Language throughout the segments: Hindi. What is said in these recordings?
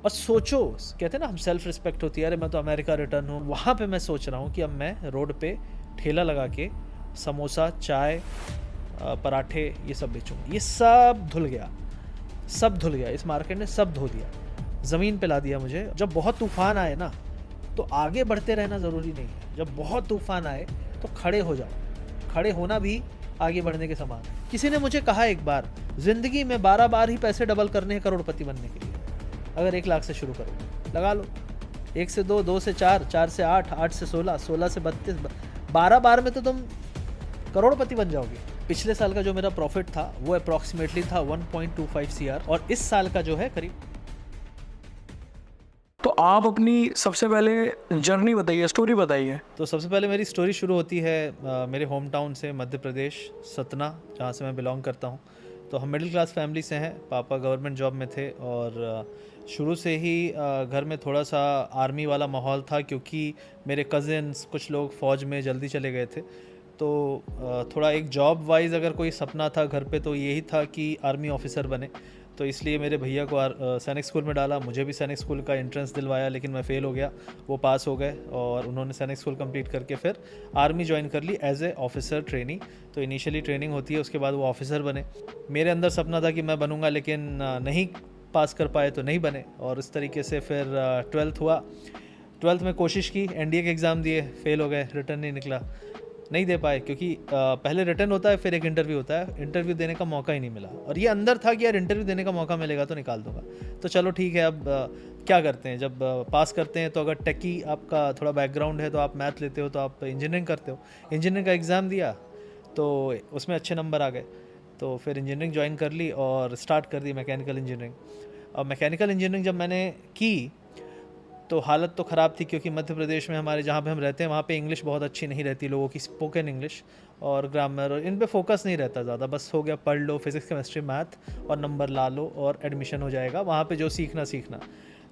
और सोचो, कहते हैं ना हम सेल्फ रिस्पेक्ट होती है, अरे मैं तो अमेरिका रिटर्न हूँ, वहाँ पे मैं सोच रहा हूँ कि अब मैं रोड पे ठेला लगा के समोसा, चाय, पराठे ये सब बेचूँगा। ये सब धुल गया, सब धुल गया, इस मार्केट ने सब धो दिया, ज़मीन पे ला दिया मुझे। जब बहुत तूफ़ान आए ना, तो आगे बढ़ते रहना ज़रूरी नहीं है। जब बहुत तूफ़ान आए तो खड़े हो जाओ, खड़े होना भी आगे बढ़ने के समान है। किसी ने मुझे कहा एक बार, ज़िंदगी में 12 बार ही पैसे डबल करने हैं करोड़पति बनने के लिए। अगर 1 लाख से शुरू करो, लगा लो, 1 से 2, 2 से 4, 4 से 8, 8 से 16, 16 से 32, 12 बार में तो तुम करोड़पति बन जाओगे। पिछले साल का जो मेरा प्रॉफिट था वो अप्रॉक्सीमेटली था 1.25 CR, और इस साल का जो है करीब। तो आप अपनी सबसे पहले जर्नी बताइए, स्टोरी बताइए। तो सबसे पहले मेरी स्टोरी शुरू होती है मेरे होम टाउन से, मध्य प्रदेश, सतना, जहाँ से मैं बिलोंग करता हूँ। तो हम मिडिल क्लास फैमिली से हैं, पापा गवर्नमेंट जॉब में थे, और शुरू से ही घर में थोड़ा सा आर्मी वाला माहौल था, क्योंकि मेरे कज़िन्स कुछ लोग फ़ौज में जल्दी चले गए थे। तो थोड़ा एक जॉब वाइज अगर कोई सपना था घर पे तो यही था कि आर्मी ऑफिसर बने। तो इसलिए मेरे भैया को सैनिक स्कूल में डाला, मुझे भी सैनिक स्कूल का एंट्रेंस दिलवाया, लेकिन मैं फ़ेल हो गया, वो पास हो गए, और उन्होंने सैनिक स्कूल कंप्लीट करके फिर आर्मी ज्वाइन कर ली एज ए ऑफिसर ट्रेनी। तो इनिशियली ट्रेनिंग होती है, उसके बाद वो ऑफिसर बने। मेरे अंदर सपना था कि मैं बनूंगा, लेकिन नहीं पास कर पाए तो नहीं बने, और इस तरीके से फिर 12th हुआ। 12th में कोशिश की, एनडीए के एग्ज़ाम दिए, फेल हो गए, रिटर्न नहीं निकला, नहीं दे पाए, क्योंकि पहले रिटर्न होता है फिर एक इंटरव्यू होता है, इंटरव्यू देने का मौका ही नहीं मिला। और ये अंदर था कि यार इंटरव्यू देने का मौका मिलेगा तो निकाल दूंगा। तो चलो ठीक है, अब क्या करते हैं, जब पास करते हैं तो अगर टेकी आपका थोड़ा बैकग्राउंड है तो आप मैथ लेते हो तो आप इंजीनियरिंग करते हो। इंजीनियरिंग का एग्ज़ाम दिया तो उसमें अच्छे नंबर आ गए, तो फिर इंजीनियरिंग ज्वाइन कर ली और स्टार्ट कर दी मैकेनिकल इंजीनियरिंग। अब मैकेनिकल इंजीनियरिंग जब मैंने की तो हालत तो ख़राब थी, क्योंकि मध्य प्रदेश में हमारे जहाँ पे हम रहते हैं वहाँ पे इंग्लिश बहुत अच्छी नहीं रहती लोगों की, स्पोकन इंग्लिश और ग्रामर और इन पे फोकस नहीं रहता ज़्यादा, बस हो गया पढ़ लो फिज़िक्स केमिस्ट्री मैथ और नंबर ला लो और एडमिशन हो जाएगा, वहाँ पे जो सीखना सीखना।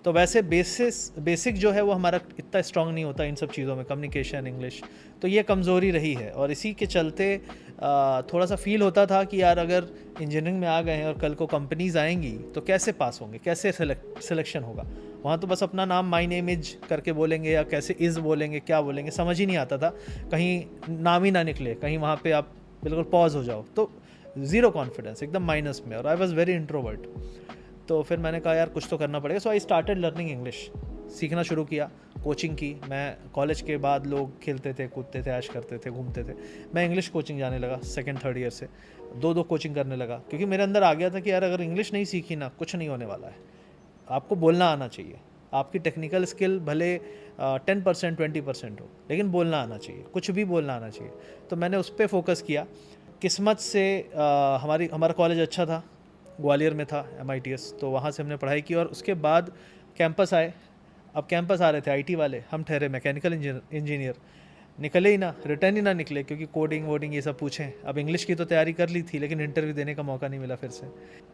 तो वैसे बेसिक जो है वो हमारा इतना स्ट्रांग नहीं होता इन सब चीज़ों में, कम्युनिकेशन, इंग्लिश, तो ये कमज़ोरी रही है। और इसी के चलते थोड़ा सा फील होता था कि यार अगर इंजीनियरिंग में आ गए हैं और कल को कंपनीज़ आएंगी तो कैसे पास होंगे, कैसे सिलेक्शन होगा। वहाँ तो बस अपना नाम माय नेम इज करके बोलेंगे, या कैसे इज़ बोलेंगे, क्या बोलेंगे, समझ ही नहीं आता था, कहीं नाम ही ना निकले, कहीं वहाँ पे आप बिल्कुल पॉज हो जाओ, तो ज़ीरो कॉन्फिडेंस, एकदम माइनस में, और आई वॉज़ वेरी इंट्रोवर्ट। तो फिर मैंने कहा यार कुछ तो करना पड़ेगा, सो आई स्टार्टेड लर्निंग इंग्लिश, सीखना शुरू किया, कोचिंग की। मैं कॉलेज के बाद लोग खेलते थे, कूदते थे, ऐश करते थे, घूमते थे, मैं इंग्लिश कोचिंग जाने लगा, सेकंड थर्ड ईयर से दो कोचिंग करने लगा, क्योंकि मेरे अंदर आ गया था कि यार अगर इंग्लिश नहीं सीखी ना कुछ नहीं होने वाला है। आपको बोलना आना चाहिए, आपकी टेक्निकल स्किल भले 10% 20% हो, लेकिन बोलना आना चाहिए, कुछ भी बोलना आना चाहिए। तो मैंने उस पर फोकस किया। किस्मत से हमारा कॉलेज अच्छा था, ग्वालियर में था, MITS, तो वहाँ से हमने पढ़ाई की, और उसके बाद कैंपस आए। अब कैंपस आ रहे थे IT वाले, हम ठहरे मैकेनिकल इंजीनियर, निकले ही ना, रिटर्न ही ना निकले, क्योंकि कोडिंग वोडिंग ये सब पूछें। अब इंग्लिश की तो तैयारी कर ली थी, लेकिन इंटरव्यू देने का मौका नहीं मिला फिर से।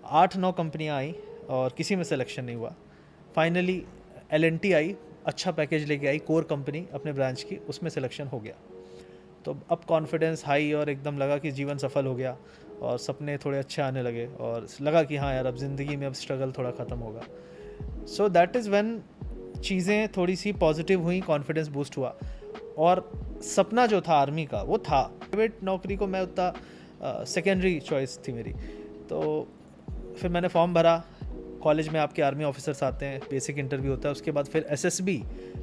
8-9 कंपनियाँ आई और किसी में सिलेक्शन नहीं हुआ। फाइनली L&T आई, अच्छा पैकेज लेके आई, कोर कंपनी अपने ब्रांच की, उसमें सिलेक्शन हो गया। तो अब कॉन्फिडेंस हाई, और एकदम लगा कि जीवन सफल हो गया, और सपने थोड़े अच्छे आने लगे, और लगा कि हाँ यार अब ज़िंदगी में अब स्ट्रगल थोड़ा ख़त्म होगा। सो दैट इज़ व्हेन चीज़ें थोड़ी सी पॉजिटिव हुई, कॉन्फिडेंस बूस्ट हुआ। और सपना जो था आर्मी का वो था, प्राइवेट नौकरी को मैं उतना सेकेंडरी चॉइस थी मेरी। तो फिर मैंने फॉर्म भरा, कॉलेज में आपके आर्मी ऑफिसर्स आते हैं, बेसिक इंटरव्यू होता है, उसके बाद फिर SSB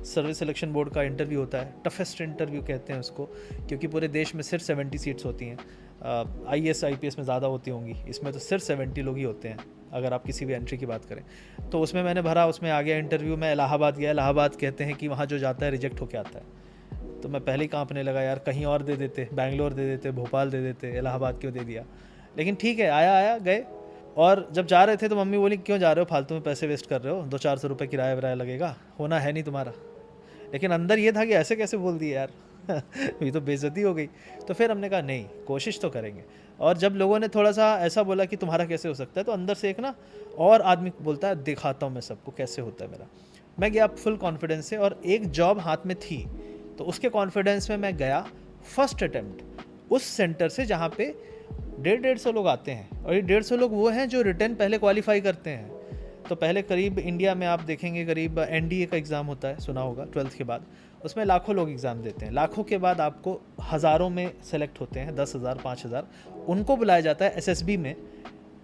सर्विस सिलेक्शन बोर्ड का इंटरव्यू होता है, टफेस्ट इंटरव्यू कहते हैं उसको, क्योंकि पूरे देश में सिर्फ 70 सीट्स होती हैं। IAS IPS में ज़्यादा होती होंगी, इसमें तो सिर्फ 70 लोग ही होते हैं अगर आप किसी भी एंट्री की बात करें। तो उसमें मैंने भरा, उसमें आ गया इंटरव्यू में, इलाहाबाद गया। इलाहाबाद कहते हैं कि वहाँ जो जाता है रिजेक्ट होके आता है। तो मैं पहले ही कांपने लगा, यार कहीं और दे देते, बैंगलोर दे देते, भोपाल दे देते, इलाहाबाद क्यों दे दिया। लेकिन ठीक है, आया गए। और जब जा रहे थे तो मम्मी बोली क्यों जा रहे हो, फालतू में पैसे वेस्ट कर रहे हो, 200-400 रुपये किराया विराया लगेगा, होना है नहीं तुम्हारा। लेकिन अंदर ये था कि ऐसे कैसे बोल दिए यार ये तो बेइज्जती हो गई। तो फिर हमने कहा नहीं, कोशिश तो करेंगे। और जब लोगों ने थोड़ा सा ऐसा बोला कि तुम्हारा कैसे हो सकता है, तो अंदर से एक ना और आदमी बोलता है दिखाता हूँ मैं सबको कैसे होता है मेरा। मैं गया फुल कॉन्फिडेंस से, और एक जॉब हाथ में थी, तो उसके कॉन्फिडेंस में मैं गया फर्स्ट अटेम्प्ट उस सेंटर से जहाँ पे 150-150 लोग आते हैं, और ये 150 लोग वो हैं जो रिटर्न पहले क्वालिफाई करते हैं। तो पहले करीब इंडिया में आप देखेंगे करीब एनडीए का एग्ज़ाम होता है, सुना होगा 12th के बाद, उसमें लाखों लोग एग्ज़ाम देते हैं। लाखों के बाद आपको हज़ारों में सेलेक्ट होते हैं, 10,000 5,000, उनको बुलाया जाता है एसएसबी में।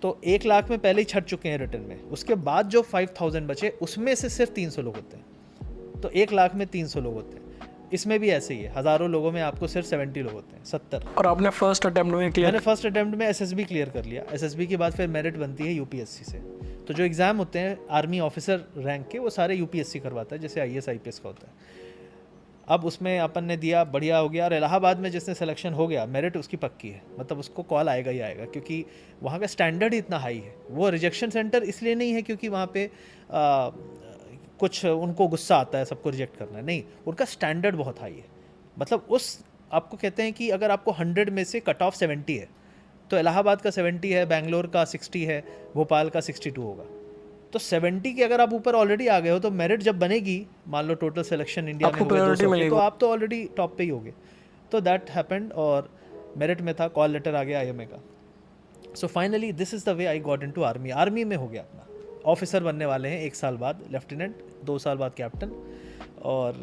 तो 1 लाख में पहले ही छट चुके हैं रिटर्न में, उसके बाद जो 5,000 बचे उसमें से सिर्फ 300 लोग होते हैं। तो 1 लाख में 300 लोग होते हैं। इसमें भी ऐसे ही है, हज़ारों लोगों में आपको सिर्फ 70 लोग होते हैं, 70। और आपने फर्स्ट अटेम्प्ट में क्लियर? मैंने फर्स्ट अटेम्प्ट में एसएसबी क्लियर कर लिया। एसएसबी के बाद फिर मेरिट बनती है यूपीएससी से। तो जो एग्ज़ाम होते हैं आर्मी ऑफिसर रैंक के, वो सारे यूपीएससी करवाता है, जैसे आईएएस आईपीएस का होता है। अब उसमें अपन ने दिया, बढ़िया हो गया। और इलाहाबाद में जिसने सिलेक्शन हो गया, मेरिट उसकी पक्की है, मतलब उसको कॉल आएगा ही आएगा, क्योंकि वहाँ का स्टैंडर्ड ही इतना हाई है। वो रिजेक्शन सेंटर इसलिए नहीं है क्योंकि वहाँ पे कुछ उनको गुस्सा आता है सबको रिजेक्ट करना है, नहीं, उनका स्टैंडर्ड बहुत हाई है। मतलब उस आपको कहते हैं कि अगर आपको 100 में से कट ऑफ 70 है, तो इलाहाबाद का 70 है, बेंगलोर का 60 है, भोपाल का 62 होगा। तो 70 के अगर आप ऊपर ऑलरेडी आ गए हो, तो मेरिट जब बनेगी, मान लो टोटल सिलेक्शन इंडिया में हो गए 200 के, तो आप तो ऑलरेडी टॉप पे ही होगे। तो दैट हैपेंड, और मेरिट में था, कॉल लेटर आ गया आईएमए का। So finally this is the way I got into army. Army में हो गया अपना, ऑफिसर बनने वाले हैं 1 साल बाद लेफ्टिनेंट, 2 साल बाद कैप्टन, और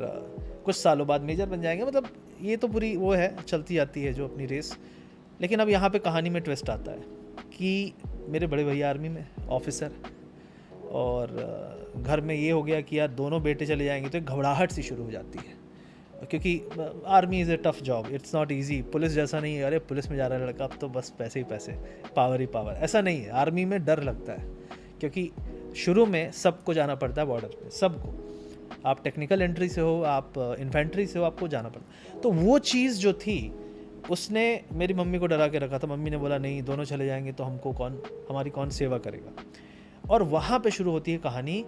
कुछ सालों बाद मेजर बन जाएंगे। मतलब ये तो पूरी वो है, चलती जाती है जो अपनी रेस। लेकिन अब यहाँ पे कहानी में ट्विस्ट आता है कि मेरे बड़े भैया आर्मी में ऑफिसर, और घर में ये हो गया कि यार दोनों बेटे चले जाएंगे, तो एक घबराहट सी शुरू हो जाती है, क्योंकि army is a tough job, it's not easy. Police जैसा नहीं है, अरे पुलिस में जा रहा है लड़का, अब तो बस पैसे ही पैसे, पावर ही पावर, ऐसा नहीं है। आर्मी में डर लगता है, क्योंकि शुरू में सबको जाना पड़ता है बॉर्डर पे, सबको। आप टेक्निकल एंट्री से हो, आप इन्फेंट्री से हो, आपको जाना पड़ता। तो वो चीज़ जो थी, उसने मेरी मम्मी को डरा के रखा था। मम्मी ने बोला नहीं, दोनों चले जाएंगे तो हमको कौन, हमारी कौन सेवा करेगा। और वहाँ पे शुरू होती है कहानी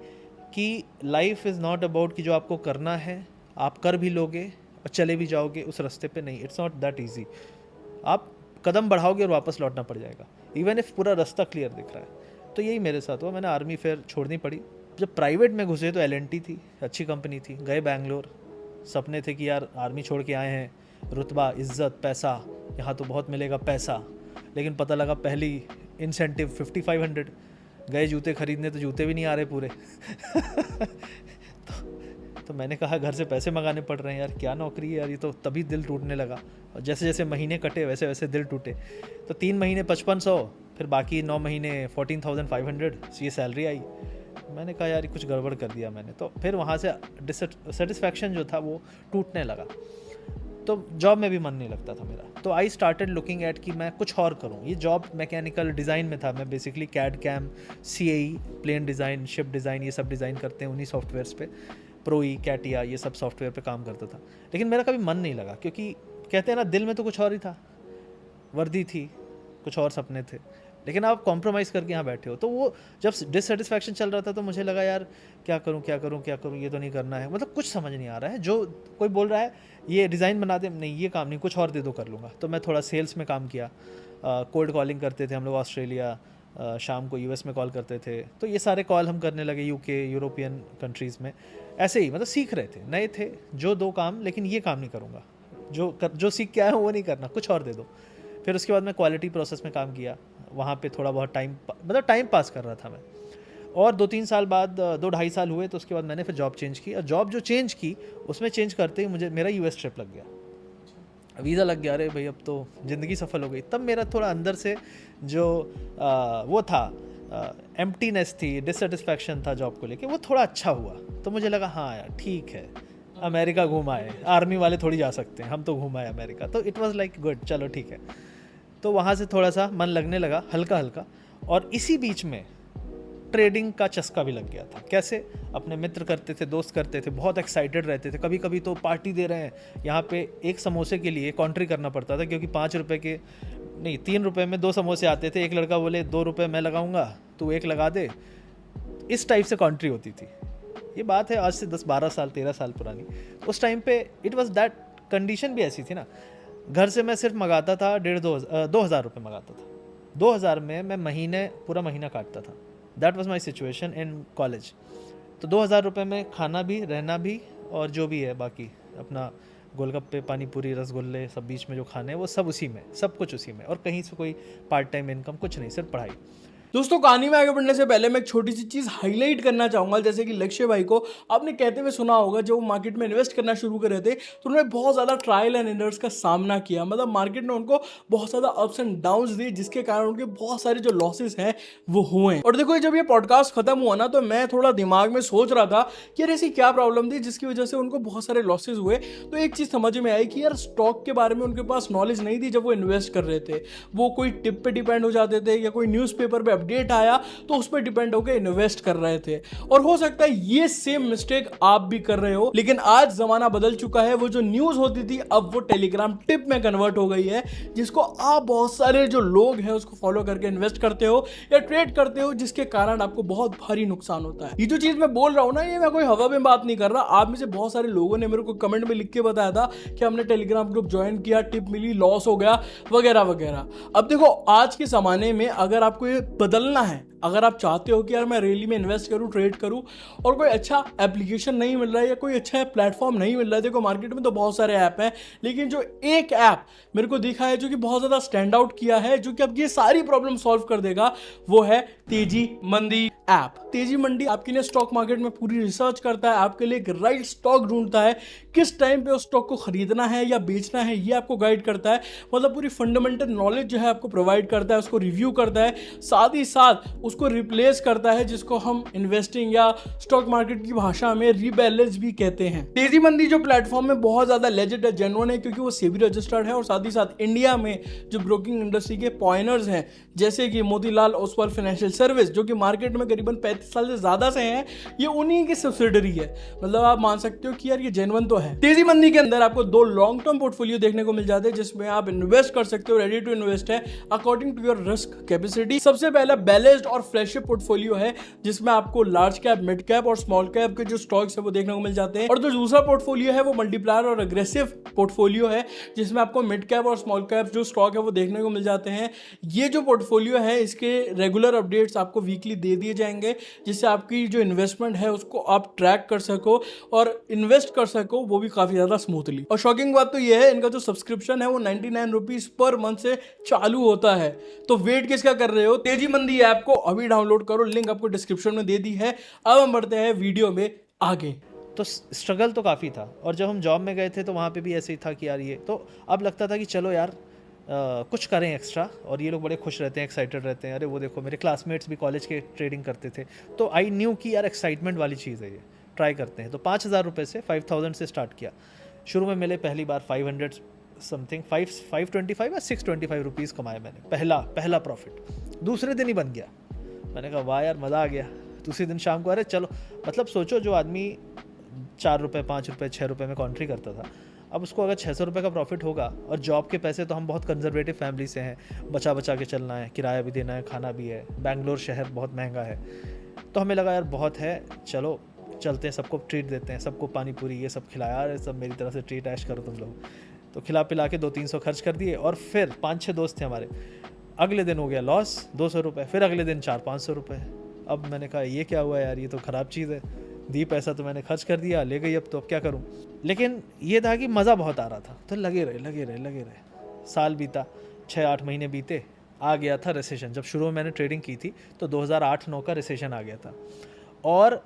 कि लाइफ इज़ नॉट अबाउट कि जो आपको करना है आप कर भी लोगे और चले भी जाओगे उस रास्ते पे, नहीं, इट्स नॉट दैट ईजी। आप कदम बढ़ाओगे और वापस लौटना पड़ जाएगा, इवन इफ पूरा रास्ता क्लियर दिख रहा है। तो यही मेरे साथ हुआ। मैंने आर्मी फिर छोड़नी पड़ी। जब प्राइवेट में घुसे तो एलएनटी थी, अच्छी कंपनी थी, गए बैंगलोर, सपने थे कि यार आर्मी छोड़ के आए हैं, रुतबा, इज़्ज़त, पैसा, यहाँ तो बहुत मिलेगा पैसा। लेकिन पता लगा पहली इंसेंटिव 5500, गए जूते खरीदने तो जूते भी नहीं आ रहे पूरे। तो मैंने कहा घर से पैसे मंगाने पड़ रहे हैं यार, क्या नौकरी है यार ये तो। तभी दिल टूटने लगा, और जैसे जैसे महीने कटे वैसे वैसे दिल टूटे। तो 3 महीने 5500, फिर बाकी 9 महीने 14,500 ये सैलरी आई। मैंने कहा यार कुछ गड़बड़ कर दिया मैंने। तो फिर वहाँ से डिससेटिस्फैक्शन जो था वो टूटने लगा। तो जॉब में भी मन नहीं लगता था मेरा। तो आई स्टार्टेड लुकिंग एट कि मैं कुछ और करूँ। ये जॉब मैकेनिकल डिज़ाइन में था। मैं basically CAD CAM, CAE, plane design, ship design, ये सब डिज़ाइन करते हैं उन्हीं सॉफ्टवेयर्स पे, प्रोई, कैटिया, ये सब सॉफ्टवेयर पे काम करता था। लेकिन मेरा कभी मन नहीं लगा, क्योंकि कहते हैं ना, दिल में तो कुछ और ही था, वर्दी थी, कुछ और सपने थे, लेकिन आप कॉम्प्रोमाइज़ करके यहाँ बैठे हो। तो वो जब डिससेटिस्फैक्शन चल रहा था तो मुझे लगा यार क्या करूँ क्या करूँ क्या करूँ, ये तो नहीं करना है। मतलब कुछ समझ नहीं आ रहा है। जो कोई बोल रहा है ये डिज़ाइन बना दे, नहीं ये काम नहीं, कुछ और दे दो कर लूँगा। तो मैं थोड़ा सेल्स में काम किया, कोल्ड कॉलिंग करते थे हम लोग ऑस्ट्रेलिया, शाम को US में कॉल करते थे। तो ये सारे कॉल हम करने लगे UK, यूरोपियन कंट्रीज़ में। ऐसे ही मतलब सीख रहे थे, नए थे, जो 2 काम, लेकिन ये काम नहीं करूँगा, जो सीख के आया हूँ वो नहीं करना, कुछ और दे दो। फिर उसके बाद मैं क्वालिटी प्रोसेस में काम किया, वहाँ पे थोड़ा बहुत टाइम पास कर रहा था मैं। और 2-3 साल बाद, 2-2.5 साल हुए, तो उसके बाद मैंने फिर जॉब चेंज की। और जॉब जो चेंज की, उसमें चेंज करते ही मुझे मेरा US ट्रिप लग गया, वीज़ा लग गया। अरे भाई अब तो ज़िंदगी सफल हो गई। तब मेरा थोड़ा अंदर से जो वो था, एम्प्टीनेस थी, डिससेटिस्फैक्शन था जॉब को लेके, वो थोड़ा अच्छा हुआ। तो मुझे लगा हाँ यार ठीक है, अमेरिका घूम आए, आर्मी वाले थोड़ी जा सकते हैं, हम तो घूम आए अमेरिका। तो इट वाज लाइक गुड, चलो ठीक है। तो वहाँ से थोड़ा सा मन लगने लगा, हल्का हल्का। और इसी बीच में ट्रेडिंग का चस्का भी लग गया था। कैसे? अपने मित्र करते थे, दोस्त करते थे, बहुत एक्साइटेड रहते थे। कभी कभी तो पार्टी दे रहे हैं, यहाँ पे एक समोसे के लिए कॉन्ट्री करना पड़ता था, क्योंकि 5 रुपये के नहीं, 3 रुपये में 2 समोसे आते थे। एक लड़का बोले 2 रुपये मैं लगाऊंगा, तू 1 लगा दे। इस टाइप से कॉन्ट्री होती थी। ये बात है आज से 10-12 साल 13 साल पुरानी। उस टाइम पे इट वाज दैट, कंडीशन भी ऐसी थी ना। घर से मैं सिर्फ मंगाता था 2,500 रुपये मंगाता था। 2,000 में मैं पूरा महीना काटता था। That was my situation in college. तो 2,000 रुपये में खाना भी, रहना भी, और जो भी है बाकी अपना गोलगप्पे, पानी पूरी, रसगुल्ले, सब बीच में जो खाने हैं वो सब उसी में, सब कुछ उसी में। और कहीं से कोई पार्ट टाइम इनकम कुछ नहीं, सिर्फ पढ़ाई। दोस्तों कहानी में आगे बढ़ने से पहले मैं एक छोटी सी चीज़ हाईलाइट करना चाहूंगा। जैसे कि लक्ष्य भाई को आपने कहते हुए सुना होगा, जब वो मार्केट में इन्वेस्ट करना शुरू कर रहे थे तो उन्होंने बहुत ज़्यादा ट्रायल एंड एरर्स का सामना किया। मतलब मार्केट ने उनको बहुत ज़्यादा अप्स एंड डाउन्स दिए, जिसके कारण उनके बहुत सारे जो लॉसेस हैं वो हुए। और देखो जब ये पॉडकास्ट खत्म हुआ ना, तो मैं थोड़ा दिमाग में सोच रहा था कि यार ऐसी क्या प्रॉब्लम थी जिसकी वजह से उनको बहुत सारे लॉसेस हुए। तो एक चीज़ समझ में आई कि यार स्टॉक के बारे में उनके पास नॉलेज नहीं थी। जब वो इन्वेस्ट कर रहे थे वो कोई टिप पे डिपेंड हो जाते थे, या कोई न्यूज़पेपर पे अपडेट आया तो उस पर डिपेंड होकर इन्वेस्ट कर रहे थे। और हो सकता है ये सेम मिस्टेक आप भी कर रहे हो। लेकिन आज जमाना बदल चुका है। वो जो न्यूज़ होती थी अब वो टेलीग्राम टिप में कन्वर्ट हो गई है, जिसको आप बहुत सारे जो लोग हैं उसको फॉलो करके इन्वेस्ट करते हो या ट्रेड करते हो, जिसके कारण आपको बहुत भारी नुकसान होता है। ये जो चीज़ मैं बोल रहा हूँ ना, ये मैं कोई हवा में बात नहीं कर रहा। आप में से बहुत सारे लोगों ने मेरे को कमेंट में लिख के बताया था कि हमने टेलीग्राम ग्रुप ज्वाइन किया, टिप मिली, लॉस हो गया वगैरह वगैरह। अब देखो आज के ज़माने में अगर आपको ये बदलना है, अगर आप चाहते हो कि यार मैं रियली में इन्वेस्ट करूं, ट्रेड करूं, और कोई अच्छा एप्लीकेशन नहीं मिल रहा है या कोई अच्छा प्लेटफॉर्म नहीं मिल रहा है। देखो मार्केट में तो बहुत सारे ऐप हैं, लेकिन जो एक ऐप मेरे को दिखा है जो कि बहुत ज़्यादा स्टैंड आउट किया है, जो कि अब ये सारी प्रॉब्लम सॉल्व कर देगा, वो है तेजी मंडी ऐप। तेजी मंडी आपके लिए स्टॉक मार्केट में पूरी रिसर्च करता है, आपके लिए एक राइट स्टॉक ढूंढता है, किस टाइम पे उस स्टॉक को खरीदना है या बेचना है ये आपको गाइड करता है। मतलब पूरी फंडामेंटल नॉलेज जो है आपको प्रोवाइड करता है, उसको रिव्यू करता है, साथ ही साथ उसको रिप्लेस करता है, जिसको हम इन्वेस्टिंग या स्टॉक मार्केट की भाषा में रीबैलेंस भी कहते हैं। तेजी मंदी जो प्लेटफॉर्म में बहुत ज्यादा लेजिट है, जेन्युइन है, क्योंकि वो सेबी रजिस्टर्ड है, और साथ ही साथ इंडिया में जो ब्रोकिंग इंडस्ट्री के पॉइनर्स हैं जैसे कि मोतीलाल ओसवाल फाइनेंशियल सर्विस, जो कि मार्केट में करीबन 35 साल से ज्यादा से हैं, ये उन्हीं की सब्सिडरी है। मतलब आप मान सकते हो कि यार ये जेन्युइन तो है। तेजी मंदी के अंदर आपको 2 लॉन्ग टर्म पोर्टफोलियो देखने को मिल जाते हैं, जिसमें आप इन्वेस्ट कर सकते हो, रेडी टू इन्वेस्ट है according to your risk capacity. सबसे पहला बैलेंस्ड और फ्लैगशिप पोर्टफोलियो है, जिसमें आपको लार्ज कैप, मिड कैप और स्मॉल कैप के जो स्टॉक्स है वो देखने को मिल जाते हैं। और जो दूसरा पोर्टफोलियो है वो मल्टीप्लायर और अग्रेसिव पोर्टफोलियो है, जिसमें आपको मिड कैप और स्मॉल कैप जो स्टॉक है वो देखने को मिल जाते हैं। ये जो पोर्टफोलियो है इसके रेगुलर अपडेट्स आपको वीकली दे दिए जाएंगे, जिससे आपकी जो इन्वेस्टमेंट है उसको आप ट्रैक कर सको और इन्वेस्ट कर सको, वो भी काफी ज्यादा स्मूथली। और शॉकिंग बात तो ये है, इनका जो सब्सक्रिप्शन है वो 99 रुपीज पर मंथ से चालू होता है। तो वेट किसका कर रहे हो, तेजी मंदी ऐप को अभी डाउनलोड करो, लिंक आपको डिस्क्रिप्शन में दे दी है। अब हम बढ़ते हैं वीडियो में आगे। तो स्ट्रगल तो काफ़ी था, और जब हम जॉब में गए थे तो वहाँ पे भी ऐसे ही था कि यार ये तो अब लगता था कि चलो यार कुछ करें एक्स्ट्रा, और ये लोग बड़े खुश रहते हैं, एक्साइटेड रहते हैं। अरे वो देखो मेरे क्लासमेट्स भी कॉलेज के ट्रेडिंग करते थे, तो आई न्यू कि यार एक्साइटमेंट वाली चीज़ है, ये ट्राई करते हैं। तो 5,000 रुपये से 5,000 से स्टार्ट किया। शुरू में मिले पहली बार 500 समथिंग, 525 या 625 रुपीज़ कमाए मैंने, पहला प्रॉफिट। दूसरे दिन ही बन गया। मैंने कहा वाह यार मज़ा आ गया। दूसरे दिन शाम को अरे चलो, मतलब सोचो जो आदमी 4 रुपये, 5 रुपये, 6 रुपये में कॉन्ट्री करता था, अब उसको अगर 600 रुपये का प्रॉफिट होगा, और जॉब के पैसे तो हम बहुत कंजर्वेटिव फैमिली से हैं, बचा बचा के चलना है, किराया भी देना है, खाना भी है, बैंगलोर शहर बहुत महंगा है। तो हमें लगा यार बहुत है, चलो चलते हैं, सबको ट्रीट देते हैं, सबको पानी पूरी ये सब खिलाया, यार सब मेरी तरफ से ट्रीट ऐश करो तुम लोग। तो खिला पिला के 200-300 खर्च कर दिए, और फिर 5-6 दोस्त थे हमारे। अगले दिन हो गया लॉस 200 रुपये, फिर अगले दिन 400-500 रुपये। अब मैंने कहा ये क्या हुआ यार, ये तो ख़राब चीज़ है। दी पैसा तो मैंने खर्च कर दिया, ले गई, अब तो अब क्या करूं। लेकिन ये था कि मज़ा बहुत आ रहा था, तो लगे रहे। साल बीता, 6-8 महीने बीते, आ गया था रिसेशन। जब शुरू में मैंने ट्रेडिंग की थी तो 2008-9 का रिसेशन आ गया था, और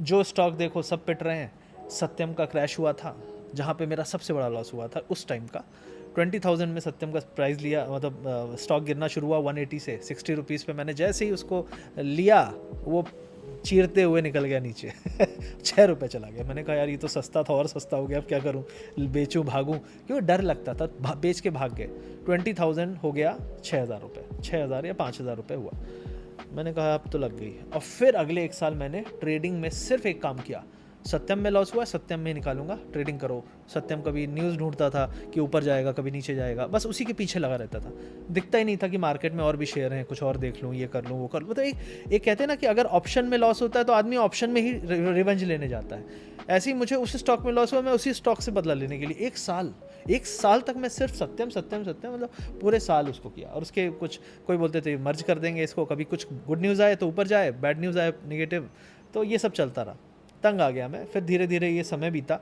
जो स्टॉक देखो सब पिट रहे हैं। सत्यम का क्रैश हुआ था, जहाँ पे मेरा सबसे बड़ा लॉस हुआ था उस टाइम का। 20,000 में सत्यम का प्राइस लिया, मतलब स्टॉक गिरना शुरू हुआ 180 से 60 रुपीज़ पे। मैंने जैसे ही उसको लिया, वो चीरते हुए निकल गया नीचे 6 रुपये चला गया। मैंने कहा यार ये तो सस्ता था और सस्ता हो गया, अब क्या करूं, बेचूं भागूं, क्योंकि डर लगता था। बेच के भाग गए। 20,000 हो गया 6,000 रुपये, 6,000 या 5,000 रुपये हुआ। मैंने कहा अब तो लग गई। और फिर अगले 1 साल मैंने ट्रेडिंग में सिर्फ एक काम किया, सत्यम में लॉस हुआ, सत्यम में निकालूंगा, ट्रेडिंग करो। सत्यम कभी न्यूज़ ढूंढता था कि ऊपर जाएगा, कभी नीचे जाएगा, बस उसी के पीछे लगा रहता था। दिखता ही नहीं था कि मार्केट में और भी शेयर हैं, कुछ और देख लूँ, ये कर लूँ, वो कर लूँ। तो एक कहते हैं ना कि अगर ऑप्शन में लॉस होता है तो आदमी ऑप्शन में ही रिवेंज लेने जाता है। ऐसे ही मुझे उस स्टॉक में लॉस हुआ, मैं उसी स्टॉक से बदला लेने के लिए 1 साल तक मैं सिर्फ सत्यम, मतलब पूरे साल उसको किया। और उसके कुछ कोई बोलते थे मर्ज कर देंगे इसको, कभी कुछ गुड न्यूज़ आए तो ऊपर जाए, बैड न्यूज़ आए निगेटिव, तो ये सब चलता रहा। तंग आ गया मैं। फिर धीरे धीरे ये समय बीता।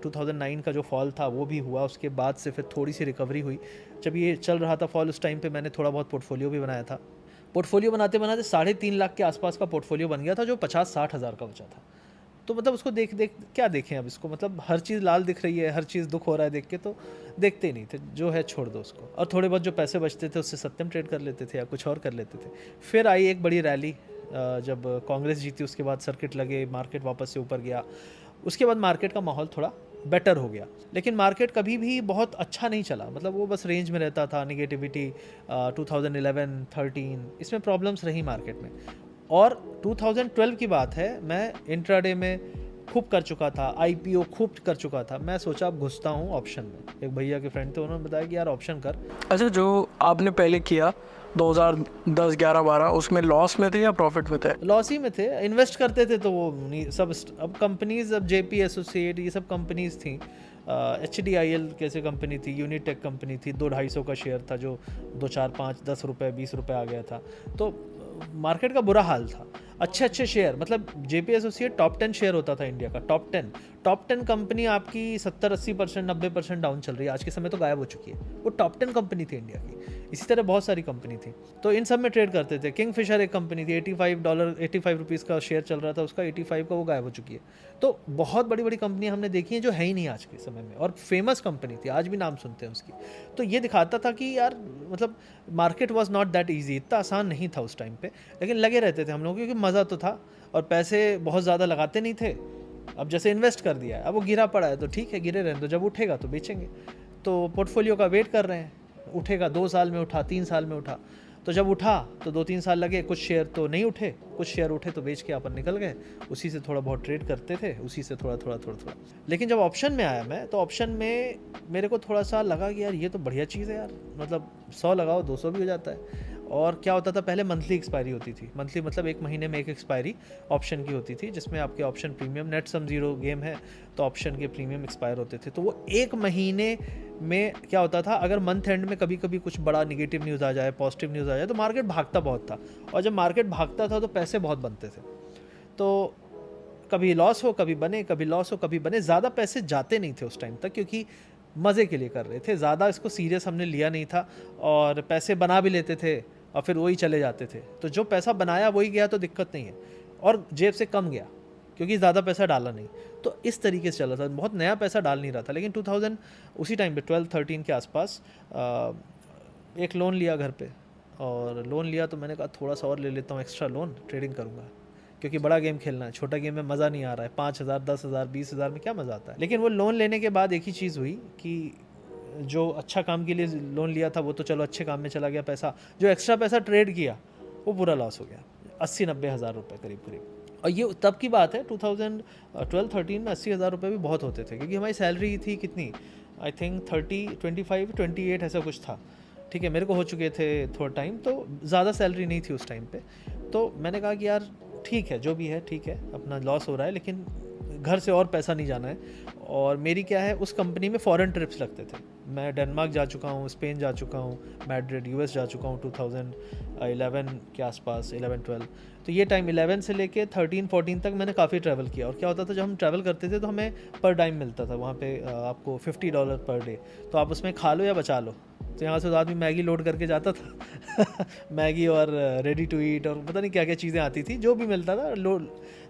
2009 का जो फॉल था वो भी हुआ, उसके बाद से फिर थोड़ी सी रिकवरी हुई। जब ये चल रहा था फॉल, उस टाइम पे मैंने थोड़ा बहुत पोर्टफोलियो भी बनाया था, पोर्टफोलियो बनाते बनाते 3.5 लाख के आसपास का पोर्टफोलियो बन गया था, जो 50-60 हज़ार का बचा था। तो मतलब उसको देख देख क्या देखें अब इसको, मतलब हर चीज़ लाल दिख रही है, हर चीज़ दुख हो रहा है देख के, तो देखते ही नहीं थे, जो है छोड़ दो उसको। और थोड़े बहुत जो पैसे बचते थे उससे सत्यम ट्रेड कर लेते थे या कुछ और कर लेते थे। फिर आई एक बड़ी रैली, जब कांग्रेस जीती उसके बाद सर्किट लगे, मार्केट वापस से ऊपर गया। उसके बाद मार्केट का माहौल थोड़ा बेटर हो गया, लेकिन मार्केट कभी भी बहुत अच्छा नहीं चला, मतलब वो बस रेंज में रहता था। निगेटिविटी 2011-13 इसमें प्रॉब्लम्स रही मार्केट में। और 2012 की बात है, मैं इंट्राडे में खूब कर चुका था, आईपीओ खूब कर चुका था। मैं सोचा अब घुसता हूँ ऑप्शन में। एक भैया के फ्रेंड थे, उन्होंने बताया कि यार ऑप्शन कर। अच्छा, जो आपने पहले किया 2010, 11, 12, उसमें लॉस में थे या प्रॉफिट में थे? लॉस ही में थे, इन्वेस्ट करते थे तो वो सब अब कंपनीज, अब जेपी एसोसिएट ये सब कंपनीज थी, HDIL कैसे कंपनी थी, यूनिटेक कंपनी थी, 200-250 का शेयर था जो 2, 4, 5, 10 रुपये 20 रुपये आ गया था। तो मार्केट का बुरा हाल था। अच्छे शेयर, मतलब जेपी एसोसिएट टॉप 10 शेयर होता था इंडिया का, टॉप 10 कंपनी आपकी 70-80%, 90% डाउन चल रही है, आज के समय तो गायब हो चुकी है। वो टॉप 10 कंपनी थी इंडिया की। इसी तरह बहुत सारी कंपनी थी, तो इन सब में ट्रेड करते थे। किंगफिशर एक कंपनी थी, $85 का शेयर चल रहा था उसका, 85 का, वो गायब हो चुकी है। तो बहुत बड़ी बड़ी कंपनियां हमने देखी हैं जो है ही नहीं आज के समय में, और फेमस कंपनी थी, आज भी नाम सुनते हैं उसकी। तो ये दिखाता था कि यार मतलब market was not that easy, इतना आसान नहीं था उस टाइम पे, लेकिन लगे रहते थे हम लोग, क्योंकि मज़ा तो था और पैसे बहुत ज़्यादा लगाते नहीं थे। अब जैसे इन्वेस्ट कर दिया है, अब वो गिरा पड़ा है तो ठीक है, गिरे रहने दो, जब उठेगा तो बेचेंगे। तो पोर्टफोलियो का वेट कर रहे हैं, उठेगा, 2 साल में उठा, 3 साल में उठा। तो जब उठा तो 2-3 साल लगे, कुछ शेयर तो नहीं उठे, कुछ शेयर उठे तो बेच के अपन निकल गए। उसी से थोड़ा बहुत ट्रेड करते थे, उसी से थोड़ा। लेकिन जब ऑप्शन में आया मैं, तो ऑप्शन में मेरे को थोड़ा सा लगा कि यार ये तो बढ़िया चीज़ है यार, मतलब 100 लगाओ 200 भी हो जाता है। और क्या होता था, पहले मंथली एक्सपायरी होती थी, मंथली मतलब 1 महीने में एक एक्सपायरी ऑप्शन की होती थी, जिसमें आपके option premium, net sum zero game है, तो ऑप्शन के प्रीमियम एक्सपायर होते थे। तो वो 1 महीने में क्या होता था, अगर मंथ एंड में कभी कभी कुछ बड़ा निगेटिव न्यूज़ आ जाए, पॉजिटिव न्यूज़ आ जाए, तो मार्केट भागता बहुत था। और जब मार्केट भागता था तो पैसे बहुत बनते थे। तो कभी लॉस हो कभी बने, कभी लॉस हो कभी बने, ज़्यादा पैसे जाते नहीं थे उस टाइम तक, क्योंकि मज़े के लिए कर रहे थे, ज़्यादा इसको सीरियस हमने लिया नहीं था। और पैसे बना भी लेते थे और फिर वही चले जाते थे। तो जो पैसा बनाया वही गया तो दिक्कत नहीं है, और जेब से कम गया क्योंकि ज़्यादा पैसा डाला नहीं। तो इस तरीके से चला था, बहुत नया पैसा डाल नहीं रहा था। लेकिन 2000 उसी टाइम पे 12-13 के आसपास एक लोन लिया घर पे, और लोन लिया तो मैंने कहा थोड़ा सा और ले लेता हूँ एक्स्ट्रा लोन, ट्रेडिंग करूँगा, क्योंकि बड़ा गेम खेलना है, छोटा गेम में मज़ा नहीं आ रहा है। 5,000, 10,000, 20,000 में क्या मज़ा आता है। लेकिन वो लोन लेने के बाद एक ही चीज़ हुई कि जो अच्छा काम के लिए लोन लिया था वो तो चलो अच्छे काम में चला गया पैसा, जो एक्स्ट्रा पैसा ट्रेड किया वो पूरा लॉस हो गया, 80-90 हज़ार रुपये करीब। और ये तब की बात है, 2012-13 में 80 हज़ार रुपये भी बहुत होते थे, क्योंकि हमारी सैलरी थी कितनी, आई थिंक 30, 25, 28 ऐसा कुछ था। ठीक है, मेरे को हो चुके थे थोड़ा टाइम, तो ज़्यादा सैलरी नहीं थी उस टाइम पे। तो मैंने कहा कि यार ठीक है, जो भी है ठीक है, अपना लॉस हो रहा है, लेकिन घर से और पैसा नहीं जाना है। और मेरी क्या है, उस कंपनी में फॉरेन ट्रिप्स लगते थे। मैं डेनमार्क जा चुका हूँ, स्पेन जा चुका हूँ, मैड्रिड US जा चुका हूँ 2011 के आसपास, 11-12। तो ये टाइम 11 से लेके 13-14 तक मैंने काफ़ी ट्रैवल किया। और क्या होता था, जब हम ट्रैवल करते थे तो हमें पर डाइम मिलता था वहाँ पे, आपको $50 पर डे, तो आप उसमें खा लो या बचा लो। तो यहाँ से तो आदमी मैगी लोड करके जाता था मैगी और रेडी टू ईट और पता नहीं क्या क्या चीज़ें आती थी, जो भी मिलता था लोड,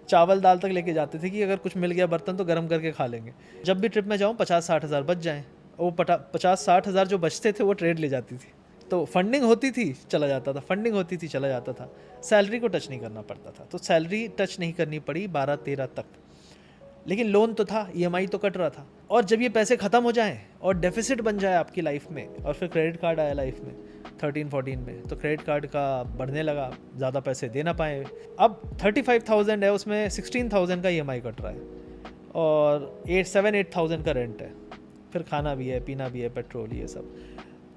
चावल दाल तक लेके जाते थे कि अगर कुछ मिल गया बर्तन तो गर्म करके खा लेंगे। जब भी ट्रिप में जाऊँ 50-60 हज़ार बच जाएँ, वो 50-60 हज़ार जो बचते थे वो ट्रेड ले जाती थी। तो फंडिंग होती थी चला जाता था, फंडिंग होती थी चला जाता था, सैलरी को टच नहीं करना पड़ता था। तो सैलरी टच नहीं करनी पड़ी 12-13 तक, लेकिन लोन तो था, EMI तो कट रहा था। और जब ये पैसे ख़त्म हो जाएं और डेफिसिट बन जाए आपकी लाइफ में, और फिर क्रेडिट कार्ड आया लाइफ में 13-14 में, तो क्रेडिट कार्ड का बढ़ने लगा, ज़्यादा पैसे दे ना पाए। अब 35,000 है, उसमें 16,000 का EMI कट रहा है और 7-8,000 का रेंट है, फिर खाना भी है, पीना भी है, पेट्रोल, ये सब।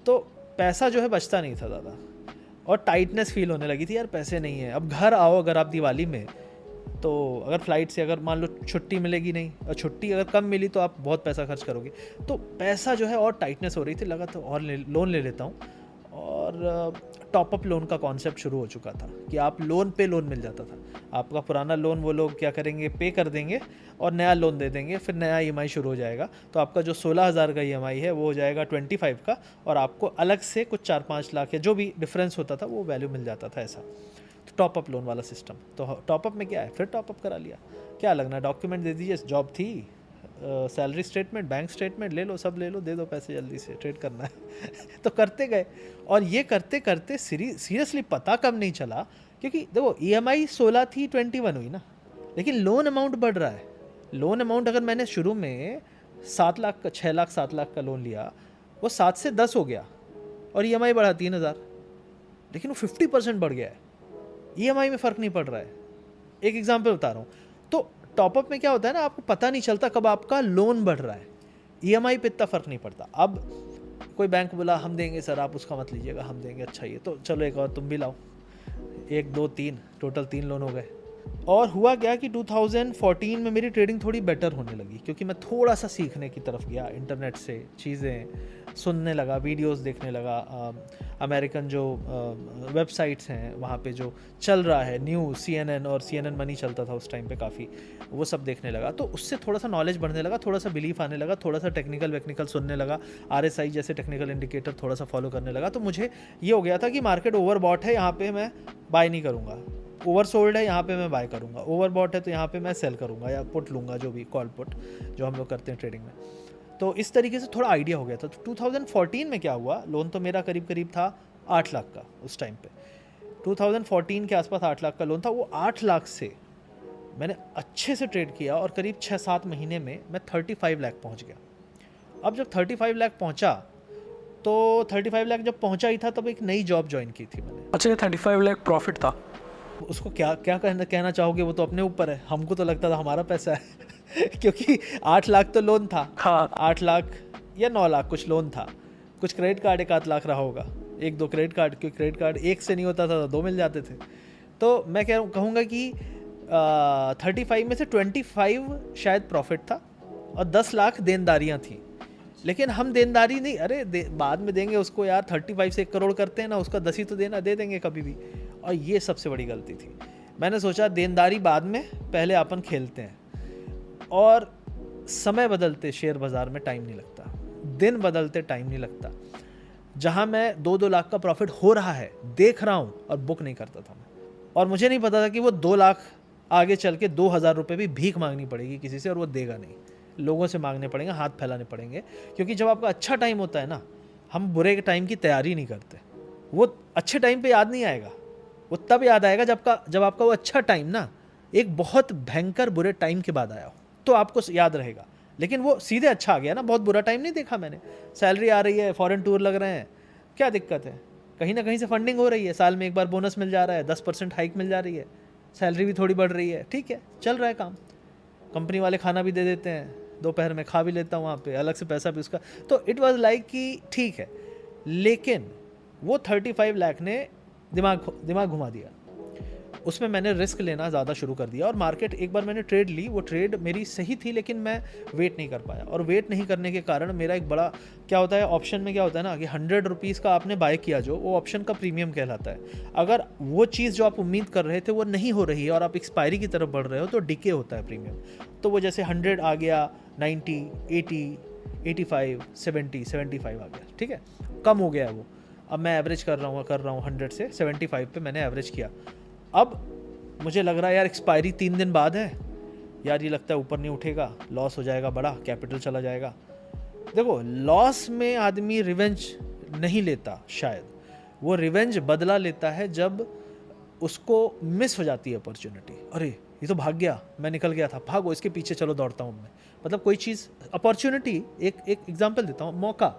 तो पैसा जो है बचता नहीं था ज़्यादा, और टाइटनेस फील होने लगी थी, यार पैसे नहीं है। अब घर आओ अगर आप दिवाली में, तो अगर फ़्लाइट से अगर मान लो छुट्टी मिलेगी नहीं, और छुट्टी अगर कम मिली तो आप बहुत पैसा खर्च करोगे। तो पैसा जो है और टाइटनेस हो रही थी, लगा तो और लोन ले लेता हूँ। और टॉपअप लोन का कॉन्सेप्ट शुरू हो चुका था कि आप लोन पे लोन मिल जाता था। आपका पुराना लोन वो लोग क्या करेंगे, पे कर देंगे और नया लोन दे देंगे, फिर नया EMI शुरू हो जाएगा। तो आपका जो 16,000 का EMI है वो हो जाएगा 25 का, और आपको अलग से कुछ 4-5 लाख या जो भी डिफरेंस होता था वो वैल्यू मिल जाता था ऐसा। तो टॉपअप लोन वाला सिस्टम। तो टॉपअप में क्या है, फिर टॉपअप करा लिया, क्या लगना, डॉक्यूमेंट दे दीजिए, जॉब थी, सैलरी स्टेटमेंट, बैंक स्टेटमेंट ले लो, सब ले लो, दे दो पैसे जल्दी से, ट्रेड करना है। तो करते गए, और ये करते करते सीरियसली पता कब नहीं चला, क्योंकि देखो EMI 16 थी, 21 हुई ना, लेकिन लोन अमाउंट बढ़ रहा है। लोन अमाउंट अगर मैंने शुरू में 7 लाख का, 6 लाख 7 लाख का लोन लिया, वो 7 से 10 हो गया, और EMI बढ़ा 3,000, लेकिन वो 50% बढ़ गया है। EMI में फ़र्क नहीं पड़ रहा है। एक एग्जांपल बता रहा हूँ। तो टॉपअप में क्या होता है ना, आपको पता नहीं चलता कब आपका लोन बढ़ रहा है, EMI पे इतना फ़र्क नहीं पड़ता। अब कोई बैंक बोला हम देंगे सर, आप उसका मत लीजिएगा, हम देंगे, अच्छा ये तो चलो एक और तुम भी लाओ, 1 2 3 टोटल 3 लोन हो गए। और हुआ क्या कि 2014 में मेरी ट्रेडिंग थोड़ी बेटर होने लगी, क्योंकि मैं थोड़ा सा सीखने की तरफ गया, इंटरनेट से चीज़ें सुनने लगा, वीडियोस देखने लगा, अमेरिकन जो वेबसाइट्स हैं वहाँ पे जो चल रहा है न्यूज़, CNN और CNN मनी चलता था उस टाइम पे काफ़ी, वो सब देखने लगा। तो उससे थोड़ा सा नॉलेज बढ़ने लगा, थोड़ा सा बिलीफ आने लगा, थोड़ा सा टेक्निकल सुनने लगा, RSI जैसे टेक्निकल इंडिकेटर थोड़ा सा फॉलो करने लगा। तो मुझे ये हो गया था कि मार्केट ओवरबॉट है, यहाँ पे मैं बाय नहीं करूँगा, ओवरसोल्ड है यहाँ पे मैं बाय करूँगा, ओवरबॉट है तो यहाँ पे मैं सेल करूँगा या पुट लूँगा, जो भी कॉल पुट जो हम लोग करते हैं ट्रेडिंग में। तो इस तरीके से थोड़ा आइडिया हो गया था। तो 2014 में क्या हुआ, लोन तो मेरा करीब करीब था 8 लाख का उस टाइम पे, 2014 के आसपास 8 लाख का लोन था। वो 8 लाख से मैंने अच्छे से ट्रेड किया, और करीब 6-7 महीने में मैं 35 लाख पहुँच गया। अब जब 35 लाख पहुँचा, तो 35 लाख जब पहुँचा ही था, तब एक नई जॉब ज्वाइन की थी मैंने। अच्छा, ये 35 लाख प्रॉफिट था? उसको क्या क्या कहना चाहोगे, वो तो अपने ऊपर है। हमको तो लगता था हमारा पैसा है क्योंकि 8 लाख तो लोन था। हाँ, 8 लाख या 9 लाख कुछ लोन था, कुछ क्रेडिट कार्ड 1-8 लाख रहा होगा, 1-2 क्रेडिट कार्ड, क्योंकि क्रेडिट कार्ड एक से नहीं होता था तो 2 मिल जाते थे। तो मैं कहूँगा कि 35 में से 25 शायद प्रॉफिट था, और 10 लाख देनदारियाँ थी। लेकिन हम देनदारी नहीं, अरे बाद में देंगे उसको यार, 35 से 1 करोड़ करते हैं ना, उसका 10 ही तो देना, दे देंगे कभी भी। और ये सबसे बड़ी गलती थी। मैंने सोचा देनदारी बाद में, पहले अपन खेलते हैं। और समय बदलते शेयर बाज़ार में टाइम नहीं लगता, दिन बदलते टाइम नहीं लगता। जहाँ मैं 2-2 लाख का प्रॉफिट हो रहा है देख रहा हूँ, और बुक नहीं करता था मैं, और मुझे नहीं पता था कि वो 2 लाख आगे चल के 2,000 रुपये भी भीख मांगनी पड़ेगी किसी से, और वो देगा नहीं, लोगों से मांगने पड़ेंगे, हाथ फैलाने पड़ेंगे। क्योंकि जब आपका अच्छा टाइम होता है ना, हम बुरे टाइम की तैयारी नहीं करते। वो अच्छे टाइम पे याद नहीं आएगा, वो तब याद आएगा जब आपका वो अच्छा टाइम ना एक बहुत भयंकर बुरे टाइम के बाद आया हो, तो आपको याद रहेगा। लेकिन वो सीधे अच्छा आ गया ना, बहुत बुरा टाइम नहीं देखा मैंने। सैलरी आ रही है, फॉरेन टूर लग रहे हैं, क्या दिक्कत है, कहीं ना कहीं से फंडिंग हो रही है, साल में एक बार बोनस मिल जा रहा है, 10% हाइक मिल जा रही है, सैलरी भी थोड़ी बढ़ रही है, ठीक है, चल रहा है काम। कंपनी वाले खाना भी दे देते हैं, दोपहर में खा भी लेता हूँ वहाँ पे, अलग से पैसा भी उसका। तो इट वाज लाइक कि ठीक है। लेकिन वो 35 लाख ने दिमाग घुमा दिया। उसमें मैंने रिस्क लेना ज़्यादा शुरू कर दिया, और मार्केट एक बार मैंने ट्रेड ली, वो ट्रेड मेरी सही थी, लेकिन मैं वेट नहीं कर पाया। और वेट नहीं करने के कारण मेरा एक बड़ा क्या होता है, ऑप्शन में क्या होता है ना, कि 100 रुपीज़ का आपने बाय किया, जो वो ऑप्शन का प्रीमियम कहलाता है। अगर वो चीज़ जो आप उम्मीद कर रहे थे वो नहीं हो रही है, और आप एक्सपायरी की तरफ बढ़ रहे हो, तो डिके होता है प्रीमियम। तो वो जैसे 100 आ गया, 90, 80, 85, 70, 75 आ गया, ठीक है, कम हो गया है वो। अब मैं एवरेज कर रहा हूँ 100 से 75 पे मैंने एवरेज किया। अब मुझे लग रहा है यार एक्सपायरी 3 दिन बाद है, यार ये लगता है ऊपर नहीं उठेगा, लॉस हो जाएगा, बड़ा कैपिटल चला जाएगा। देखो, लॉस में आदमी रिवेंज नहीं लेता, शायद वो रिवेंज बदला लेता है जब उसको मिस हो जाती है अपॉर्चुनिटी। अरे ये तो भाग गया, मैं निकल गया था, भागो इसके पीछे चलो, दौड़ता हूँ मैं। मतलब कोई चीज़, अपॉर्चुनिटी, एक एग्जांपल देता हूँ, मौका।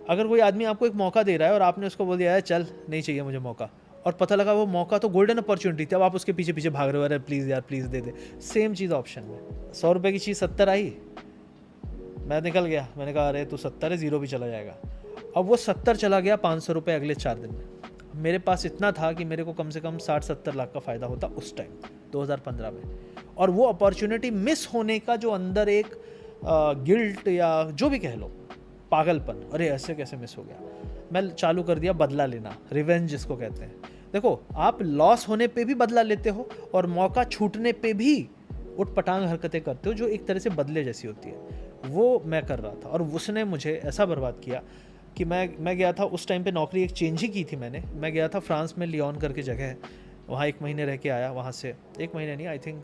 अगर कोई आदमी आपको एक मौका दे रहा है और आपने उसको बोल दिया है चल नहीं चाहिए मुझे मौका, और पता लगा वो मौका तो गोल्डन अपॉर्चुनिटी थी, अब आप उसके पीछे भाग रहे हो, अरे प्लीज़ यार please they they. Same cheese option में, 100 रुपये की चीज़ 70 आई, मैं निकल गया, मैंने कहा अरे तू 70 है, ज़ीरो भी चला जाएगा। अब वो 70 चला गया 500 रुपये अगले 4 दिन में। मेरे पास इतना था कि मेरे को कम से कम 60-70 लाख का फ़ायदा होता उस टाइम 2015 में। और वो अपॉर्चुनिटी मिस होने का जो अंदर एक गिल्ट या जो भी कह लो, पागलपन, अरे ऐसे कैसे मिस हो गया, मैं चालू कर दिया बदला लेना, रिवेंज जिसको कहते हैं। देखो आप लॉस होने पे भी बदला लेते हो और मौका छूटने पे भी उटपटांग हरकतें करते हो जो एक तरह से बदले जैसी होती है। वो मैं कर रहा था और उसने मुझे ऐसा बर्बाद किया कि मैं गया था उस टाइम पे, नौकरी एक चेंज ही की थी मैंने। मैं गया था फ्रांस में, लियोन करके जगह है, वहाँ 1 महीने रह के आया। वहाँ से 1 महीने नहीं, आई थिंक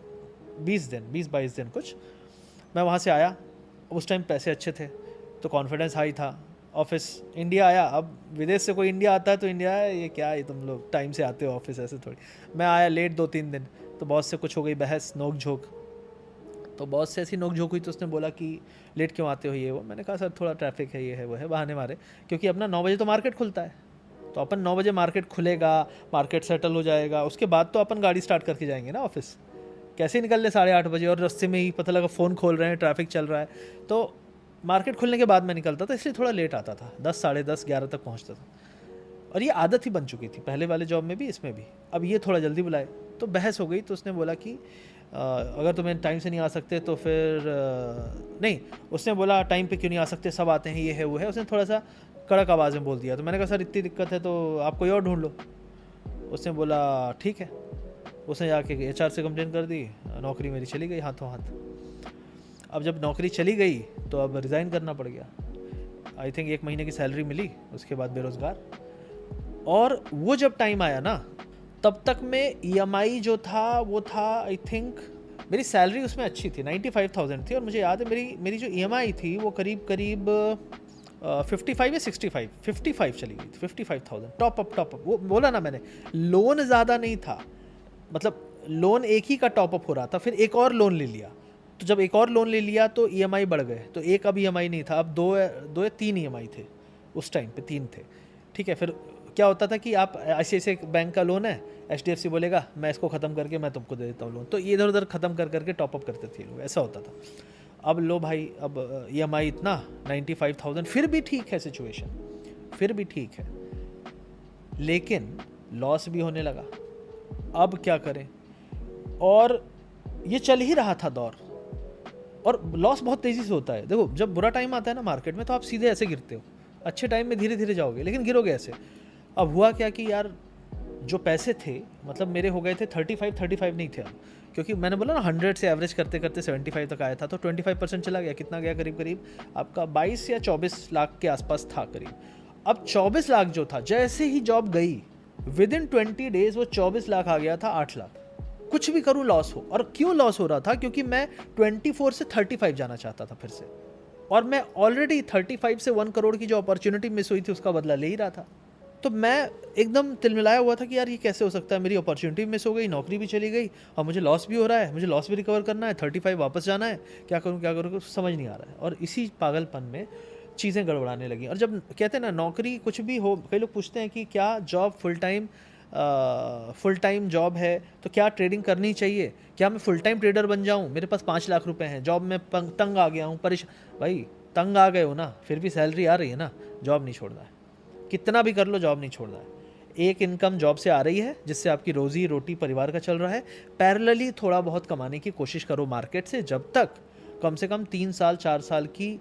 20-22 दिन कुछ। मैं वहाँ से आया, उस टाइम पैसे अच्छे थे तो कॉन्फिडेंस हाई था। ऑफिस इंडिया आया, अब विदेश से कोई इंडिया आता है तो इंडिया है ये क्या है, तुम लोग टाइम से आते हो ऑफिस, ऐसे थोड़ी। मैं आया लेट 2-3 दिन, तो बॉस से कुछ हो गई बहस, नोक झोंक। तो बॉस से ऐसी नोक झोंक हुई तो उसने बोला कि लेट क्यों आते हो ये वो। मैंने कहा सर थोड़ा ट्रैफिक है, ये है वो है, बहाने मारे। क्योंकि अपना 9 बजे तो मार्केट खुलता है, तो अपन 9 बजे मार्केट खुलेगा, मार्केट सेटल हो जाएगा, उसके बाद तो अपन गाड़ी स्टार्ट करके जाएंगे ना ऑफिस। कैसे निकल ले 8:30 बजे और रास्ते में ही पता लगा फ़ोन खोल रहे हैं, ट्रैफिक चल रहा है। तो मार्केट खुलने के बाद मैं निकलता था, इसलिए थोड़ा लेट आता था, 10, साढ़े 10, 11 तक पहुंचता था। और ये आदत ही बन चुकी थी पहले वाले जॉब में भी, इसमें भी। अब ये थोड़ा जल्दी बुलाए तो बहस हो गई। तो उसने बोला कि अगर तुम्हें टाइम से नहीं आ सकते तो फिर नहीं, उसने बोला टाइम पे क्यों नहीं आ सकते, सब आते हैं, ये है वो है। उसने थोड़ा सा कड़क आवाज़ में बोल दिया। तो मैंने कहा सर इतनी दिक्कत है तो आप कोई और ढूंढ लो। उसने बोला ठीक है। उसने जाके HR से कंप्लेन कर दी, नौकरी मेरी चली गई हाथों हाथ। अब जब नौकरी चली गई तो अब रिज़ाइन करना पड़ गया। आई थिंक 1 महीने की सैलरी मिली, उसके बाद बेरोज़गार। और वो जब टाइम आया ना, तब तक में EMI जो था वो था, आई थिंक मेरी सैलरी उसमें अच्छी थी, 95,000 थी। और मुझे याद है मेरी जो EMI थी वो करीब 55 या 65, 55 चली गई थी, 55,000 टॉप अप। वो बोला ना मैंने, लोन ज़्यादा नहीं था, मतलब लोन एक ही का टॉप अप हो रहा था, फिर एक और लोन ले लिया। तो जब एक और लोन ले लिया तो EMI बढ़ गए, तो एक अब EMI नहीं था, अब 2 या 3 EMI थे उस टाइम पे, 3 थे। ठीक है, फिर क्या होता था कि आप ICICI बैंक का लोन है, HDFC बोलेगा मैं इसको ख़त्म करके मैं तुमको दे देता हूँ लोन, तो ये इधर उधर ख़त्म कर करके टॉप अप करते थे लोग, ऐसा होता था। अब लो भाई, अब EMI इतना 95,000, फिर भी ठीक है सिचुएशन, फिर भी ठीक है, लेकिन लॉस भी होने लगा। अब क्या करें, और ये चल ही रहा था दौर, और लॉस बहुत तेज़ी से होता है। देखो जब बुरा टाइम आता है ना मार्केट में, तो आप सीधे ऐसे गिरते हो, अच्छे टाइम में धीरे धीरे जाओगे, लेकिन गिरोगे ऐसे। अब हुआ क्या कि यार जो पैसे थे, मतलब मेरे हो गए थे 35 नहीं थे अब, क्योंकि मैंने बोला ना 100 से एवरेज करते करते 75 तक आया था, तो 25% चला गया। कितना गया, करीब करीब आपका 22 या 24 लाख के आसपास था करीब। अब 24 लाख जो था, जैसे ही जॉब गई विद इन 20 डेज वो 24 लाख आ गया था 8 लाख। कुछ भी करूं लॉस हो। और क्यों लॉस हो रहा था, क्योंकि मैं 24 से 35 जाना चाहता था फिर से, और मैं ऑलरेडी 35 से 1 करोड़ की जो अपॉर्चुनिटी मिस हुई थी उसका बदला ले ही रहा था। तो मैं एकदम तिलमिलाया हुआ था कि यार ये कैसे हो सकता है, मेरी अपॉर्चुनिटी मिस हो गई, नौकरी भी चली गई, और मुझे लॉस भी हो रहा है, मुझे लॉस भी रिकवर करना है, 35 वापस जाना है, क्या करूँ समझ नहीं आ रहा है। और इसी पागलपन में चीज़ें गड़बड़ाने लगी। और जब कहते हैं ना नौकरी कुछ भी हो, कई लोग पूछते हैं कि क्या जॉब फुल टाइम जॉब है तो क्या ट्रेडिंग करनी चाहिए, क्या मैं फुल टाइम ट्रेडर बन जाऊं, मेरे पास 5 लाख रुपए हैं, जॉब में तंग आ गया हूं, परेशान। भाई तंग आ गए हो ना, फिर भी सैलरी आ रही है ना, जॉब नहीं छोड़ना है, कितना भी कर लो जॉब नहीं छोड़ना है। एक इनकम जॉब से आ रही है जिससे आपकी रोजी रोटी परिवार का चल रहा है, पैरेलली थोड़ा बहुत कमाने की कोशिश करो मार्केट से, जब तक कम से कम 3 साल 4 साल की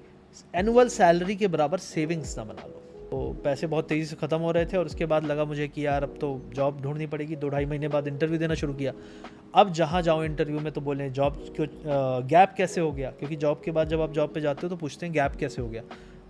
एनुअल सैलरी के बराबर सेविंग्स ना बना लो। तो पैसे बहुत तेज़ी से ख़त्म हो रहे थे, और उसके बाद लगा मुझे कि यार अब तो जॉब ढूंढनी पड़ेगी। 2-2.5 महीने बाद इंटरव्यू देना शुरू किया। अब जहाँ जाओ इंटरव्यू में तो बोले जॉब क्यों, गैप कैसे हो गया, क्योंकि जॉब के बाद जब आप जॉब पे जाते हो तो पूछते हैं गैप कैसे हो गया।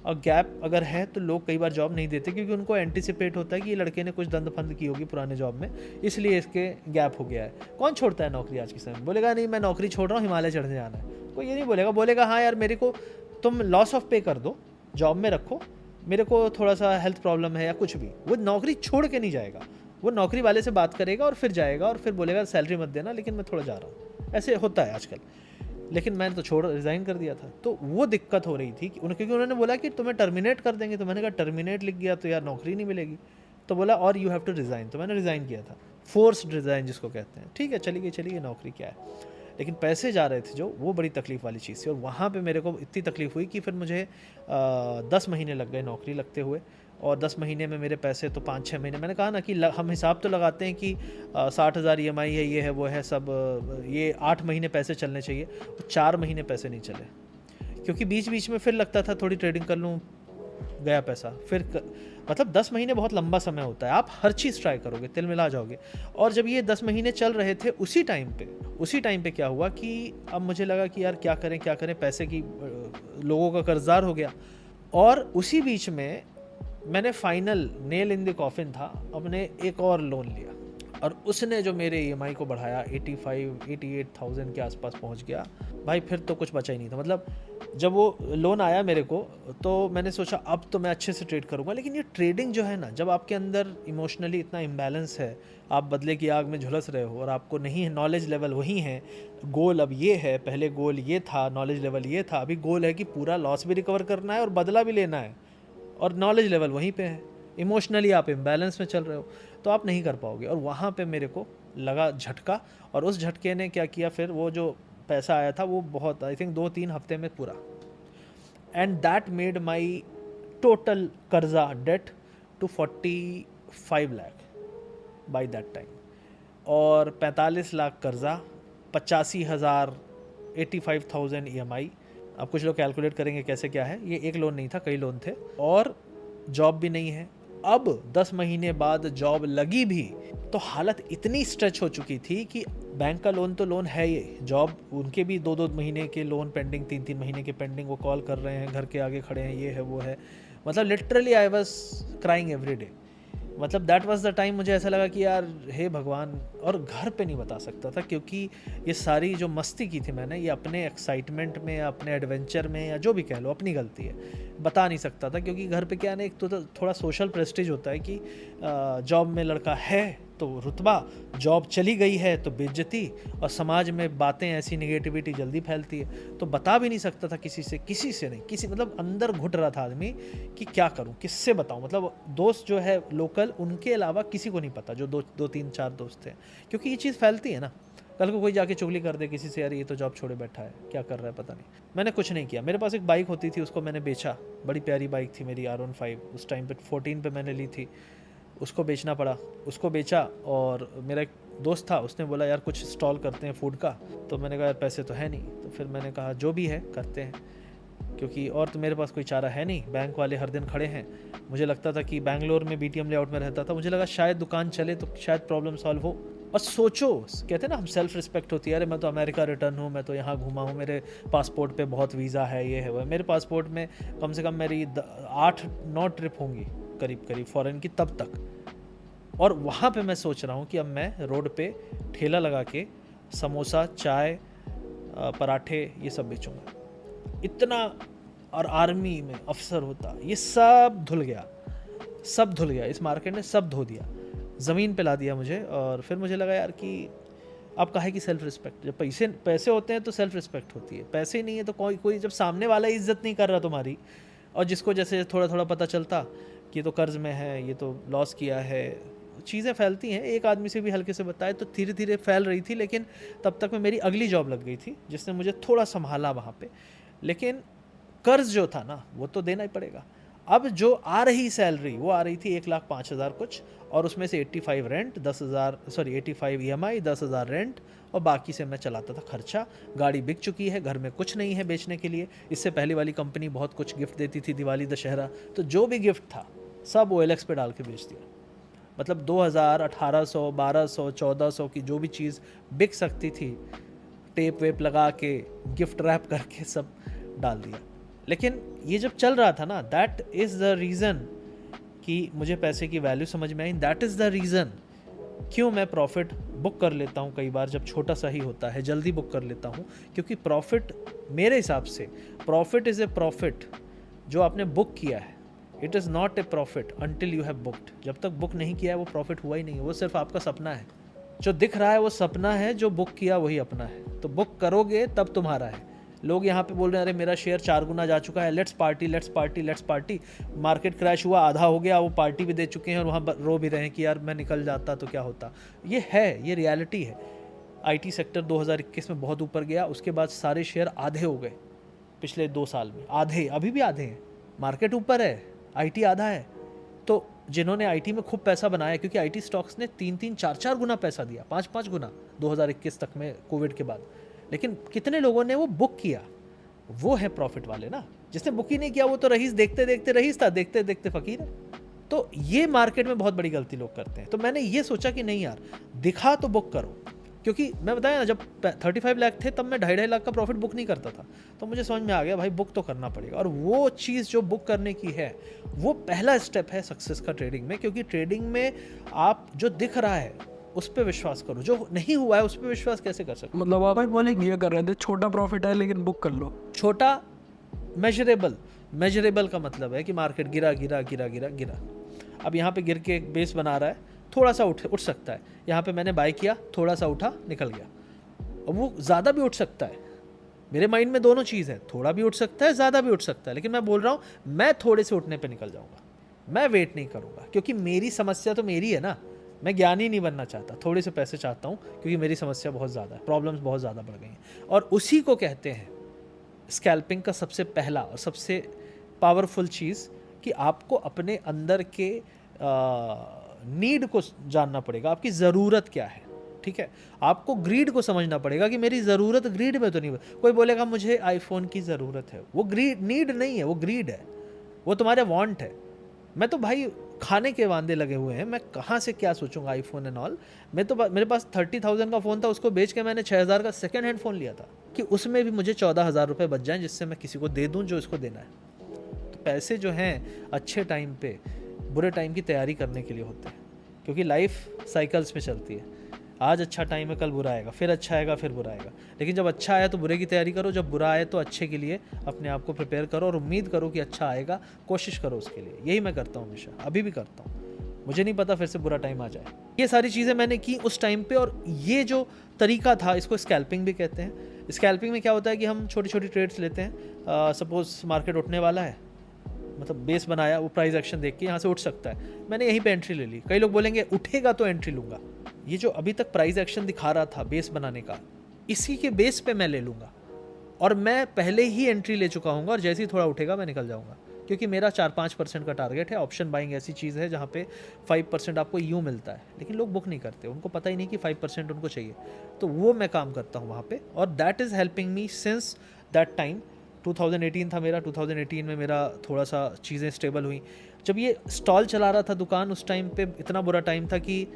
और गैप अगर है तो लोग कई बार जॉब नहीं देते, क्योंकि उनको एंटिसिपेट होता है कि ये लड़के ने कुछ दंड फंद की होगी पुराने जॉब में, इसलिए इसके गैप हो गया है। कौन छोड़ता है नौकरी आज के समय में, बोलेगा नहीं मैं नौकरी छोड़ रहा हूँ, हिमालय चढ़ने जाना है, कोई ये नहीं बोलेगा। बोलेगा हाँ यार मेरे को तुम लॉस ऑफ पे कर दो, जॉब में रखो, मेरे को थोड़ा सा हेल्थ प्रॉब्लम है या कुछ भी, वो नौकरी छोड़ के नहीं जाएगा, वो नौकरी वाले से बात करेगा और फिर जाएगा, और फिर बोलेगा सैलरी मत देना लेकिन मैं थोड़ा जा रहा हूँ। ऐसे होता है आजकल। लेकिन मैंने तो रिज़ाइन कर दिया था। तो वो दिक्कत हो रही थी कि क्योंकि उन्होंने बोला कि तुम्हें टर्मिनेट कर देंगे, तो मैंने कहा टर्मिनेट लिख गया तो यार नौकरी नहीं मिलेगी। तो बोला और यू हैव टू रिज़ाइन, तो मैंने रिज़ाइन किया था, फोर्स्ड रिज़ाइन जिसको कहते हैं। ठीक है चली गई नौकरी, क्या है, लेकिन पैसे जा रहे थे जो, वो बड़ी तकलीफ़ वाली चीज़ थी। और वहाँ पे मेरे को इतनी तकलीफ़ हुई कि फिर मुझे 10 महीने लग गए नौकरी लगते हुए, और 10 महीने में मेरे पैसे तो 5-6 महीने, मैंने कहा ना कि हम हिसाब तो लगाते हैं कि 60,000 EMI है, ये है वो है सब, ये 8 महीने पैसे चलने चाहिए, 4 महीने पैसे नहीं चले, क्योंकि बीच बीच में फिर लगता था थोड़ी ट्रेडिंग कर लूँ, गया पैसा, फिर मतलब 10 महीने बहुत लंबा समय होता है, आप हर चीज़ ट्राई करोगे, तिल मिला जाओगे। और जब ये 10 महीने चल रहे थे, उसी टाइम पे क्या हुआ कि अब मुझे लगा कि यार क्या करें, पैसे की लोगों का कर्जदार हो गया। और उसी बीच में मैंने final nail in the coffin था, अपने एक और लोन लिया और उसने जो मेरे ईएमआई को बढ़ाया 88,000 के आसपास पहुंच गया। भाई फिर तो कुछ बचा ही नहीं था। मतलब जब वो लोन आया मेरे को तो मैंने सोचा अब तो मैं अच्छे से ट्रेड करूंगा। लेकिन ये ट्रेडिंग जो है ना, जब आपके अंदर इमोशनली इतना इम्बैलेंस है, आप बदले की आग में झुलस रहे हो और आपको नहीं है, नॉलेज लेवल वही है, गोल अब ये है, पहले गोल ये था, नॉलेज लेवल ये था, अभी गोल है कि पूरा लॉस भी रिकवर करना है और बदला भी लेना है, और नॉलेज लेवल वहीं पे है, इमोशनली आप इम्बैलेंस में चल रहे हो, तो आप नहीं कर पाओगे। और वहाँ पे मेरे को लगा झटका, और उस झटके ने क्या किया, फिर वो जो पैसा आया था वो बहुत, आई थिंक 2-3 हफ्ते में पूरा, and that made my total कर्जा debt to 45 lakh by that time, और 45 लाख कर्जा, 85,000, 85,000 EMI। अब कुछ लोग कैलकुलेट करेंगे कैसे क्या है, ये एक लोन नहीं था, कई लोन थे, और जॉब भी नहीं है। अब 10 महीने बाद जॉब लगी भी तो हालत इतनी स्ट्रेच हो चुकी थी कि बैंक का लोन तो लोन है, ये जॉब उनके भी 2-2 महीने के लोन पेंडिंग, 3-3 महीने के पेंडिंग, वो कॉल कर रहे हैं, घर के आगे खड़े हैं, ये है वो है। मतलब literally I was crying every day. मतलब दैट वाज द टाइम मुझे ऐसा लगा कि यार हे भगवान, और घर पे नहीं बता सकता था क्योंकि ये सारी जो मस्ती की थी मैंने, ये अपने एक्साइटमेंट में, अपने एडवेंचर में, या जो भी कह लो, अपनी गलती है, बता नहीं सकता था। क्योंकि घर पे क्या है ना, एक तो थोड़ा सोशल प्रेस्टीज होता है कि जॉब में लड़का है तो रुतबा, जॉब चली गई है तो बेइज्जती, और समाज में बातें ऐसी नेगेटिविटी जल्दी फैलती है, तो बता भी नहीं सकता था किसी से नहीं, मतलब अंदर घुट रहा था आदमी कि क्या करूं, किससे बताऊं। मतलब दोस्त जो है लोकल, उनके अलावा किसी को नहीं पता, जो 2-3-4 दोस्त थे, क्योंकि ये चीज़ फैलती है ना। कल को कोई जाके चुगली कर दे किसी से, यार ये तो जॉब छोड़े बैठा है, क्या कर रहा है पता नहीं। मैंने कुछ नहीं किया। मेरे पास एक बाइक होती थी, उसको मैंने बेचा, बड़ी प्यारी बाइक थी मेरी R15, उस टाइम पे 14 पे मैंने ली थी, उसको बेचना पड़ा, उसको बेचा। और मेरा एक दोस्त था, उसने बोला यार कुछ स्टॉल करते हैं फूड का, तो मैंने कहा यार पैसे तो है नहीं, तो फिर मैंने कहा जो भी है करते हैं, क्योंकि और तो मेरे पास कोई चारा है नहीं, बैंक वाले हर दिन खड़े हैं। मुझे लगता था कि बैंगलोर में BTM लेआउट में रहता था, मुझे लगा शायद दुकान चले तो शायद प्रॉब्लम सॉल्व हो। और सोचो, कहते हैं ना हम सेल्फ रिस्पेक्ट होती है, अरे मैं तो अमेरिका रिटर्न हूँ, मैं तो यहाँ घूमा हूँ, मेरे पासपोर्ट पे बहुत वीज़ा है, ये है वो है। मेरे पासपोर्ट में कम से कम मेरी 8-9 ट्रिप होंगी करीब फॉरेन की तब तक। और वहाँ पे मैं सोच रहा हूँ कि अब मैं रोड पे ठेला लगा के समोसा, चाय, पराठे ये सब बेचूँगा। इतना, और आर्मी में अफसर होता, ये सब धुल गया, इस मार्केट ने सब धो दिया, ज़मीन पे ला दिया मुझे। और फिर मुझे लगा यार कि अब काहे की सेल्फ रिस्पेक्ट, जब पैसे होते हैं तो सेल्फ रिस्पेक्ट होती है, पैसे नहीं है तो कोई जब सामने वाला इज्जत नहीं कर रहा तुम्हारी, और जिसको जैसे थोड़ा पता चलता कि ये तो कर्ज में है, ये तो लॉस किया है, चीज़ें फैलती हैं। एक आदमी से भी हल्के से बताए तो धीरे धीरे फैल रही थी, लेकिन तब तक में मेरी अगली जॉब लग गई थी जिसने मुझे थोड़ा संभाला वहाँ पे। लेकिन कर्ज जो था ना, वो तो देना ही पड़ेगा। अब जो आ रही सैलरी, वो आ रही थी 1,05,000 कुछ, और उसमें से 85 रेंट, 85 EMI, 10,000 रेंट, और बाकी से मैं चलाता था खर्चा। गाड़ी बिक चुकी है, घर में कुछ नहीं है बेचने के लिए। इससे पहले वाली कंपनी बहुत कुछ गिफ्ट देती थी, दिवाली, दशहरा, तो जो भी गिफ्ट था सब OLX पे डाल के बेच दिया। मतलब 2,000, 1,800, 1,200, 1,400 की जो भी चीज़ बिक सकती थी, टेप वेप लगा के, गिफ्ट रैप करके सब डाल दिया। लेकिन ये जब चल रहा था ना, दैट इज़ द रीज़न कि मुझे पैसे की वैल्यू समझ में आई। दैट इज़ द रीज़न क्यों मैं प्रॉफिट बुक कर लेता हूँ कई बार, जब छोटा सा ही होता है जल्दी बुक कर लेता हूँ। क्योंकि प्रॉफिट, मेरे हिसाब से प्रॉफिट इज़ ए प्रॉफिट जो आपने बुक किया है। It is not a profit until you have booked. जब तक बुक नहीं किया है वो प्रॉफिट हुआ ही नहीं है, वो सिर्फ आपका सपना है। जो दिख रहा है वो सपना है, जो बुक किया वही अपना है। तो बुक करोगे तब तुम्हारा है। लोग यहाँ पे बोल रहे हैं अरे मेरा शेयर 4 गुना जा चुका है, लेट्स पार्टी। मार्केट क्रैश हुआ, आधा हो गया, वो पार्टी भी दे चुके हैं और वहाँ रो भी रहे हैं कि यार मैं निकल जाता तो क्या होता। ये रियलिटी है। IT सेक्टर 2021 में बहुत ऊपर गया, उसके बाद सारे शेयर आधे हो गए पिछले 2 साल में, आधे, अभी भी आधे हैं। मार्केट ऊपर है, IT आधा है। तो जिन्होंने IT में खूब पैसा बनाया, क्योंकि IT स्टॉक्स ने 3-3, 4-4 गुना पैसा दिया, 5-5 गुना 2021 तक में, कोविड के बाद। लेकिन कितने लोगों ने वो बुक किया, वो है प्रॉफिट वाले ना। जिसने बुक ही नहीं किया वो तो रईस देखते देखते रईस था, देखते देखते फकीर है। तो ये मार्केट में बहुत बड़ी गलती लोग करते हैं। तो मैंने ये सोचा कि नहीं यार, दिखा तो बुक करो, क्योंकि मैं बताया ना जब 35 लाख थे तब मैं 2.5 लाख का प्रॉफिट बुक नहीं करता था। तो मुझे समझ में आ गया भाई बुक तो करना पड़ेगा, और वो चीज़ जो बुक करने की है वो पहला स्टेप है सक्सेस का ट्रेडिंग में। क्योंकि ट्रेडिंग में आप जो दिख रहा है उस पर विश्वास करो, जो नहीं हुआ है उस पर विश्वास कैसे कर सकते। मतलब आप भाई बोले ये कर रहे थे, छोटा प्रॉफिट है लेकिन बुक कर लो। छोटा मेजरेबल का मतलब है कि मार्केट गिरा गिरा गिरा गिरा गिरा, अब यहाँ पे गिर के एक बेस बना रहा है, थोड़ा सा उठ सकता है। यहाँ पे मैंने बाय किया, थोड़ा सा उठा निकल गया, और वो ज़्यादा भी उठ सकता है। मेरे माइंड में दोनों चीज़ है, थोड़ा भी उठ सकता है, ज़्यादा भी उठ सकता है। लेकिन मैं बोल रहा हूँ मैं थोड़े से उठने पे निकल जाऊँगा, मैं वेट नहीं करूँगा, क्योंकि मेरी समस्या तो मेरी है ना। मैं ज्ञानी नहीं बनना चाहता, थोड़े से पैसे चाहता हूँ, क्योंकि मेरी समस्या बहुत ज़्यादा है, प्रॉब्लम्स बहुत ज़्यादा बढ़ गई हैं। और उसी को कहते हैं स्कैल्पिंग का सबसे पहला और सबसे पावरफुल चीज़, कि आपको अपने अंदर के नीड को जानना पड़ेगा, आपकी ज़रूरत क्या है। ठीक है, आपको ग्रीड को समझना पड़ेगा कि मेरी ज़रूरत ग्रीड में तो नहीं। कोई बोलेगा मुझे आईफोन की ज़रूरत है, वो ग्रीड नीड नहीं है, वो ग्रीड है, वो तुम्हारे वांट है। मैं तो भाई खाने के वांदे लगे हुए हैं, मैं कहाँ से क्या सोचूंगा आईफोन एंड ऑल। मेरे पास 30,000 का फ़ोन था, उसको बेच के मैंने 6,000 का सेकेंड हैंड फ़ोन लिया था, कि उसमें भी मुझे 14,000 रुपये बच जाएँ, जिससे मैं किसी को दे दूँ जो इसको देना है। तो पैसे जो हैं अच्छे टाइम पे बुरे टाइम की तैयारी करने के लिए होते हैं, क्योंकि लाइफ साइकिल्स में चलती है। आज अच्छा टाइम है, कल बुरा आएगा, फिर अच्छा आएगा, फिर बुरा आएगा। लेकिन जब अच्छा आया तो बुरे की तैयारी करो, जब बुरा आए तो अच्छे के लिए अपने आप को प्रिपेयर करो, और उम्मीद करो कि अच्छा आएगा, कोशिश करो उसके लिए। यही मैं करता हूँ हमेशा, अभी भी करता हूँ। मुझे नहीं पता फिर से बुरा टाइम आ जाए। ये सारी चीज़ें मैंने की उस टाइम पे, और ये जो तरीका था इसको स्कैल्पिंग भी कहते हैं। स्कैल्पिंग में क्या होता है कि हम छोटी छोटी ट्रेड्स लेते हैं। सपोज मार्केट उठने वाला है, मतलब बेस बनाया, वो प्राइस एक्शन देख के यहाँ से उठ सकता है, मैंने यहीं पे एंट्री ले ली। कई लोग बोलेंगे उठेगा तो एंट्री लूँगा। ये जो अभी तक प्राइस एक्शन दिखा रहा था बेस बनाने का, इसी के बेस पे मैं ले लूँगा, और मैं पहले ही एंट्री ले चुका हूँ, और जैसे ही थोड़ा उठेगा मैं निकल जाऊँगा। क्योंकि मेरा 4-5% का टारगेट है। ऑप्शन बाइंग ऐसी चीज़ है जहाँ पे 5% आपको यूँ मिलता है, लेकिन लोग बुक नहीं करते, उनको पता ही नहीं कि 5% उनको चाहिए। तो वो मैं काम करता हूँ वहाँ पे, और that is helping me since that time. 2018 था मेरा, 2018 में मेरा थोड़ा सा चीज़ें स्टेबल हुई। जब ये स्टॉल चला रहा था दुकान, उस टाइम पे इतना बुरा टाइम था कि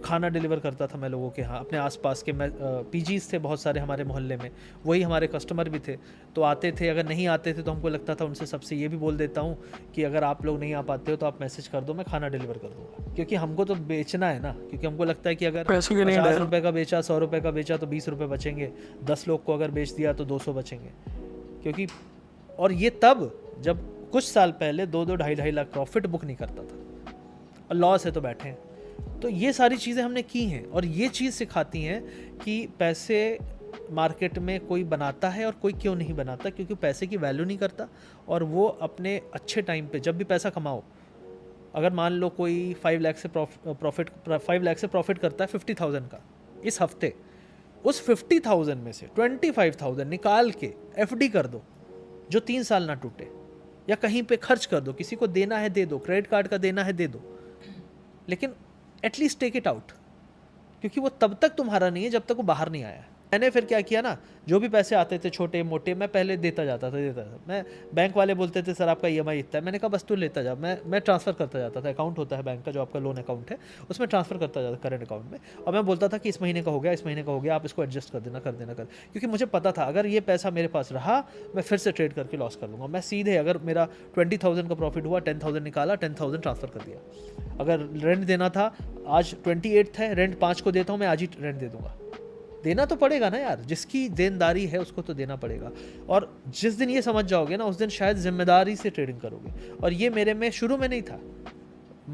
खाना डिलीवर करता था मैं लोगों के यहाँ, अपने आसपास के। मैं पीजीज़ थे बहुत सारे हमारे मोहल्ले में, वही हमारे कस्टमर भी थे। तो आते थे, अगर नहीं आते थे तो हमको लगता था उनसे सबसे ये भी बोल देता हूँ कि अगर आप लोग नहीं आ पाते हो तो आप मैसेज कर दो, मैं खाना डिलीवर कर दूँगा। क्योंकि हमको तो बेचना है ना, क्योंकि हमको लगता है कि अगर 50 रुपये का बेचा, 100 रुपये का बेचा तो 20 रुपये बचेंगे, 10 लोग को अगर बेच दिया तो 200 बचेंगे। क्योंकि और ये तब जब कुछ साल पहले 2-2 2.5 लाख प्रॉफिट बुक नहीं करता था, और लॉस है तो बैठे हैं। तो ये सारी चीज़ें हमने की हैं, और ये चीज़ सिखाती हैं कि पैसे मार्केट में कोई बनाता है और कोई क्यों नहीं बनाता, क्योंकि पैसे की वैल्यू नहीं करता। और वो अपने अच्छे टाइम पे जब भी पैसा कमाओ, अगर मान लो कोई 5 लाख से प्रॉफिट करता है 50,000 का इस हफ्ते, उस 50,000 में से 25,000 निकाल के एफडी कर दो, जो 3 साल ना टूटे, या कहीं पे खर्च कर दो, किसी को देना है दे दो, क्रेडिट कार्ड का देना है दे दो, लेकिन एटलीस्ट टेक इट आउट, क्योंकि वो तब तक तुम्हारा नहीं है जब तक वो बाहर नहीं आया। मैंने फिर क्या किया ना, जो भी पैसे आते थे छोटे मोटे, मैं पहले देता जाता था। मैं बैंक वाले बोलते थे सर आपका ईएमआई इतना है, मैंने कहा बस तू लेता जा। मैं ट्रांसफ़र करता जाता था, अकाउंट होता है बैंक का जो आपका लोन अकाउंट है, उसमें ट्रांसफ़र करता जाता करंट अकाउंट में। और मैं बोलता था कि इस महीने का हो गया, इस महीने का हो गया, आप इसको एडजस्ट कर देना, क्योंकि मुझे पता था अगर ये पैसा मेरे पास रहा मैं फिर से ट्रेड करके लॉस कर लूँगा। मैं सीधे, अगर मेरा 20,000 का प्रॉफिट हुआ, 10,000 निकाला, 10,000 ट्रांसफ़र कर दिया। अगर रेंट देना था, आज 28 है, रेंट 5 को देता हूँ, मैं आज ही रेंट दे दूँगा। देना तो पड़ेगा ना यार, जिसकी देनदारी है उसको तो देना पड़ेगा। और जिस दिन ये समझ जाओगे ना, उस दिन शायद जिम्मेदारी से ट्रेडिंग करोगे। और ये मेरे में शुरू में नहीं था,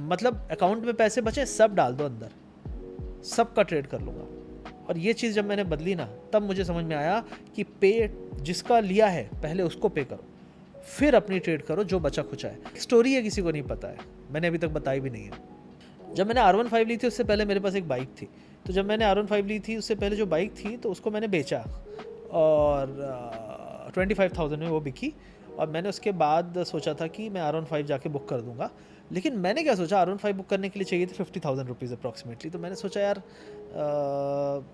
मतलब अकाउंट में पैसे बचे सब डाल दो अंदर, सबका ट्रेड कर लूँगा। और ये चीज़ जब मैंने बदली ना, तब मुझे समझ में आया कि पे जिसका लिया है पहले उसको पे करो, फिर अपनी ट्रेड करो जो बचा खुचा है। स्टोरी है, किसी को नहीं पता है, मैंने अभी तक बताई भी नहीं है। जब मैंने R15 ली थी उससे पहले मेरे पास एक बाइक थी। तो जब मैंने R15 ली थी उससे पहले जो बाइक थी तो उसको मैंने बेचा, और 25,000 में वो बिकी। और मैंने उसके बाद सोचा था कि मैं R15 जाके बुक कर दूंगा। लेकिन मैंने क्या सोचा, R15 बुक करने के लिए चाहिए थे 50,000 रुपीज़ अप्रॉक्सीमेटली। तो मैंने सोचा यार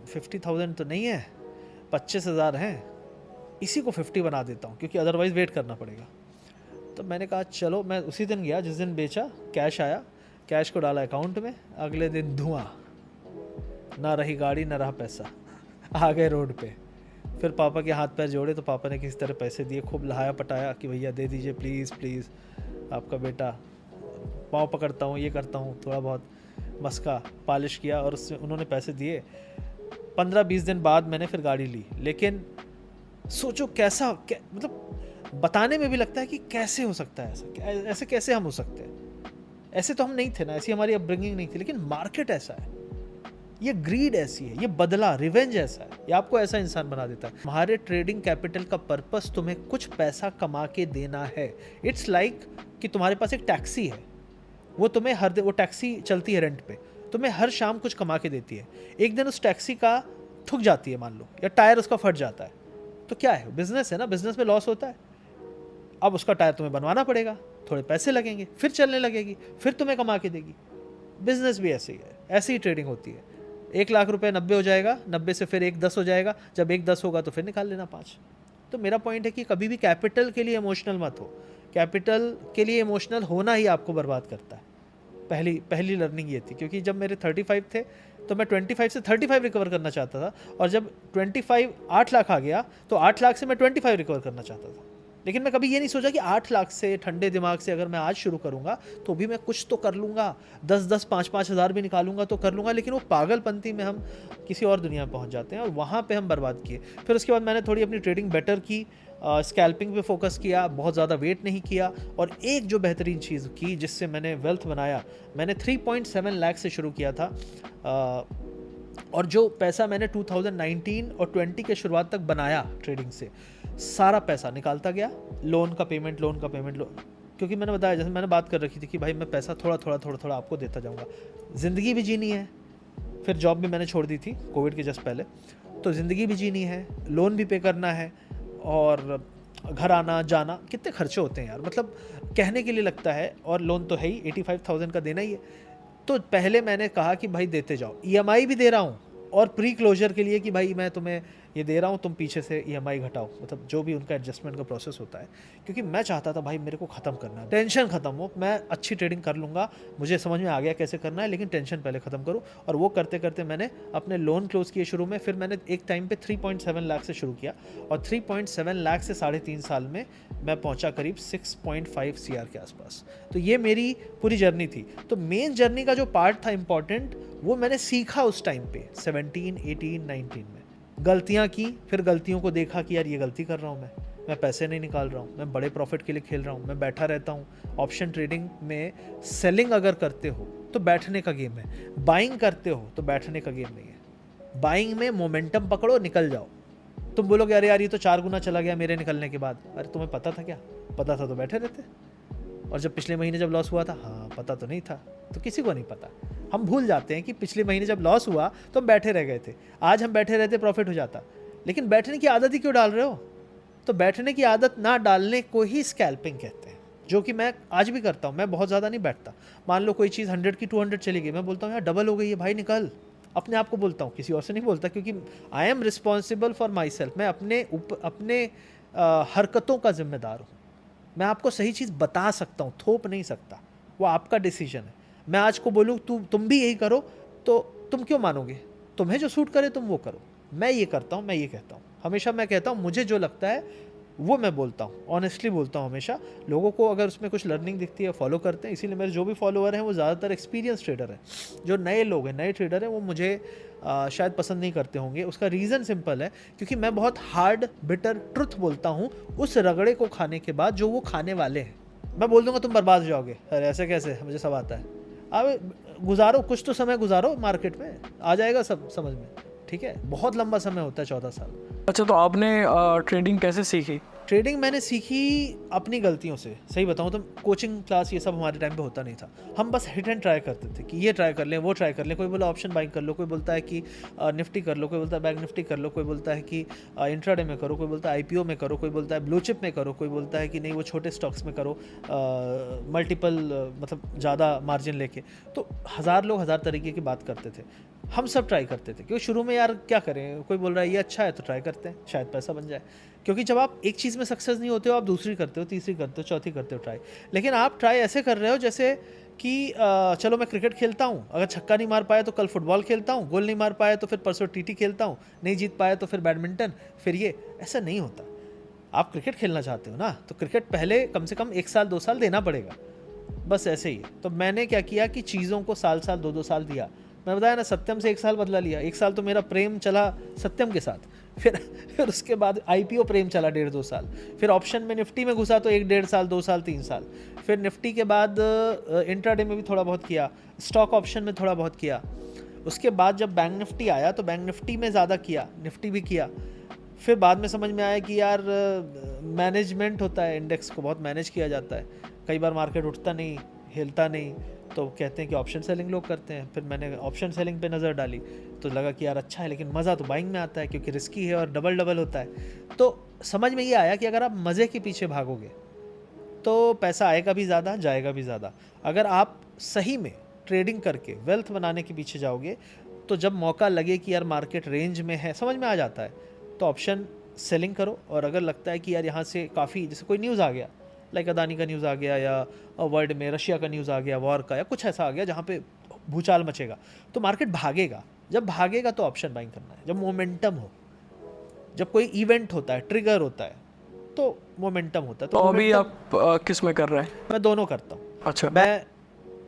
50,000 तो नहीं है, 25,000 हैं, इसी को 50 बना देता हूँ, क्योंकि अदरवाइज़ वेट करना पड़ेगा। तो मैंने कहा चलो, मैं उसी दिन गया जिस दिन बेचा, कैश आया, कैश को डाला अकाउंट में, अगले दिन धुआं, ना रही गाड़ी ना रहा पैसा, आ गए रोड पे। फिर पापा के हाथ पैर जोड़े तो पापा ने किसी तरह पैसे दिए, खूब लहाया पटाया कि भैया दे दीजिए प्लीज़ प्लीज़, आपका बेटा, पाँव पकड़ता हूँ, ये करता हूँ, थोड़ा बहुत मस्का पॉलिश किया और उससे उन्होंने पैसे दिए। 15-20 दिन बाद मैंने फिर गाड़ी ली। लेकिन सोचो कैसा मतलब बताने में भी लगता है कि कैसे हो सकता है ऐसा, ऐसे कैसे हम हो सकते हैं, ऐसे तो हम नहीं थे ना, ऐसी हमारी अपब्रिंगिंग नहीं थी, लेकिन मार्केट ऐसा है, ये ग्रीड ऐसी है, ये बदला रिवेंज ऐसा है, ये आपको ऐसा इंसान बना देता है। हमारे ट्रेडिंग कैपिटल का पर्पस तुम्हें कुछ पैसा कमा के देना है। इट्स लाइक कि तुम्हारे पास एक टैक्सी है, वो तुम्हें हर दिन, वो टैक्सी चलती है रेंट पे, तुम्हें हर शाम कुछ कमा के देती है। एक दिन उस टैक्सी का ठुक जाती है मान लो, या टायर उसका फट जाता है, तो क्या है, बिजनेस है ना, बिजनेस में लॉस होता है। अब उसका टायर तुम्हें बनवाना पड़ेगा, थोड़े पैसे लगेंगे, फिर चलने लगेगी, फिर तुम्हें कमा के देगी। बिजनेस भी ऐसे ही है, ऐसी ही ट्रेडिंग होती है। 1 लाख रुपए 90 हो जाएगा, 90 से फिर 1 10 हो जाएगा, जब 1 10 होगा तो फिर निकाल लेना 5। तो मेरा पॉइंट है कि कभी भी कैपिटल के लिए इमोशनल मत हो। कैपिटल के लिए इमोशनल होना ही आपको बर्बाद करता है। पहली लर्निंग ये थी, क्योंकि जब मेरे 35 थे तो मैं 25 से 35 रिकवर करना चाहता था, और जब 25 8 लाख आ गया तो 8 लाख से मैं 25 रिकवर करना चाहता था। लेकिन मैं कभी ये नहीं सोचा कि 8 लाख से ठंडे दिमाग से अगर मैं आज शुरू करूंगा तो भी मैं कुछ तो कर लूँगा, 10-10 5-5 हज़ार भी निकालूंगा तो कर लूँगा। लेकिन वो पागलपंती में हम किसी और दुनिया में पहुंच जाते हैं और वहाँ पे हम बर्बाद किए। फिर उसके बाद मैंने थोड़ी अपनी ट्रेडिंग बेटर की, स्कैल्पिंग पे फोकस किया, बहुत ज़्यादा वेट नहीं किया, और एक जो बेहतरीन चीज़ की जिससे मैंने वेल्थ बनाया, मैंने 3.7 लाख से शुरू किया था, और जो पैसा मैंने 2019 और 20 के शुरुआत तक बनाया ट्रेडिंग से, सारा पैसा निकालता गया, लोन का पेमेंट, क्योंकि मैंने बताया, जैसे मैंने बात कर रखी थी कि भाई मैं पैसा थोड़ा थोड़ा आपको देता जाऊँगा, ज़िंदगी भी जीनी है। फिर जॉब भी मैंने छोड़ दी थी कोविड के जस्ट पहले, तो ज़िंदगी भी जीनी है, लोन भी पे करना है, और घर आना जाना, कितने खर्चे होते हैं यार, मतलब कहने के लिए लगता है, और लोन तो है ही, 85,000 का देना ही है। तो पहले मैंने कहा कि भाई देते जाओ, EMI भी दे रहा हूँ, और प्री क्लोजर के लिए कि भाई मैं तुम्हें ये दे रहा हूँ, तुम पीछे से EMI घटाओ, मतलब जो भी उनका एडजस्टमेंट का प्रोसेस होता है। क्योंकि मैं चाहता था भाई मेरे को ख़त्म करना है, टेंशन ख़त्म हो, मैं अच्छी ट्रेडिंग कर लूँगा, मुझे समझ में आ गया कैसे करना है, लेकिन टेंशन पहले ख़त्म करूँ। और वो करते करते मैंने अपने लोन क्लोज किए शुरू में। फिर मैंने एक टाइम पे 3.7 लाख से शुरू किया, और 3.7 लाख से 3.5 साल में मैं पहुंचा करीब 6.5 CR के आसपास। तो ये मेरी पूरी जर्नी थी। तो मेन जर्नी का जो पार्ट था इम्पॉर्टेंट, वो मैंने सीखा उस टाइम पे 17, 18, 19 में। गलतियां की, फिर गलतियों को देखा कि यार ये गलती कर रहा हूँ, मैं पैसे नहीं निकाल रहा हूँ, मैं बड़े प्रॉफिट के लिए खेल रहा हूँ, मैं बैठा रहता हूँ। ऑप्शन ट्रेडिंग में सेलिंग अगर करते हो तो बैठने का गेम है, बाइंग करते हो तो बैठने का गेम नहीं है। बाइंग में मोमेंटम पकड़ो, निकल जाओ। तुम बोलोगे अरे यार ये तो 4 गुना चला गया मेरे निकलने के बाद। अरे तुम्हें पता था क्या? पता था तो बैठे रहते। और जब पिछले महीने जब लॉस हुआ था, हाँ पता तो नहीं था, तो किसी को नहीं पता। हम भूल जाते हैं कि पिछले महीने जब लॉस हुआ तो हम बैठे रह गए थे, आज हम बैठे रहते प्रॉफिट हो जाता। लेकिन बैठने की आदत ही क्यों डाल रहे हो? तो बैठने की आदत ना डालने को ही स्कैल्पिंग कहते हैं, जो कि मैं आज भी करता हूँ। मैं बहुत ज़्यादा नहीं बैठता। मान लो कोई चीज़ 100 की 200 चली गई, मैं बोलता हूँ यार डबल हो गई है भाई, निकल। अपने आप को बोलता हूँ, किसी और से नहीं बोलता, क्योंकि I am responsible for my self. मैं अपने हरकतों का जिम्मेदार हूँ। मैं आपको सही चीज़ बता सकता हूँ, थोप नहीं सकता, वो आपका डिसीजन है। मैं आज को बोलूँ तुम भी यही करो, तो तुम क्यों मानोगे? तुम्हें जो सूट करे तुम वो करो। मैं ये करता हूँ, मैं ये कहता हूँ, हमेशा मैं कहता हूँ मुझे जो लगता है वो मैं बोलता हूँ, ऑनेस्टली बोलता हूँ हमेशा। लोगों को अगर उसमें कुछ लर्निंग दिखती है फॉलो करते हैं। इसीलिए मेरे जो भी फॉलोअर हैं वो ज़्यादातर एक्सपीरियंस ट्रेडर हैं। जो नए लोग हैं, नए ट्रेडर हैं, वो मुझे शायद पसंद नहीं करते होंगे। उसका रीज़न सिंपल है, क्योंकि मैं बहुत हार्ड बिटर ट्रुथ बोलता हूँ उस रगड़े को खाने के बाद जो वो खाने वाले हैं। मैं बोल दूंगा तुम बर्बाद हो जाओगे, अरे ऐसे कैसे, मुझे सब आता है। अब गुजारो, कुछ तो समय गुजारो मार्केट में, आ जाएगा सब समझ में, ठीक है। बहुत लंबा समय होता है, 14 साल। अच्छा, तो आपने ट्रेडिंग कैसे सीखी? ट्रेडिंग मैंने सीखी अपनी गलतियों से। सही बताऊँ तो कोचिंग क्लास ये सब हमारे टाइम पे होता नहीं था। हम बस हिट एंड ट्राई करते थे कि ये ट्राई कर लें, वो ट्राई कर लें। कोई बोला ऑप्शन बाइंग कर लो, कोई बोलता है कि निफ्टी कर लो, कोई बोलता है बैंक निफ्टी कर लो, कोई बोलता है कि इंट्राडे में करो, कोई बोलता है IPO में करो, कोई बोलता है ब्लू चिप में करो, कोई बोलता है कि नहीं वो छोटे स्टॉक्स में करो, मल्टीपल मतलब ज़्यादा मार्जिन लेके। तो हज़ार लोग हज़ार तरीके की बात करते थे। हम सब ट्राई करते थे, क्योंकि शुरू में यार क्या करें, कोई बोल रहा है ये अच्छा है तो ट्राई करते हैं, शायद पैसा बन जाए। क्योंकि जब आप एक चीज़ में सक्सेस नहीं होते हो, आप दूसरी करते हो, तीसरी करते हो, चौथी करते हो ट्राई। लेकिन आप ट्राई ऐसे कर रहे हो जैसे कि चलो मैं क्रिकेट खेलता हूँ, अगर छक्का नहीं मार पाया तो कल फुटबॉल खेलता हूँ, गोल नहीं मार पाया तो फिर परसों टीटी खेलता हूँ, नहीं जीत पाया तो फिर बैडमिंटन, फिर ये। ऐसा नहीं होता। आप क्रिकेट खेलना चाहते हो ना, तो क्रिकेट पहले कम से कम 1 साल 2 साल देना पड़ेगा, बस ऐसे ही है। तो मैंने क्या किया कि चीज़ों को साल 2-2 साल दिया। मैं बताया ना, सत्यम से 1 साल बदला लिया। 1 साल तो मेरा प्रेम चला सत्यम के साथ, फिर उसके बाद IPO प्रेम चला 1.5-2 साल, फिर ऑप्शन में निफ्टी में घुसा तो 1-1.5 साल, 2 साल, 3 साल, फिर निफ्टी के बाद इंट्राडे में भी थोड़ा बहुत किया, स्टॉक ऑप्शन में थोड़ा बहुत किया। उसके बाद जब बैंक निफ्टी आया तो बैंक निफ्टी में ज़्यादा किया, निफ्टी भी किया। फिर बाद में समझ में आया कि यार मैनेजमेंट होता है, इंडेक्स को बहुत मैनेज किया जाता है, कई बार मार्केट उठता नहीं, हिलता नहीं, तो कहते हैं कि ऑप्शन सेलिंग लोग करते हैं। फिर मैंने ऑप्शन सेलिंग पे नज़र डाली तो लगा कि यार अच्छा है, लेकिन मज़ा तो बाइंग में आता है, क्योंकि रिस्की है और डबल डबल होता है। तो समझ में ये आया कि अगर आप मज़े के पीछे भागोगे तो पैसा आएगा भी ज़्यादा, जाएगा भी ज़्यादा। अगर आप सही में ट्रेडिंग करके वेल्थ बनाने के पीछे जाओगे तो जब मौका लगे कि यार मार्केट रेंज में है, समझ में आ जाता है, तो ऑप्शन सेलिंग करो। और अगर लगता है कि यार यहाँ से काफ़ी, जैसे कोई न्यूज़ आ गया, लाइक अदानी का न्यूज़ आ गया, या वर्ल्ड में रशिया का न्यूज़ आ गया, वॉर का, या कुछ ऐसा आ गया जहाँ पे भूचाल मचेगा, तो मार्केट भागेगा। जब भागेगा तो ऑप्शन बाइंग करना है। जब मोमेंटम हो, जब कोई इवेंट होता है, ट्रिगर होता है, तो मोमेंटम होता है। तो अभी आप किस में कर रहे हैं? मैं दोनों करता हूँ। अच्छा। मैं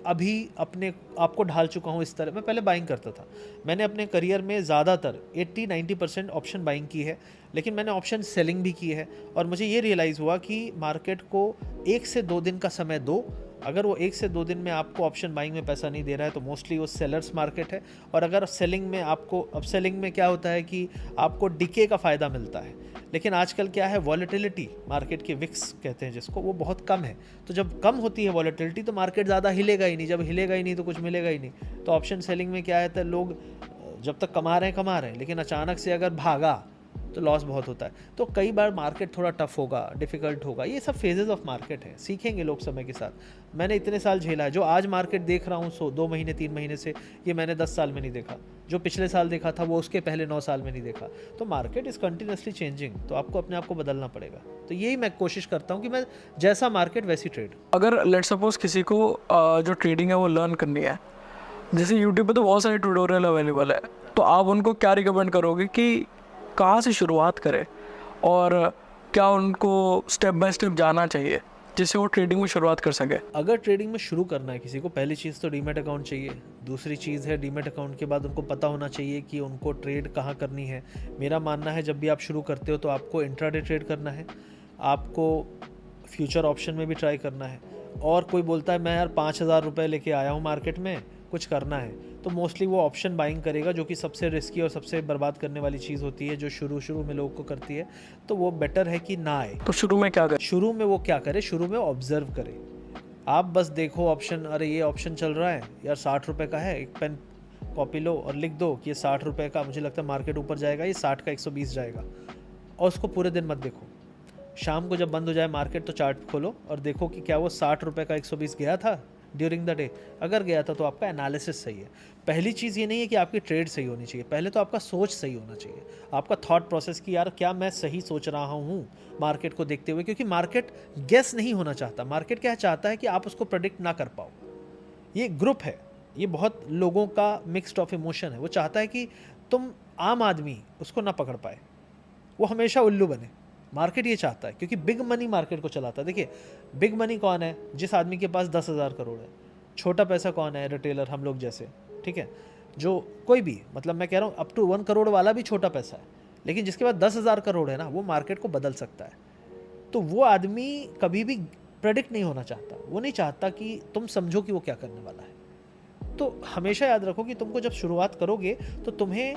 अभी अपने आपको ढाल चुका हूँ इस तरह। मैं पहले बाइंग करता था, मैंने अपने करियर में ज़्यादातर 80-90% ऑप्शन बाइंग की है, लेकिन मैंने ऑप्शन सेलिंग भी की है। और मुझे ये रियलाइज़ हुआ कि मार्केट को 1 से 2 दिन का समय दो। अगर वो 1 से 2 दिन में आपको ऑप्शन बाइंग में पैसा नहीं दे रहा है तो मोस्टली वो सेलर्स मार्केट है। और अगर सेलिंग में आपको, अब सेलिंग में क्या होता है कि आपको डिके का फ़ायदा मिलता है, लेकिन आजकल क्या है, वॉलेटिलिटी मार्केट के विक्स कहते हैं जिसको, वो बहुत कम है। तो जब कम होती है वॉलेटिलिटी तो मार्केट ज़्यादा हिलेगा ही नहीं, जब हिलेगा ही नहीं तो कुछ मिलेगा ही नहीं। तो ऑप्शन सेलिंग में क्या है, तो लोग जब तक कमा रहे हैं, लेकिन अचानक से अगर भागा तो लॉस बहुत होता है। तो कई बार मार्केट थोड़ा टफ होगा, डिफ़िकल्ट होगा, ये सब फेजेस ऑफ मार्केट है, सीखेंगे लोग समय के साथ। मैंने इतने साल झेला है, जो आज मार्केट देख रहा हूँ 2 महीने 3 महीने से, ये मैंने 10 साल में नहीं देखा। जो पिछले साल देखा था वो उसके पहले 9 साल में नहीं देखा। तो मार्केट इज़ कंटिन्यूसली चेंजिंग, तो आपको अपने आप को बदलना पड़ेगा। तो यही मैं कोशिश करता हूँ कि मैं जैसा मार्केट वैसी ट्रेड। अगर लेट सपोज किसी को जो ट्रेडिंग है वो लर्न करनी है, जैसे यूट्यूब पे तो बहुत सारे ट्यूटोरियल अवेलेबल है, तो आप उनको क्या रिकमेंड करोगे कि कहाँ से शुरुआत करें, और क्या उनको स्टेप बाय स्टेप जाना चाहिए जिससे वो ट्रेडिंग में शुरुआत कर सके? अगर ट्रेडिंग में शुरू करना है किसी को, पहली चीज़ तो डीमैट अकाउंट चाहिए। दूसरी चीज़ है, डीमैट अकाउंट के बाद उनको पता होना चाहिए कि उनको ट्रेड कहाँ करनी है। मेरा मानना है जब भी आप शुरू करते हो तो आपको इंट्राडे ट्रेड करना है, आपको फ्यूचर ऑप्शन में भी ट्राई करना है। और कोई बोलता है मैं यार 5,000 रुपये लेके आया हूँ मार्केट में, कुछ करना है, तो मोस्टली वो ऑप्शन बाइंग करेगा, जो कि सबसे रिस्की और सबसे बर्बाद करने वाली चीज़ होती है, जो शुरू में लोगों को करती है। तो वो बेटर है कि ना आए। तो शुरू में क्या करें? शुरू में वो क्या करे, शुरू में ऑब्जर्व करे। आप बस देखो ऑप्शन, अरे ये ऑप्शन चल रहा है यार 60 रुपये का है, एक पेन कॉपी लो और लिख दो कि ये 60 रुपये का, मुझे लगता है मार्केट ऊपर जाएगा, ये 60 का 120 जाएगा। और उसको पूरे दिन मत देखो। शाम को जब बंद हो जाए मार्केट तो चार्ट खोलो और देखो कि क्या वो 60 रुपये का 120 गया था ड्यूरिंग द डे। अगर गया था तो आपका एनालिसिस सही है। पहली चीज़ ये नहीं है कि आपकी ट्रेड सही होनी चाहिए, पहले तो आपका सोच सही होना चाहिए, आपका थॉट प्रोसेस कि यार क्या मैं सही सोच रहा हूँ मार्केट को देखते हुए। क्योंकि मार्केट गेस नहीं होना चाहता, मार्केट क्या चाहता है कि आप उसको प्रेडिक्ट ना कर पाओ। ये ग्रुप है, ये बहुत लोगों का मिक्सड ऑफ इमोशन है। वो चाहता है कि तुम आम आदमी उसको ना पकड़ पाए, वो हमेशा उल्लू बने। मार्केट ये चाहता है, क्योंकि बिग मनी मार्केट को चलाता है। देखिए बिग मनी कौन है, जिस आदमी के पास 10,000 करोड़ है। छोटा पैसा कौन है, रिटेलर, हम लोग जैसे, ठीक है, जो कोई भी, मतलब मैं कह रहा हूँ अप टू 1 करोड़ वाला भी छोटा पैसा है, लेकिन जिसके पास 10,000 करोड़ है ना, वो मार्केट को बदल सकता है। तो वो आदमी कभी भी प्रेडिक्ट नहीं होना चाहता, वो नहीं चाहता कि तुम समझो कि वो क्या करने वाला है। तो हमेशा याद रखो कि तुमको जब शुरुआत करोगे तो तुम्हें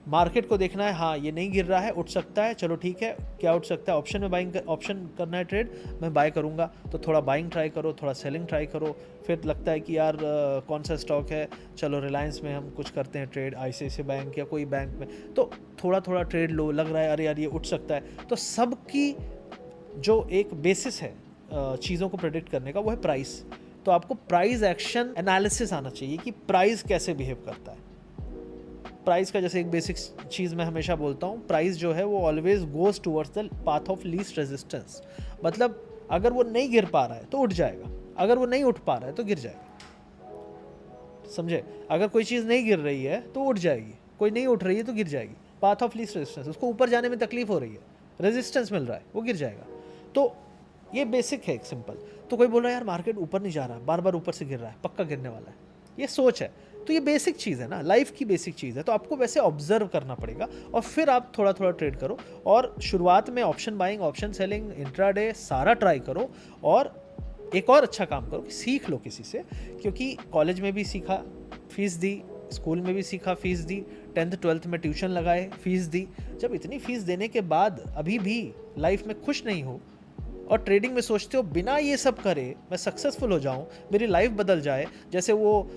मार्केट को देखना है, हाँ ये नहीं गिर रहा है, उठ सकता है, चलो ठीक है, क्या उठ सकता है, ऑप्शन में बाइंग, ऑप्शन करना है ट्रेड, मैं बाय करूँगा, तो थोड़ा बाइंग ट्राई करो, थोड़ा सेलिंग ट्राई करो। फिर लगता है कि यार कौन सा स्टॉक है, चलो रिलायंस में हम कुछ करते हैं ट्रेड, ICICI बैंक या कोई बैंक में, तो थोड़ा थोड़ा ट्रेड लो, लग रहा है अरे यार ये उठ सकता है। तो सबकी जो एक बेसिस है चीज़ों को प्रेडिक्ट करने का, वो है प्राइस। तो आपको प्राइस एक्शन एनालिसिस आना चाहिए कि प्राइस कैसे बिहेव करता है। प्राइस का जैसे एक बेसिक चीज़ मैं हमेशा बोलता हूँ, प्राइस जो है वो always goes towards the path of least resistance. मतलब अगर वो नहीं गिर पा रहा है तो उठ जाएगा, अगर वो नहीं उठ पा रहा है तो गिर जाएगा। समझे? अगर कोई चीज़ नहीं गिर रही है तो उठ जाएगी, कोई नहीं उठ रही है तो गिर जाएगी। पाथ ऑफ लीस्ट रेजिस्टेंस, उसको ऊपर जाने में तकलीफ हो रही है, रेजिस्टेंस मिल रहा है, वो गिर जाएगा। तो ये बेसिक है एक सिंपल। तो कोई बोल रहा है यार मार्केट ऊपर नहीं जा रहा, बार बार ऊपर से गिर रहा है, पक्का गिरने वाला है, ये सोच है। तो ये बेसिक चीज़ है ना, लाइफ की बेसिक चीज़ है। तो आपको वैसे ऑब्जर्व करना पड़ेगा और फिर आप थोड़ा थोड़ा ट्रेड करो। और शुरुआत में option buying, option selling, intraday सारा ट्राई करो। और एक और अच्छा काम करो कि सीख लो किसी से, क्योंकि कॉलेज में भी सीखा, फीस दी, स्कूल में भी सीखा, फीस दी, 10th 12th में ट्यूशन लगाए, फीस दी। जब इतनी फीस देने के बाद अभी भी लाइफ में खुश नहीं हो और ट्रेडिंग में सोचते हो बिना ये सब करे मैं सक्सेसफुल हो जाऊं, मेरी लाइफ बदल जाए, जैसे वो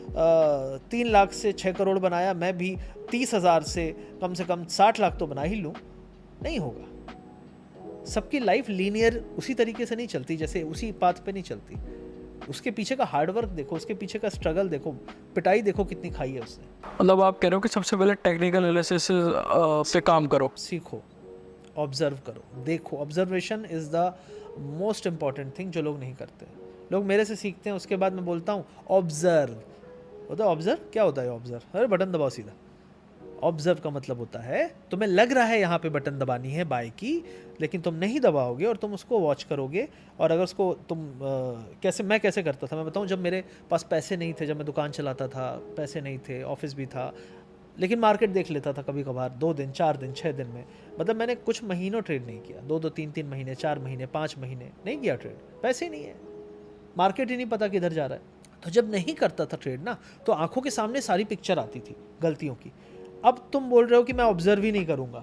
3 लाख से 6 करोड़ बनाया, मैं भी 30,000 से कम 60 लाख तो बना ही लूँ, नहीं होगा। सबकी लाइफ लीनियर उसी तरीके से नहीं चलती, जैसे उसी पाथ पे नहीं चलती। उसके पीछे का हार्डवर्क देखो, उसके पीछे का स्ट्रगल देखो, पिटाई देखो कितनी खाई है उसने। मतलब आप कह रहे हो कि सबसे पहले टेक्निकल एनालिसिस से काम करो, सीखो, ऑब्जर्व करो, देखो। Observation is the most important thing जो लोग नहीं करते। लोग मेरे से सीखते हैं, उसके बाद मैं बोलता हूँ ऑब्जर्व होता है। ऑब्जर्व क्या होता है? ऑब्जर्व, अरे बटन दबाओ सीधा। ऑब्जर्व का मतलब होता है तुम्हें लग रहा है यहाँ पे बटन दबानी है बाय की, लेकिन तुम नहीं दबाओगे और तुम उसको वॉच करोगे। और अगर उसको तुम मैं कैसे करता था मैं बताऊँ, जब मेरे पास पैसे नहीं थे, जब मैं दुकान चलाता था, पैसे नहीं थे, ऑफिस भी था, लेकिन मार्केट देख लेता था कभी कभार 2 दिन 4 दिन 6 दिन में। मतलब मैंने कुछ महीनों ट्रेड नहीं किया, 2 3 महीने, 4 महीने, 5 महीने नहीं किया ट्रेड, पैसे ही नहीं है, मार्केट ही नहीं पता किधर जा रहा है। तो जब नहीं करता था ट्रेड ना, तो आंखों के सामने सारी पिक्चर आती थी गलतियों की। अब तुम बोल रहे हो कि मैं ऑब्जर्व ही नहीं करूँगा,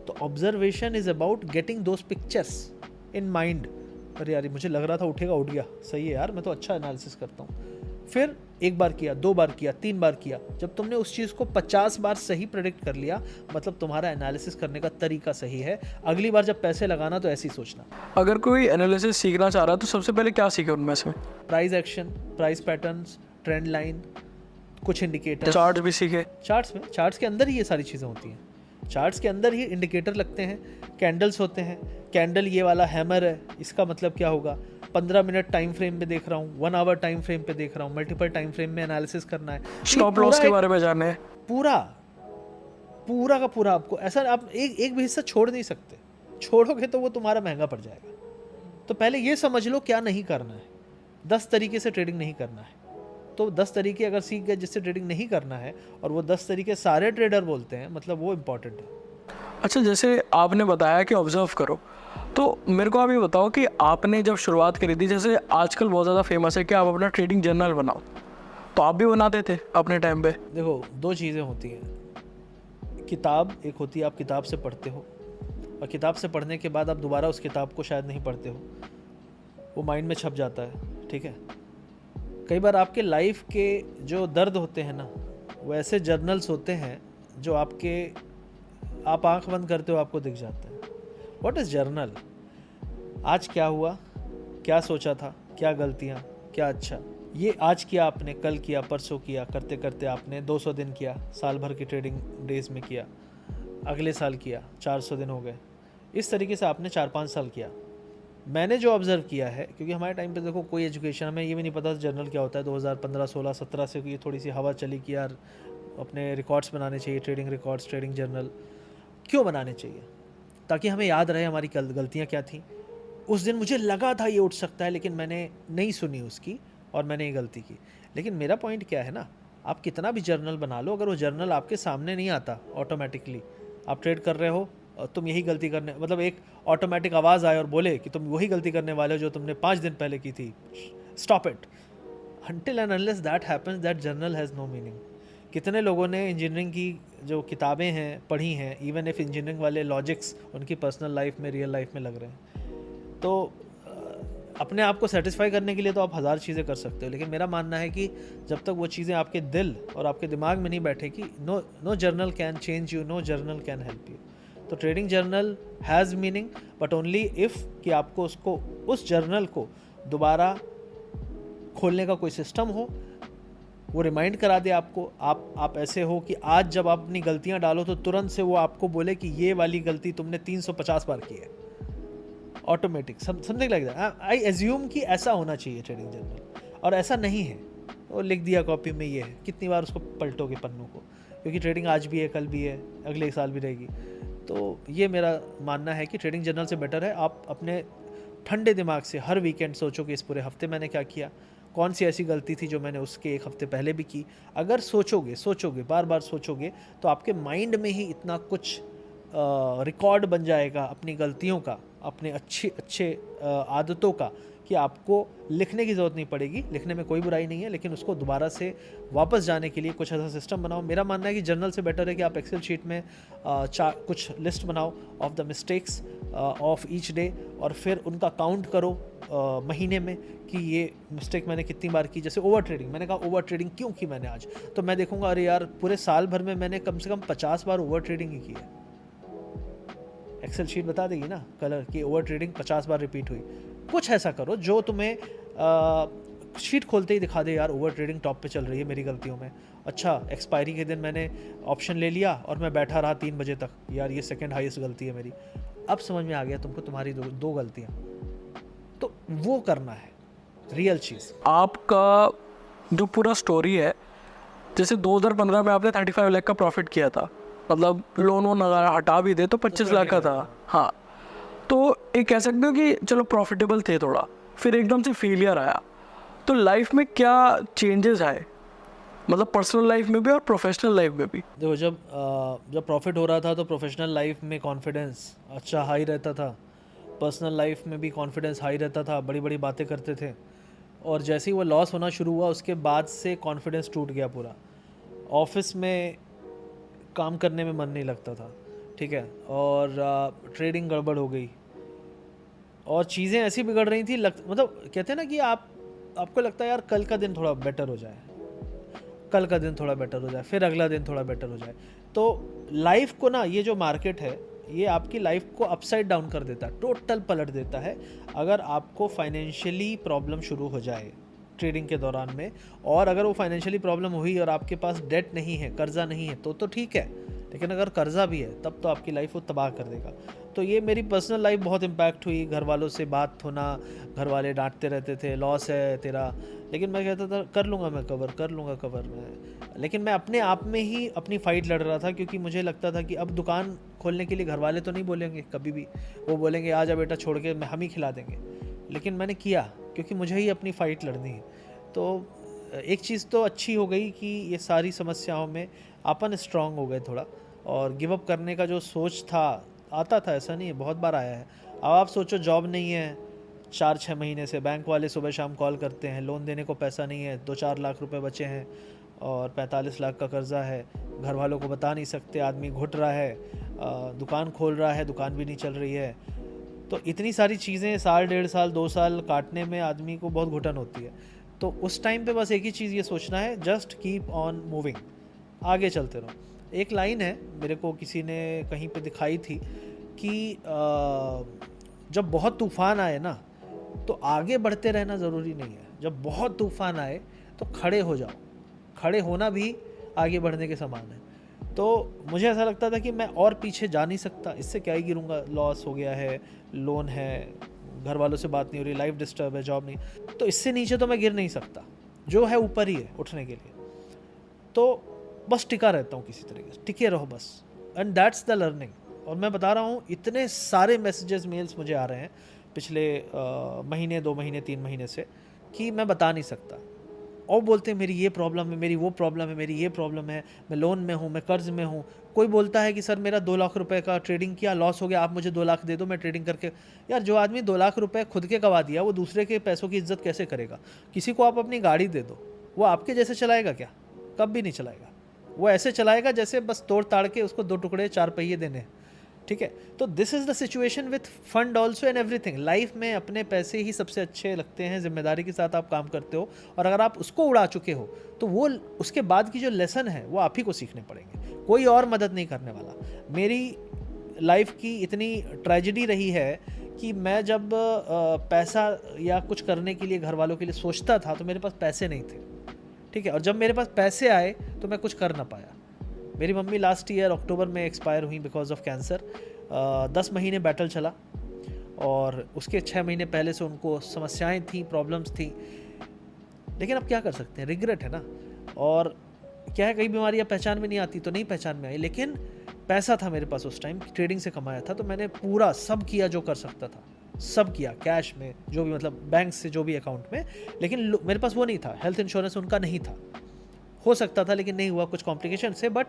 तो observation is about getting those pictures in mind. अरे यार मुझे लग रहा था उठेगा, उठ गया, सही है यार, मैं तो अच्छा एनालिसिस करता हूँ। फिर 1 बार किया, 2 बार किया, 3 बार किया। जब तुमने उस चीज़ को 50 बार सही प्रेडिक्ट कर लिया, मतलब तुम्हारा एनालिसिस करने का तरीका सही है। अगली बार जब पैसे लगाना तो ऐसे ही सोचना। अगर कोई एनालिसिस सीखना चाह रहा है तो सबसे पहले क्या सीखे उनमें से? Price action, price patterns, trend line, कुछ इंडिकेटर, चार्ट भी सीखे। चार्ट्स के अंदर ही ये सारी चीज़ें होती हैं। चार्ट्स के अंदर ही इंडिकेटर लगते हैं, कैंडल्स होते हैं। कैंडल ये वाला हैमर है, इसका मतलब क्या होगा? 15 मिनट टाइम फ्रेम में देख रहा हूँ, 1 आवर टाइम फ्रेम पे देख रहा हूँ, मल्टीपल टाइम फ्रेम में एनालिसिस करना है। स्टॉप लॉस के बारे में जानना है। पूरा का पूरा आपको ऐसा, आप एक भी हिस्सा छोड़ नहीं सकते। छोड़ोगे तो वो तुम्हारा महंगा पड़ जाएगा। तो पहले ये समझ लो क्या नहीं करना है। 10 तरीके से ट्रेडिंग नहीं करना है, तो 10 तरीके अगर सीख गए जिससे ट्रेडिंग नहीं करना है, और वो 10 तरीके सारे ट्रेडर बोलते हैं, मतलब वो इम्पॉर्टेंट है। अच्छा, जैसे आपने बताया कि ऑब्जर्व करो, तो मेरे को आप ये बताओ कि आपने जब शुरुआत करी थी, जैसे आजकल बहुत ज़्यादा फेमस है कि आप अपना ट्रेडिंग जर्नल बनाओ, तो आप भी बनाते थे अपने टाइम पे? देखो 2 चीज़ें होती हैं। किताब एक होती है, आप किताब से पढ़ते हो, और किताब से पढ़ने के बाद आप दोबारा उस किताब को शायद नहीं पढ़ते हो, वो माइंड में छप जाता है, ठीक है। कई बार आपके लाइफ के जो दर्द होते हैं ना, वो ऐसे जर्नल्स होते हैं जो आप आंख बंद करते हो आपको दिख जाते हैं। What is journal? आज क्या हुआ, क्या सोचा था, क्या गलतियाँ, क्या अच्छा, ये आज किया आपने, कल किया, परसों किया, करते करते आपने 200 दिन किया, साल भर की ट्रेडिंग डेज में किया, अगले साल किया, 400 दिन हो गए। इस तरीके से आपने 4-5 साल किया। मैंने जो ऑब्ज़र्व किया है, क्योंकि हमारे टाइम पे देखो कोई एजुकेशन, हमें ये भी नहीं पता जर्नल क्या होता है। 2015, 16, 17 से ये थोड़ी सी हवा चली कि यार अपने रिकॉर्ड्स बनाने चाहिए, ट्रेडिंग रिकॉर्ड्स, ट्रेडिंग जर्नल। क्यों बनाने चाहिए? ताकि हमें याद रहे हमारी गलतियाँ क्या थी। उस दिन मुझे लगा था ये उठ सकता है, लेकिन मैंने नहीं सुनी उसकी और मैंने ये गलती की। लेकिन मेरा पॉइंट क्या है ना, आप कितना भी जर्नल बना लो, अगर वो जर्नल आपके सामने नहीं आता ऑटोमेटिकली, आप ट्रेड कर रहे हो और तुम यही गलती करने, मतलब एक ऑटोमेटिक आवाज़ आए और बोले कि तुम वही गलती करने वाले हो जो तुमने 5 दिन पहले की थी, stop it. Until and unless that happens, that journal has no meaning. कितने लोगों ने इंजीनियरिंग की जो किताबें हैं पढ़ी हैं, इवन इफ इंजीनियरिंग वाले लॉजिक्स उनकी पर्सनल लाइफ में, रियल लाइफ में लग रहे हैं। तो अपने आप को सेटिस्फाई करने के लिए तो आप 1000 चीज़ें कर सकते हो, लेकिन मेरा मानना है कि जब तक वो चीज़ें आपके दिल और आपके दिमाग में नहीं बैठेगी, no journal can change you, no journal can help you. तो trading journal has meaning, but only if कि आपको उस जर्नल को दोबारा खोलने का कोई सिस्टम हो, वो रिमाइंड करा दे आपको, आप ऐसे हो कि आज जब आप अपनी गलतियां डालो तो तुरंत से वो आपको बोले कि ये वाली गलती तुमने 350 बार की है, automatic something like that. I assume कि ऐसा होना चाहिए ट्रेडिंग जर्नल, और ऐसा नहीं है। वो लिख दिया कॉपी में ये है, कितनी बार उसको पलटोगे पन्नों को, क्योंकि ट्रेडिंग आज भी है, कल भी है, अगले साल भी रहेगी। तो ये मेरा मानना है कि ट्रेडिंग जर्नल से बेटर है आप अपने ठंडे दिमाग से हर वीकेंड सोचो कि इस पूरे हफ्ते मैंने क्या किया, कौन सी ऐसी गलती थी जो मैंने उसके एक हफ्ते पहले भी की। अगर सोचोगे बार बार सोचोगे तो आपके माइंड में ही इतना कुछ रिकॉर्ड बन जाएगा अपनी गलतियों का, अपने अच्छे आदतों का, कि आपको लिखने की ज़रूरत नहीं पड़ेगी। लिखने में कोई बुराई नहीं है, लेकिन उसको दोबारा से वापस जाने के लिए कुछ ऐसा सिस्टम बनाओ। मेरा मानना है कि जर्नल से बेटर है कि आप एक्सेल शीट में कुछ लिस्ट बनाओ of the mistakes of each day, और फिर उनका काउंट करो महीने में कि ये मिस्टेक मैंने कितनी बार की। जैसे ओवर ट्रेडिंग, मैंने कहा ओवर ट्रेडिंग क्यों की मैंने आज, तो मैं देखूंगा अरे यार पूरे साल भर में मैंने कम से कम 50 बार ओवर ट्रेडिंग ही की है। एक्सेल शीट बता देगी ना कलर की ओवर ट्रेडिंग 50 बार रिपीट हुई। कुछ ऐसा करो जो तुम्हें शीट खोलते ही दिखा दे यार ओवर ट्रेडिंग टॉप पे चल रही है मेरी गलतियों में। अच्छा, एक्सपायरी के दिन मैंने ऑप्शन ले लिया और मैं बैठा रहा 3 बजे तक, यार ये सेकंड हाईएस्ट गलती है मेरी। अब समझ में आ गया तुमको तुम्हारी दो गलतियाँ, तो वो करना है रियल चीज़। आपका जो पूरा स्टोरी है, जैसे 2015 में आपने 35 लाख का प्रॉफिट किया था, मतलब लोन वोन अगर हटा भी दे तो 25 लाख का था। हाँ, तो ये कह सकते हो कि चलो प्रॉफिटेबल थे थोड़ा, फिर एकदम से फेलियर आया, तो लाइफ में क्या चेंजेस आए, मतलब पर्सनल लाइफ में भी और प्रोफेशनल लाइफ में भी? देखो, जब प्रॉफिट हो रहा था तो प्रोफेशनल लाइफ में कॉन्फिडेंस अच्छा हाई रहता था, पर्सनल लाइफ में भी कॉन्फिडेंस हाई रहता था, बड़ी बड़ी बातें करते थे। और जैसे ही वो लॉस होना शुरू हुआ उसके बाद से कॉन्फिडेंस टूट गया पूरा। ऑफिस में काम करने में मन नहीं लगता था, ठीक है, और ट्रेडिंग गड़बड़ हो गई और चीज़ें ऐसी बिगड़ रही थी, मतलब कहते हैं ना कि आपको लगता है यार कल का दिन थोड़ा बेटर हो जाए, कल का दिन थोड़ा बेटर हो जाए, फिर अगला दिन थोड़ा बेटर हो जाए। तो लाइफ को ना, ये जो मार्केट है ये आपकी लाइफ को अपसाइड डाउन कर देता है, टोटल पलट देता है। अगर आपको फाइनेंशियली प्रॉब्लम शुरू हो जाए ट्रेडिंग के दौरान में, और अगर वो फाइनेंशियली प्रॉब्लम हुई और आपके पास डेट नहीं है, कर्जा नहीं है, तो ठीक है, लेकिन अगर कर्जा भी है तब तो आपकी लाइफ वो तबाह कर देगा। तो ये मेरी पर्सनल लाइफ बहुत इम्पैक्ट हुई। घर वालों से बात होना, घर वाले डांटते रहते थे, लॉस है तेरा, लेकिन मैं कहता था कर लूँगा मैं कवर, कर लूँगा कवर मैं। लेकिन मैं अपने आप में ही अपनी फ़ाइट लड़ रहा था, क्योंकि मुझे लगता था कि अब दुकान खोलने के लिए घर वाले तो नहीं बोलेंगे कभी भी, वो बोलेंगे आ जा बेटा छोड़ के, हम ही खिला देंगे। लेकिन मैंने किया क्योंकि मुझे ही अपनी फ़ाइट लड़नी है। तो एक चीज़ तो अच्छी हो गई कि ये सारी समस्याओं में अपन स्ट्रांग हो गए थोड़ा, और गिव अप करने का जो सोच था आता था, ऐसा नहीं है, बहुत बार आया है। अब आप सोचो जॉब नहीं है 4-6 महीने से, बैंक वाले सुबह शाम कॉल करते हैं, लोन देने को पैसा नहीं है, 2-4 लाख रुपए बचे हैं और 45 लाख का कर्जा है, घर वालों को बता नहीं सकते, आदमी घुट रहा है, दुकान खोल रहा है, दुकान भी नहीं चल रही है। तो इतनी सारी चीज़ें साल, 1.5 साल, 2 साल काटने में आदमी को बहुत घुटन होती है। तो उस टाइम पे बस एक ही चीज़ ये सोचना है, जस्ट कीप ऑन मूविंग, आगे चलते रहो। एक लाइन है मेरे को किसी ने कहीं पे दिखाई थी कि जब बहुत तूफ़ान आए ना तो आगे बढ़ते रहना ज़रूरी नहीं है, जब बहुत तूफ़ान आए तो खड़े हो जाओ, खड़े होना भी आगे बढ़ने के समान है। तो मुझे ऐसा लगता था कि मैं और पीछे जा नहीं सकता, इससे क्या ही गिरूंगा, लॉस हो गया है, लोन है, घर वालों से बात नहीं हो रही, लाइफ डिस्टर्ब है, जॉब नहीं, तो इससे नीचे तो मैं गिर नहीं सकता, जो है ऊपर ही है उठने के लिए। तो बस टिका रहता हूँ किसी तरीके से, टिके रहो बस, एंड दैट्स द लर्निंग। और मैं बता रहा हूँ इतने सारे मैसेजेस, मेल्स मुझे आ रहे हैं पिछले महीने, 2 महीने, 3 महीने से, कि मैं बता नहीं सकता। और बोलते हैं मेरी ये प्रॉब्लम है, मेरी वो प्रॉब्लम है, मेरी ये प्रॉब्लम है, मैं लोन में हूँ, मैं कर्ज में हूँ। कोई बोलता है कि सर मेरा 2 लाख रुपए का ट्रेडिंग किया, लॉस हो गया, आप मुझे 2 लाख दे दो, मैं ट्रेडिंग करके। यार जो आदमी 2 लाख रुपए खुद के कमा दिया, वो दूसरे के पैसों की इज्जत कैसे करेगा? किसी को आप अपनी गाड़ी दे दो, वो आपके जैसे चलाएगा क्या? कब भी नहीं चलाएगा। वो ऐसे चलाएगा जैसे बस तोड़ ताड़ के उसको 2 टुकड़े 4 पहिए देने, ठीक है। तो this is the situation with fund also and everything. Life में अपने पैसे ही सबसे अच्छे लगते हैं, जिम्मेदारी के साथ आप काम करते हो, और अगर आप उसको उड़ा चुके हो तो वो उसके बाद की जो लेसन है वो आप ही को सीखने पड़ेंगे, कोई और मदद नहीं करने वाला। मेरी लाइफ की इतनी ट्रेजेडी रही है कि मैं जब पैसा या कुछ करने के लिए घर वालों के लिए सोचता था तो मेरे पास पैसे नहीं थे, ठीक है। और जब मेरे पास पैसे आए तो मैं कुछ कर ना पाया। मेरी मम्मी लास्ट ईयर अक्टूबर में एक्सपायर हुई बिकॉज ऑफ कैंसर। 10 महीने बैटल चला और उसके 6 महीने पहले से उनको समस्याएं थी, प्रॉब्लम्स थी, लेकिन अब क्या कर सकते हैं, रिग्रेट है ना। और क्या है, कई बीमारियां पहचान में नहीं आती तो नहीं पहचान में आई, लेकिन पैसा था मेरे पास उस टाइम, ट्रेडिंग से कमाया था, तो मैंने पूरा सब किया जो कर सकता था, सब किया कैश में, जो भी मतलब बैंक से जो भी अकाउंट में। लेकिन मेरे पास वो नहीं था, हेल्थ इंश्योरेंस उनका नहीं था, हो सकता था लेकिन नहीं हुआ कुछ कॉम्प्लिकेशन से। बट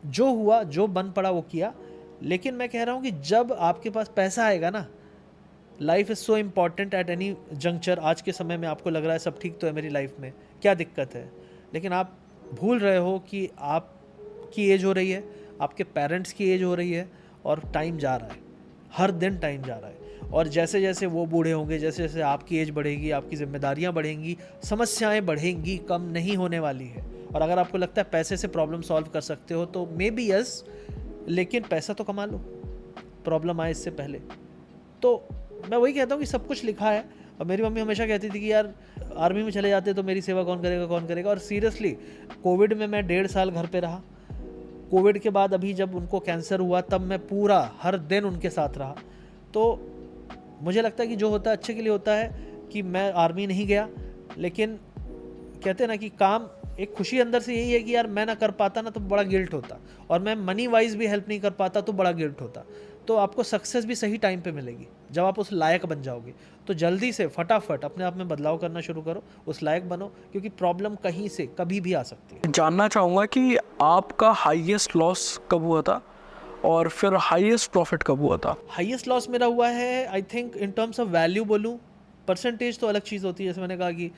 जो हुआ, जो बन पड़ा वो किया। लेकिन मैं कह रहा हूँ कि जब आपके पास पैसा आएगा ना, life is so important at any juncture. आज के समय में आपको लग रहा है सब ठीक तो है मेरी लाइफ में, क्या दिक्कत है, लेकिन आप भूल रहे हो कि आपकी एज हो रही है, आपके पेरेंट्स की एज हो रही है, और टाइम जा रहा है, हर दिन टाइम जा रहा है। और जैसे जैसे वो बूढ़े होंगे, जैसे जैसे आपकी एज बढ़ेगी, आपकी जिम्मेदारियां बढ़ेंगी, समस्याएं बढ़ेंगी, कम नहीं होने वाली है। और अगर आपको लगता है पैसे से प्रॉब्लम सॉल्व कर सकते हो तो मे बी यस, लेकिन पैसा तो कमा लो, प्रॉब्लम आए इससे पहले। तो मैं वही कहता हूँ कि सब कुछ लिखा है। और मेरी मम्मी हमेशा कहती थी कि यार आर्मी में चले जाते तो मेरी सेवा कौन करेगा, कौन करेगा। और सीरियसली कोविड में मैं 1.5 साल घर पे रहा। कोविड के बाद अभी जब उनको कैंसर हुआ तब मैं पूरा हर दिन उनके साथ रहा। तो मुझे लगता है कि जो होता है अच्छे के लिए होता है, कि मैं आर्मी नहीं गया, लेकिन कहते हैं ना कि काम, एक खुशी अंदर से यही है कि यार मैं ना कर पाता ना तो बड़ा गिल्ट होता, और मैं मनी वाइज भी हेल्प नहीं कर पाता तो बड़ा गिल्ट होता। तो आपको सक्सेस भी सही टाइम पे मिलेगी जब आप उस लायक बन जाओगे। तो जल्दी से फटाफट अपने आप में बदलाव करना शुरू करो, उस लायक बनो, क्योंकि प्रॉब्लम कहीं से कभी भी आ सकती है। जानना चाहूँगा कि आपका हाईएस्ट लॉस कब हुआ था और फिर हाईएस्ट प्रॉफिट कब हुआ था? हाईएस्ट लॉस मेरा हुआ है, I think in terms of value बोलूँ, परसेंटेज तो अलग चीज़ होती है, जैसे मैंने कहा कि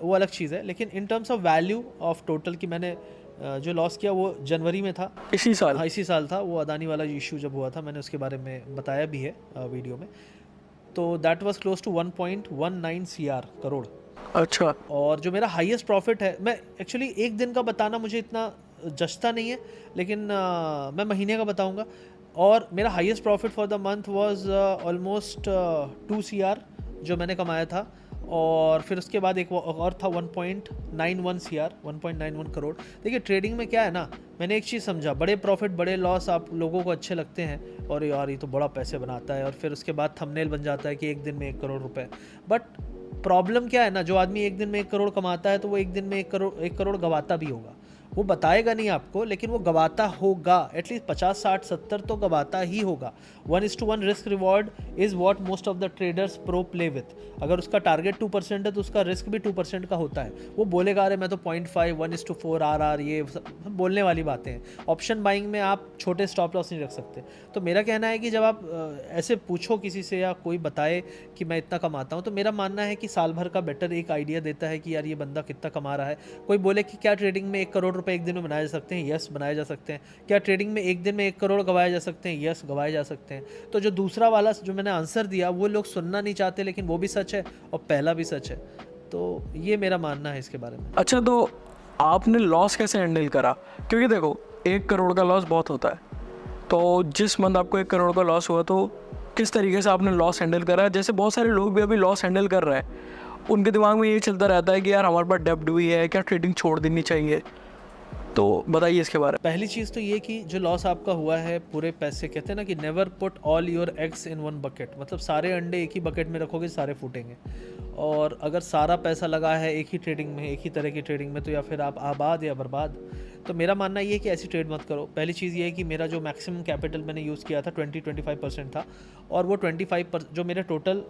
वो अलग चीज़ है, लेकिन इन terms of value of total कि मैंने जो लॉस किया वो जनवरी में था, इसी साल? हाँ इसी साल था। वो अदानी वाला इशू जब हुआ था, मैंने उसके बारे में बताया भी है वीडियो में। तो that was close to 1.19 CR crore. अच्छा। और जो मेरा हाईएस्ट प्रॉफिट है, मैं एक्चुअली एक दिन का बताना मुझे इतना जचता नहीं है, लेकिन मैं महीने का बताऊंगा। और मेरा highest profit for the month was almost 2 CR जो मैंने कमाया था। और फिर उसके बाद एक और था 1.91 CR, 1.91 करोड़। देखिए ट्रेडिंग में क्या है ना, मैंने एक चीज़ समझा, बड़े प्रॉफिट बड़े लॉस आप लोगों को अच्छे लगते हैं, और यार ये तो बड़ा पैसे बनाता है, और फिर उसके बाद थंबनेल बन जाता है कि एक दिन में 1 करोड़ रुपए। बट प्रॉब्लम क्या है ना, जो आदमी एक दिन में 1 करोड़ कमाता है तो वो एक दिन में 1 करोड़ गवाता भी होगा। वो बताएगा नहीं आपको, लेकिन वो गवाता होगा, एटलीस्ट 50, 60, 70 तो गवाता ही होगा। 1:1 risk reward is what most of the traders pro play with. अगर उसका टारगेट 2% है तो उसका रिस्क भी 2% का होता है। वो बोलेगा अरे मैं तो 0.5, 1:4 RR, ये बोलने वाली बातें हैं। ऑप्शन बाइंग में आप छोटे स्टॉप लॉस नहीं रख सकते। तो मेरा कहना है कि जब आप ऐसे पूछो किसी से या कोई बताए कि मैं इतना कमाता हूँ, तो मेरा मानना है कि साल भर का बेटर एक आइडिया देता है कि यार ये बंदा कितना कमा रहा है। कोई बोले कि क्या ट्रेडिंग में 1 करोड़ रुपए एक दिन में बनाए जा सकते हैं? यस, बनाए जा सकते हैं। क्या ट्रेडिंग में एक दिन में 1 करोड़ गवाए जा सकते हैं? यस, गवाए जा सकते हैं। तो जो दूसरा वाला जो मैंने आंसर दिया वो लोग सुनना नहीं चाहते, लेकिन वो भी सच है और पहला भी सच है। तो ये मेरा मानना है इसके बारे में। अच्छा, तो आपने लॉस कैसे हैंडल करा? क्योंकि देखो 1 करोड़ का लॉस बहुत होता है, तो जिस मंथ आपको 1 करोड़ का लॉस हुआ तो किस तरीके से आपने लॉस हैंडल करा? जैसे बहुत सारे लोग भी अभी लॉस हैंडल कर रहे हैं, उनके दिमाग में ये चलता रहता है कि यार हमारे पास डेब्ट भी है, क्या ट्रेडिंग छोड़ देनी चाहिए? तो बताइए इसके बारे में। पहली चीज़ तो ये कि जो लॉस आपका हुआ है, पूरे पैसे, कहते हैं ना कि never put all your eggs in one bucket, मतलब सारे अंडे एक ही बकेट में रखोगे सारे फूटेंगे। और अगर सारा पैसा लगा है एक ही ट्रेडिंग में, एक ही तरह की ट्रेडिंग में, तो या फिर आप आबाद या बर्बाद। तो मेरा मानना ये है कि ऐसी ट्रेड मत करो। पहली चीज़ ये है कि मेरा जो मैक्सिमम कैपिटल मैंने यूज़ किया था 20-25% था, और वो 25% जो मेरे टोटल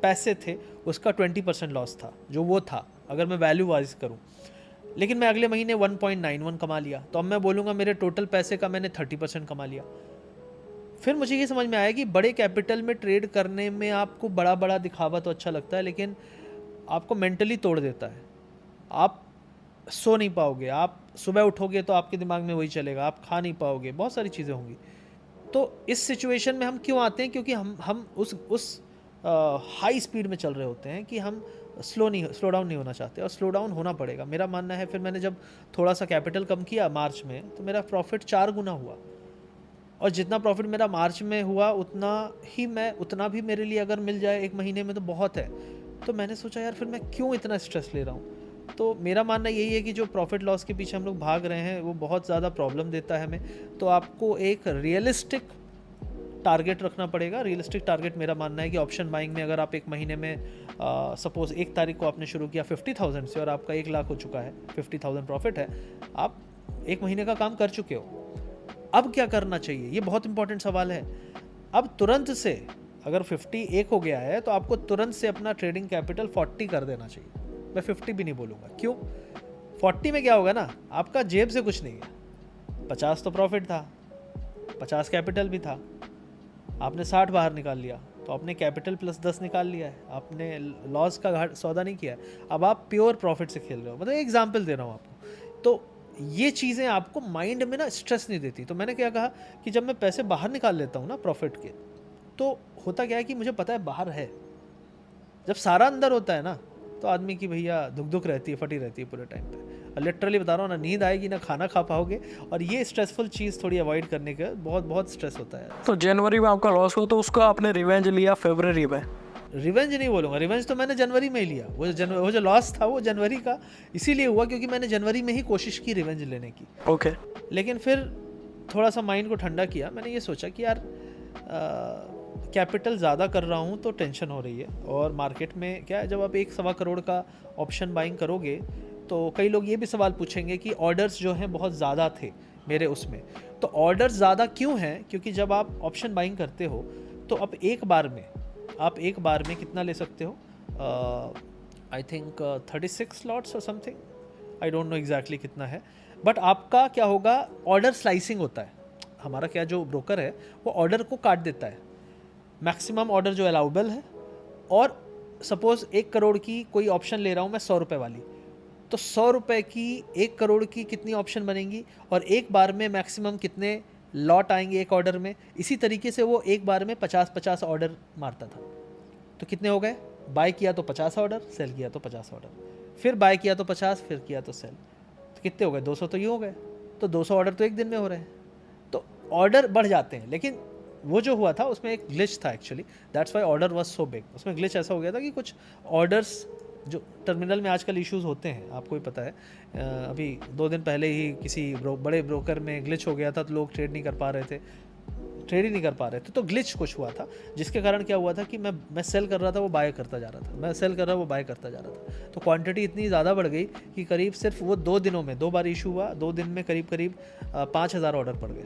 पैसे थे उसका 20% लॉस था, जो वो था अगर मैं वैल्यू वाइज करूँ। लेकिन मैं अगले महीने 1.91 कमा लिया, तो अब मैं बोलूँगा मेरे टोटल पैसे का मैंने 30% कमा लिया। फिर मुझे ये समझ में आया कि बड़े कैपिटल में ट्रेड करने में आपको बड़ा बड़ा दिखावा तो अच्छा लगता है, लेकिन आपको मेंटली तोड़ देता है। आप सो नहीं पाओगे, आप सुबह उठोगे तो आपके दिमाग में वही चलेगा, आप खा नहीं पाओगे, बहुत सारी चीज़ें होंगी। तो इस सिचुएशन में हम क्यों आते हैं? क्योंकि हम उस हाई स्पीड में चल रहे होते हैं कि हम स्लो डाउन नहीं होना चाहते, और स्लो डाउन होना पड़ेगा, मेरा मानना है। फिर मैंने जब थोड़ा सा कैपिटल कम किया मार्च में, तो मेरा प्रॉफिट 4 गुना हुआ। और जितना प्रॉफिट मेरा मार्च में हुआ उतना भी मेरे लिए अगर मिल जाए एक महीने में तो बहुत है। तो मैंने सोचा यार फिर मैं क्यों इतना स्ट्रेस ले रहा हूँ। तो मेरा मानना यही है कि जो प्रॉफिट लॉस के पीछे हम लोग भाग रहे हैं वो बहुत ज़्यादा प्रॉब्लम देता है हमें। तो आपको एक रियलिस्टिक टारगेट रखना पड़ेगा। रियलिस्टिक टारगेट मेरा मानना है कि ऑप्शन बाइंग में अगर आप एक महीने में सपोज़ 1 तारीख को आपने शुरू किया 50,000 से और आपका 1 लाख हो चुका है, 50,000 प्रॉफिट है, आप 1 महीने का काम कर चुके हो। अब क्या करना चाहिए, ये बहुत इंपॉर्टेंट सवाल है। अब तुरंत से अगर 51 हो गया है तो आपको तुरंत से अपना ट्रेडिंग कैपिटल 40 कर देना चाहिए। मैं 50 भी नहीं बोलूँगा, क्यों? 40 में क्या होगा ना, आपका जेब से कुछ नहीं है। 50 तो प्रॉफिट था, 50 कैपिटल भी था, आपने 60 बाहर निकाल लिया, तो आपने कैपिटल प्लस 10 निकाल लिया है, आपने लॉस का घाट सौदा नहीं किया है। अब आप प्योर प्रॉफिट से खेल रहे हो। मतलब एग्जाम्पल दे रहा हूँ आपको। तो ये चीज़ें आपको माइंड में ना स्ट्रेस नहीं देती। तो मैंने क्या कहा कि जब मैं पैसे बाहर निकाल लेता हूँ ना प्रॉफिट के, तो होता क्या है कि मुझे पता है बाहर है। जब सारा अंदर होता है ना तो आदमी की भैया दुख रहती है, फटी रहती है पूरे टाइम पे। लिटरली बता रहा हूँ, ना नींद आएगी ना खाना खा पाओगे। और ये स्ट्रेसफुल चीज़ थोड़ी अवॉइड करने का बहुत स्ट्रेस होता है। तो जनवरी में आपका लॉस हुआ तो उसका आपने रिवेंज लिया फरवरी में? रिवेंज नहीं बोलूँगा, रिवेंज तो मैंने जनवरी में ही लिया। वो जो लॉस था वो जनवरी का इसीलिए हुआ क्योंकि मैंने जनवरी में ही कोशिश की रिवेंज लेने की। ओके। लेकिन फिर थोड़ा सा माइंड को ठंडा किया। मैंने ये सोचा कि यार कैपिटल ज़्यादा कर रहा हूँ तो टेंशन हो रही है। और मार्केट में क्या है, जब आप 1-1.25 करोड़ का ऑप्शन बाइंग करोगे तो कई लोग ये भी सवाल पूछेंगे कि ऑर्डर्स जो हैं बहुत ज़्यादा थे मेरे उसमें। तो ऑर्डर्स ज़्यादा क्यों हैं? क्योंकि जब आप ऑप्शन बाइंग करते हो तो आप एक बार में कितना ले सकते हो? आई थिंक 36 लॉट्स और something, I don't know exactly कितना है। बट आपका क्या होगा, ऑर्डर स्लाइसिंग होता है। हमारा क्या जो ब्रोकर है वो ऑर्डर को काट देता है, मैक्सिमम ऑर्डर जो अलाउबल है। और सपोज़ 1 करोड़ की कोई ऑप्शन ले रहा हूँ मैं 100 रुपये वाली, तो 100 रुपये की 1 करोड़ की कितनी ऑप्शन बनेंगी और एक बार में मैक्सिमम कितने लॉट आएंगे एक ऑर्डर में। इसी तरीके से वो एक बार में 50-50 ऑर्डर मारता था। तो कितने हो गए? बाय किया तो 50 ऑर्डर, सेल किया तो 50 ऑर्डर, फिर बाय किया तो 50, फिर किया तो सेल, तो कितने हो गए? 200 तो ये हो गए। तो 200 ऑर्डर तो एक दिन में हो रहे हैं। तो ऑर्डर बढ़ जाते हैं। लेकिन वो जो हुआ था उसमें एक ग्लिच था actually, that's why order was so big. उसमें ग्लिच ऐसा हो गया था कि कुछ ऑर्डर्स जो टर्मिनल में आजकल इश्यूज होते हैं, आपको ही पता है। अभी 2 दिन पहले ही किसी बड़े ब्रोकर में ग्लिच हो गया था, तो लोग ट्रेड ही नहीं कर पा रहे थे। तो ग्लिच कुछ हुआ था जिसके कारण क्या हुआ था कि मैं सेल कर रहा था, वो बाय करता जा रहा था, मैं सेल कर रहा वो बाय करता जा रहा था। तो क्वांटिटी इतनी ज़्यादा बढ़ गई कि करीब सिर्फ वो 2 दिनों में 2 बार इशू हुआ, 2 दिन में करीब 5,000 ऑर्डर पड़ गए।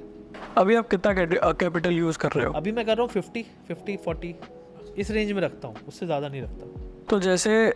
अभी आप कितना कैपिटल यूज़ कर रहे हो? अभी मैं कर रहा हूँ 50-40 इस रेंज में रखता हूँ, उससे ज़्यादा नहीं रखता। तो जैसे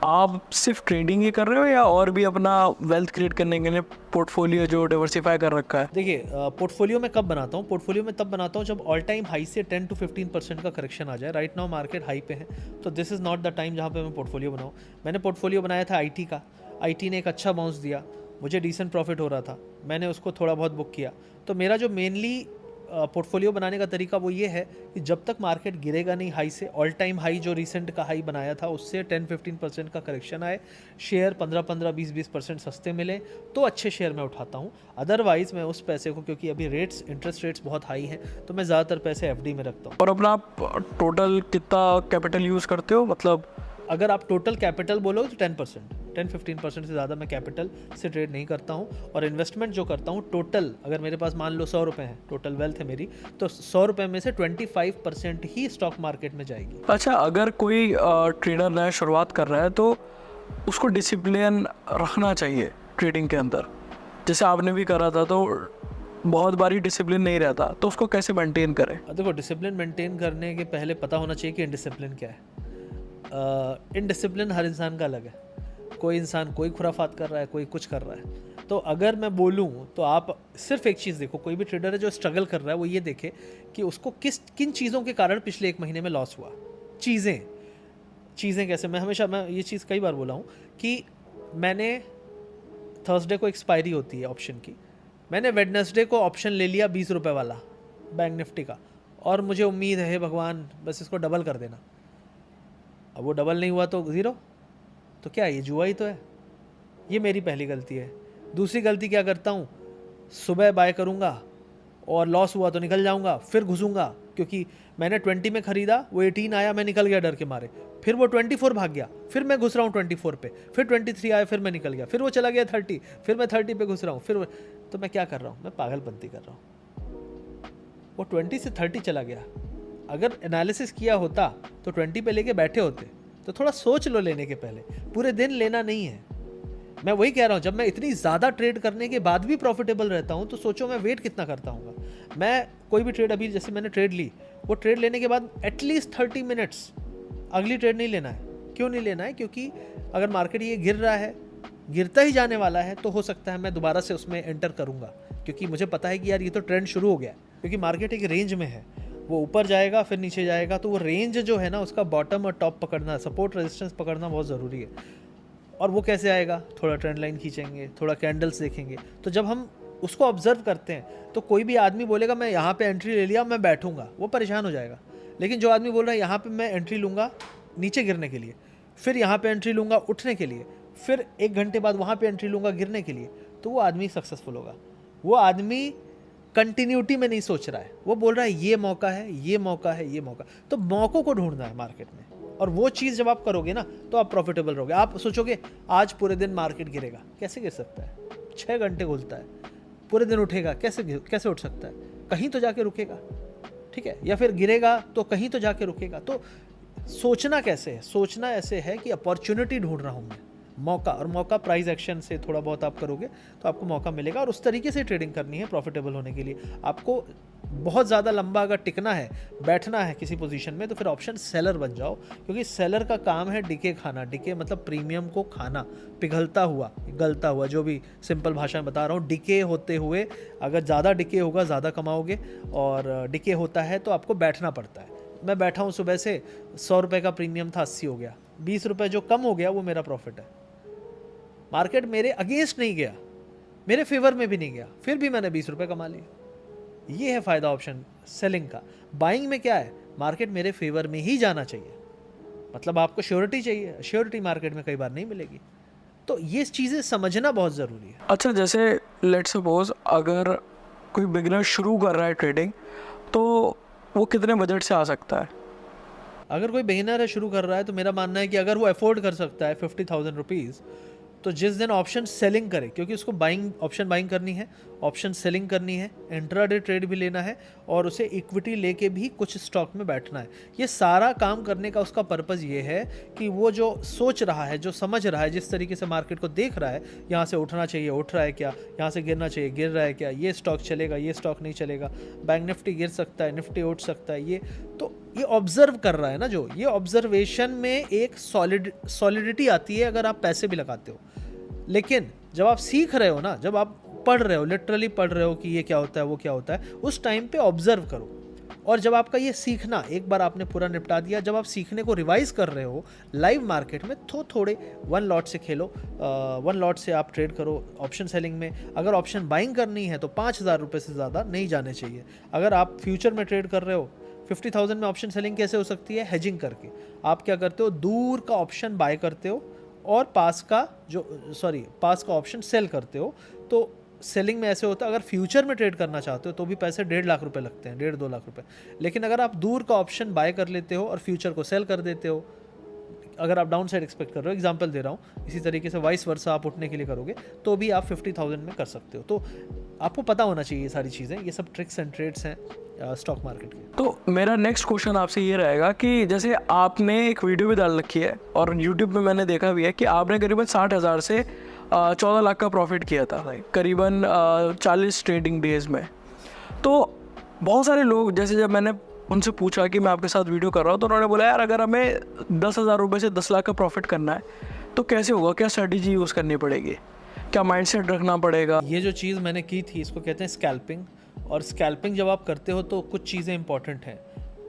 आप सिर्फ ट्रेडिंग ही कर रहे हो या और भी अपना वेल्थ क्रिएट करने के लिए पोर्टफोलियो जो डाइवर्सिफाई कर रखा है? देखिए, पोर्टफोलियो में कब बनाता हूँ? पोर्टफोलियो में तब बनाता हूँ जब ऑल टाइम हाई से 10 to 15% का करेक्शन आ जाए। राइट नाउ मार्केट हाई पे है, तो this is not the time जहाँ पे मैं पोर्टफोलियो बनाऊँ। मैंने पोर्टफोलियो बनाया था आईटी का, आईटी ने एक अच्छा बाउंस दिया, मुझे डिसेंट प्रॉफिट हो रहा था, मैंने उसको थोड़ा बहुत बुक किया। तो मेरा जो मेनली पोर्टफोलियो बनाने का तरीका वो ये है कि जब तक मार्केट गिरेगा नहीं हाई से, ऑल टाइम हाई जो रिसेंट का हाई बनाया था उससे 10-15% का करेक्शन आए, शेयर 15-15, 20-20% सस्ते मिले, तो अच्छे शेयर मैं उठाता हूँ। अदरवाइज़ मैं उस पैसे को, क्योंकि अभी इंटरेस्ट रेट्स बहुत हाई हैं, तो मैं ज़्यादातर पैसे एफडी में रखता हूँ। और अपना आप टोटल कितना कैपिटल यूज़ करते हो? मतलब अगर आप टोटल कैपिटल बोलो तो 10-15% से ज़्यादा मैं कैपिटल से ट्रेड नहीं करता हूँ। और इन्वेस्टमेंट जो करता हूँ टोटल, अगर मेरे पास मान लो 100 रुपये है, टोटल वेल्थ है मेरी, तो 100 रुपये में से 25% ही स्टॉक मार्केट में जाएगी। अच्छा, अगर कोई ट्रेडर नया शुरुआत कर रहा है तो उसको डिसिप्लिन रखना चाहिए ट्रेडिंग के अंदर, जैसे आपने भी करा था, तो बहुत बारी डिसिप्लिन नहीं रहता, तो उसको कैसे मेंटेन करें? देखो, डिसिप्लिन मेंटेन करने के पहले पता होना चाहिए कि इनडिसिप्लिन क्या है। इनडिसिप्लिन हर इंसान का अलग है। कोई इंसान कोई खुराफात कर रहा है, कोई कुछ कर रहा है। तो अगर मैं बोलूँ तो आप सिर्फ एक चीज़ देखो, कोई भी ट्रेडर है जो स्ट्रगल कर रहा है वो ये देखे कि उसको किन चीज़ों के कारण पिछले 1 महीने में लॉस हुआ। चीज़ें कैसे, मैं ये चीज़ कई बार बोला हूँ कि मैंने थर्सडे को एक्सपायरी होती है ऑप्शन की, मैंने वेडनेसडे को ऑप्शन ले लिया 20 रुपये वाला बैंक निफ्टी का, और मुझे उम्मीद है भगवान बस इसको डबल कर देना। अब वो डबल नहीं हुआ तो 0, तो क्या ये जुआ ही तो है। ये मेरी पहली गलती है। दूसरी गलती क्या करता हूँ, सुबह बाय करूँगा और लॉस हुआ तो निकल जाऊंगा, फिर घुसूंगा, क्योंकि मैंने 20 में खरीदा, वो 18 आया, मैं निकल गया डर के मारे, फिर वो 24 भाग गया, फिर मैं घुस रहा हूँ 24 पे, फिर 23 आया, फिर मैं निकल गया, फिर वो चला गया 30, फिर मैं 30 पे घुस रहा हूँ, तो मैं क्या कर रहा हूँ, मैं पागलपंती कर रहा हूँ। वो 20 से 30 चला गया, अगर एनालिसिस किया होता तो 20 पे लेके बैठे होते। तो थोड़ा सोच लो लेने के पहले, पूरे दिन लेना नहीं है। मैं वही कह रहा हूँ, जब मैं इतनी ज़्यादा ट्रेड करने के बाद भी प्रॉफिटेबल रहता हूँ तो सोचो मैं वेट कितना करता हूँ। मैं कोई भी ट्रेड, अभी जैसे मैंने ट्रेड ली, वो ट्रेड लेने के बाद एटलीस्ट 30 मिनट्स अगली ट्रेड नहीं लेना है। क्यों नहीं लेना है? क्योंकि अगर मार्केट ये गिर रहा है, गिरता ही जाने वाला है, तो हो सकता है मैं दोबारा से उसमें एंटर करूँगा, क्योंकि मुझे पता है कि यार ये तो ट्रेंड शुरू हो गया है। क्योंकि मार्केट एक रेंज में है, वो ऊपर जाएगा फिर नीचे जाएगा, तो वो रेंज जो है ना, उसका बॉटम और टॉप पकड़ना, सपोर्ट रेजिस्टेंस पकड़ना बहुत ज़रूरी है। और वो कैसे आएगा? थोड़ा ट्रेंड लाइन खींचेंगे, थोड़ा कैंडल्स देखेंगे। तो जब हम उसको ऑब्जर्व करते हैं तो कोई भी आदमी बोलेगा मैं यहाँ पे एंट्री ले लिया, मैं बैठूंगा, वो परेशान हो जाएगा। लेकिन जो आदमी बोल रहा है यहाँ पे मैं एंट्री लूँगा नीचे गिरने के लिए, फिर यहाँ पे एंट्री लूँगा उठने के लिए, फिर 1 घंटे बाद वहाँ पे एंट्री लूँगा गिरने के लिए, तो वो आदमी सक्सेसफुल होगा। वो आदमी कंटिन्यूटी में नहीं सोच रहा है, वो बोल रहा है ये मौका है, ये मौका है, ये मौका। तो मौक़ों को ढूंढना है मार्केट में, और वो चीज़ जब आप करोगे ना तो आप प्रॉफिटेबल रहोगे। आप सोचोगे आज पूरे दिन मार्केट गिरेगा, कैसे गिर सकता है? 6 घंटे खुलता है, पूरे दिन उठेगा, कैसे उठ सकता है? कहीं तो जाके रुकेगा, ठीक है? या फिर गिरेगा तो कहीं तो जाके रुकेगा। तो सोचना कैसे है? सोचना ऐसे है कि अपॉर्चुनिटी ढूंढ रहा हूँ मैं, मौका। और मौका प्राइस एक्शन से थोड़ा बहुत आप करोगे तो आपको मौका मिलेगा, और उस तरीके से ट्रेडिंग करनी है प्रॉफिटेबल होने के लिए। आपको बहुत ज़्यादा लंबा अगर टिकना है, बैठना है किसी पोजीशन में, तो फिर ऑप्शन सेलर बन जाओ, क्योंकि सेलर का काम है डिके खाना। डिके मतलब प्रीमियम को खाना, पिघलता हुआ, गलता हुआ, जो भी सिंपल भाषा में बता रहा हूँ। डिके होते हुए, अगर ज़्यादा डिके होगा ज़्यादा कमाओगे, और डिके होता है तो आपको बैठना पड़ता है। मैं बैठा हूँ सुबह से, 100 रुपये का प्रीमियम था, 80 हो गया, 20 रुपये जो कम हो गया वो मेरा प्रॉफिट है। मार्केट मेरे अगेंस्ट नहीं गया, मेरे फेवर में भी नहीं गया, फिर भी मैंने 20 रुपये कमा लिए। ये है फ़ायदा ऑप्शन सेलिंग का। बाइंग में क्या है? मार्केट मेरे फेवर में ही जाना चाहिए, मतलब आपको श्योरिटी चाहिए, श्योरिटी मार्केट में कई बार नहीं मिलेगी। तो ये चीज़ें समझना बहुत ज़रूरी है। अच्छा, जैसे लेट्स सपोज अगर कोई बिगिनर शुरू कर रहा है ट्रेडिंग, तो वो कितने बजट से आ सकता है? अगर कोई बिगिनर है, शुरू कर रहा है, तो मेरा मानना है कि अगर वो अफोर्ड कर सकता है 50,000 रुपीज़, तो जिस दिन ऑप्शन सेलिंग करे, क्योंकि उसको ऑप्शन बाइंग करनी है, ऑप्शन सेलिंग करनी है, इंट्राडे ट्रेड भी लेना है, और उसे इक्विटी लेके भी कुछ स्टॉक में बैठना है। ये सारा काम करने का उसका पर्पज़ ये है कि वो जो सोच रहा है, जो समझ रहा है, जिस तरीके से मार्केट को देख रहा है, यहाँ से उठना चाहिए, उठ रहा है क्या, यहाँ से गिरना चाहिए, गिर रहा है क्या, ये स्टॉक चलेगा, ये स्टॉक नहीं चलेगा, बैंक निफ्टी गिर सकता है, निफ्टी उठ सकता है, ये ऑब्जर्व कर रहा है ना। जो ये ऑब्जर्वेशन में एक सॉलिडिटी आती है अगर आप पैसे भी लगाते हो। लेकिन जब आप सीख रहे हो ना, जब आप पढ़ रहे हो, लिटरली पढ़ रहे हो कि ये क्या होता है, वो क्या होता है, उस टाइम पे ऑब्जर्व करो। और जब आपका ये सीखना, एक बार आपने पूरा निपटा दिया, जब आप सीखने को रिवाइज कर रहे हो लाइव मार्केट में, तो थोड़े 1 लॉट से खेलो, 1 लॉट से आप ट्रेड करो ऑप्शन सेलिंग में। अगर ऑप्शन बाइंग करनी है तो 5,000 रुपये से ज़्यादा नहीं जाने चाहिए। अगर आप फ्यूचर में ट्रेड कर रहे हो, 50,000 में ऑप्शन सेलिंग कैसे हो सकती है? हेजिंग करके। आप क्या करते हो? दूर का ऑप्शन बाय करते हो और पास का ऑप्शन सेल करते हो। तो सेलिंग में ऐसे होता है, अगर फ्यूचर में ट्रेड करना चाहते हो तो भी पैसे 1.5 लाख रुपए लगते हैं, 1.5-2 लाख रुपए। लेकिन अगर आप दूर का ऑप्शन बाय कर लेते हो और फ्यूचर को सेल कर देते हो, अगर आप डाउन साइड एक्सपेक्ट कर रहे हो, एग्जांपल दे रहा हूँ, इसी तरीके से वाइस वर्सा आप उठने के लिए करोगे, तो भी आप 50,000 में कर सकते हो। तो आपको पता होना चाहिए ये सारी चीज़ें, ये सब ट्रिक्स एंड ट्रेड्स हैं स्टॉक मार्केट के। तो मेरा नेक्स्ट क्वेश्चन आपसे ये रहेगा कि जैसे आपने एक वीडियो भी डाल रखी है और यूट्यूब में मैंने देखा भी है कि आपने करीबन 60,000 से 14 लाख का प्रॉफिट किया था करीबन 40 ट्रेडिंग डेज में। तो बहुत सारे लोग, जैसे जब मैंने उनसे पूछा कि मैं आपके साथ वीडियो कर रहा हूँ, तो उन्होंने बोला यार अगर हमें 10,000 रुपये से 10 लाख का प्रॉफिट करना है तो कैसे होगा, क्या स्ट्रेटजी यूज़ करनी पड़ेगी, क्या माइंडसेट रखना पड़ेगा? ये जो चीज़ मैंने की थी इसको कहते हैं स्कैल्पिंग। और स्कैल्पिंग जब आप करते हो तो कुछ चीज़ें इंपॉर्टेंट हैं।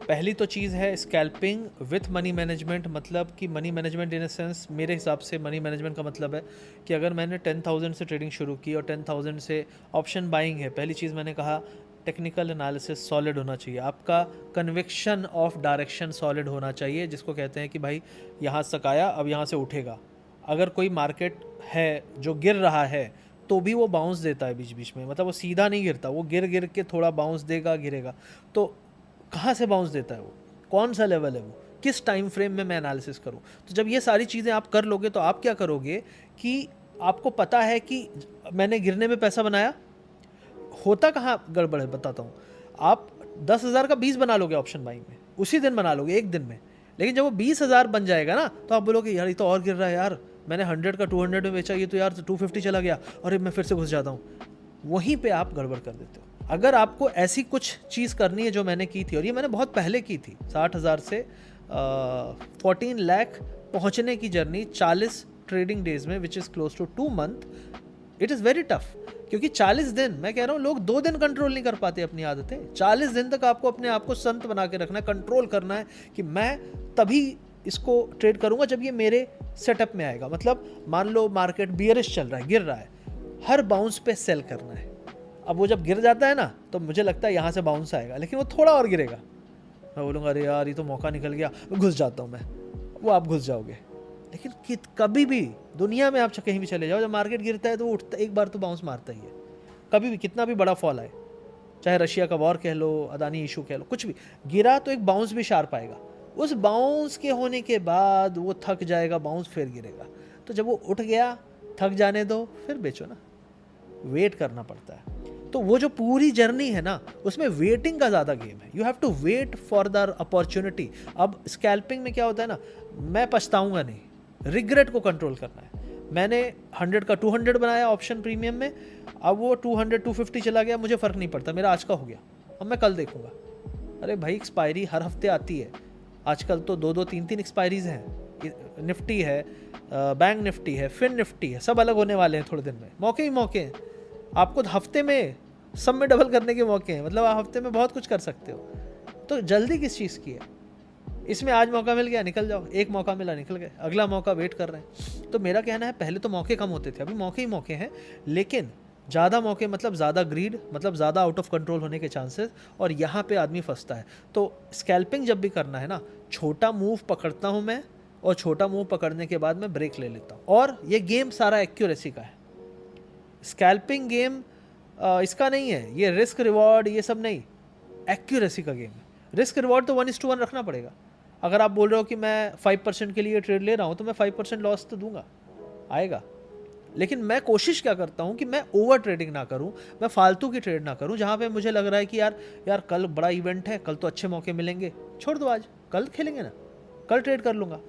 पहली तो चीज़ है स्कैल्पिंग विथ मनी मैनेजमेंट। मतलब कि money management in a sense, मेरे हिसाब से मनी मैनेजमेंट का मतलब है कि अगर मैंने 10,000 से ट्रेडिंग शुरू की और 10,000 से ऑप्शन बाइंग है, पहली चीज़ मैंने कहा टेक्निकल एनालिसिस सॉलिड होना चाहिए, आपका कन्विक्शन ऑफ डायरेक्शन सॉलिड होना चाहिए, जिसको कहते हैं कि भाई यहाँ तक आया, अब यहाँ से उठेगा। अगर कोई मार्केट है जो गिर रहा है तो भी वो बाउंस देता है बीच बीच में, मतलब वो सीधा नहीं गिरता, वो गिर गिर के थोड़ा बाउंस देगा, गिरेगा। तो कहाँ से बाउंस देता है वो, कौन सा लेवल है वो, किस टाइम फ्रेम में मैं एनालिसिस करूँ। तो जब ये सारी चीज़ें आप कर लोगे तो आप क्या करोगे कि आपको पता है कि मैंने गिरने में पैसा बनाया। होता कहाँ गड़बड़ है बताता हूँ, आप 10,000 का 20 बना लोगे ऑप्शन बाइंग में, उसी दिन बना लोगे, एक दिन में। लेकिन जब वो 20,000 बन जाएगा ना, तो आप बोलोगे यार ये तो और गिर रहा है यार, मैंने 100 का 200 में बेचा, ये तो यार 250 चला गया, अरे मैं फिर से घुस जाता हूँ। वहीं पे आप गड़बड़ कर देते हो। अगर आपको ऐसी कुछ चीज़ करनी है जो मैंने की थी, और ये मैंने बहुत पहले की थी, 60,000 से 14 लाख पहुँचने की जर्नी 40 ट्रेडिंग डेज में, which is close to 2 month. It is very tough, क्योंकि 40 दिन, मैं कह रहा हूँ लोग 2 दिन कंट्रोल नहीं कर पाते अपनी आदतें। 40 दिन तक आपको अपने आप को संत बना के रखना है, कंट्रोल करना है कि मैं तभी इसको ट्रेड करूँगा जब ये मेरे सेटअप में आएगा। मतलब मान लो मार्केट बियरिश चल रहा है, गिर रहा है, हर बाउंस पे सेल करना है। अब वो जब गिर जाता है ना, तो मुझे लगता है यहाँ से बाउंस आएगा, लेकिन वो थोड़ा और गिरेगा, मैं बोलूँगा अरे यार ये तो मौका निकल गया, घुस जाता हूँ मैं। वो आप घुस जाओगे। लेकिन कभी भी दुनिया में आप कहीं भी चले जाओ, जब मार्केट गिरता है तो उठता, एक बार तो बाउंस मारता ही है, कभी भी, कितना भी बड़ा फॉल आए, चाहे रशिया का वॉर कह लो, अदानी इशू कह लो, कुछ भी गिरा तो एक बाउंस भी शार्प आएगा। उस बाउंस के होने के बाद वो थक जाएगा, बाउंस फिर गिरेगा। तो जब वो उठ गया, थक जाने दो, फिर बेचो ना, वेट करना पड़ता है। तो वो जो पूरी जर्नी है ना, उसमें वेटिंग का ज़्यादा गेम है। You have to wait for the opportunity. अब स्कैल्पिंग में क्या होता है ना, मैं पछताऊंगा नहीं, रिग्रेट को कंट्रोल करना है। मैंने 100 का 200 बनाया ऑप्शन प्रीमियम में, अब वो 200 250 चला गया, मुझे फ़र्क नहीं पड़ता, मेरा आज का हो गया, अब मैं कल देखूंगा। अरे भाई एक्सपायरी हर हफ्ते आती है, आजकल तो 2-2 3-3 एक्सपायरीज हैं। निफ्टी है, बैंक निफ्टी है, फिन निफ्टी है, सब अलग होने वाले हैं थोड़े दिन में। मौके ही मौके हैं, आपको हफ्ते में सब में डबल करने के मौके हैं, मतलब आप हफ्ते में बहुत कुछ कर सकते हो। तो जल्दी किस चीज़ की है, इसमें आज मौका मिल गया निकल जाओ, एक मौका मिला निकल गए, अगला मौका वेट कर रहे हैं। तो मेरा कहना है पहले तो मौके कम होते थे, अभी मौके ही मौके हैं, लेकिन ज़्यादा मौके मतलब ज़्यादा ग्रीड, मतलब ज़्यादा आउट ऑफ कंट्रोल होने के चांसेस, और यहाँ पे आदमी फंसता है। तो स्कैल्पिंग जब भी करना है ना, छोटा मूव पकड़ता हूँ मैं, और छोटा मूव पकड़ने के बाद मैं ब्रेक ले लेता हूँ। और ये गेम सारा एक्यूरेसी का है, स्कैल्पिंग गेम इसका नहीं है, ये रिस्क रिवॉर्ड ये सब नहीं, एक्यूरेसी का गेम है। रिस्क रिवॉर्ड तो 1:1 रखना पड़ेगा। अगर आप बोल रहे हो कि मैं 5% के लिए ट्रेड ले रहा हूँ, तो मैं 5% लॉस तो दूंगा, आएगा। लेकिन मैं कोशिश क्या करता हूँ कि मैं ओवर ट्रेडिंग ना करूँ, मैं फालतू की ट्रेड ना करूँ। जहाँ पे मुझे लग रहा है कि यार कल बड़ा इवेंट है, कल तो अच्छे मौके मिलेंगे, छोड़ दो, आज कल खेलेंगे ना, कल ट्रेड कर लूँगा।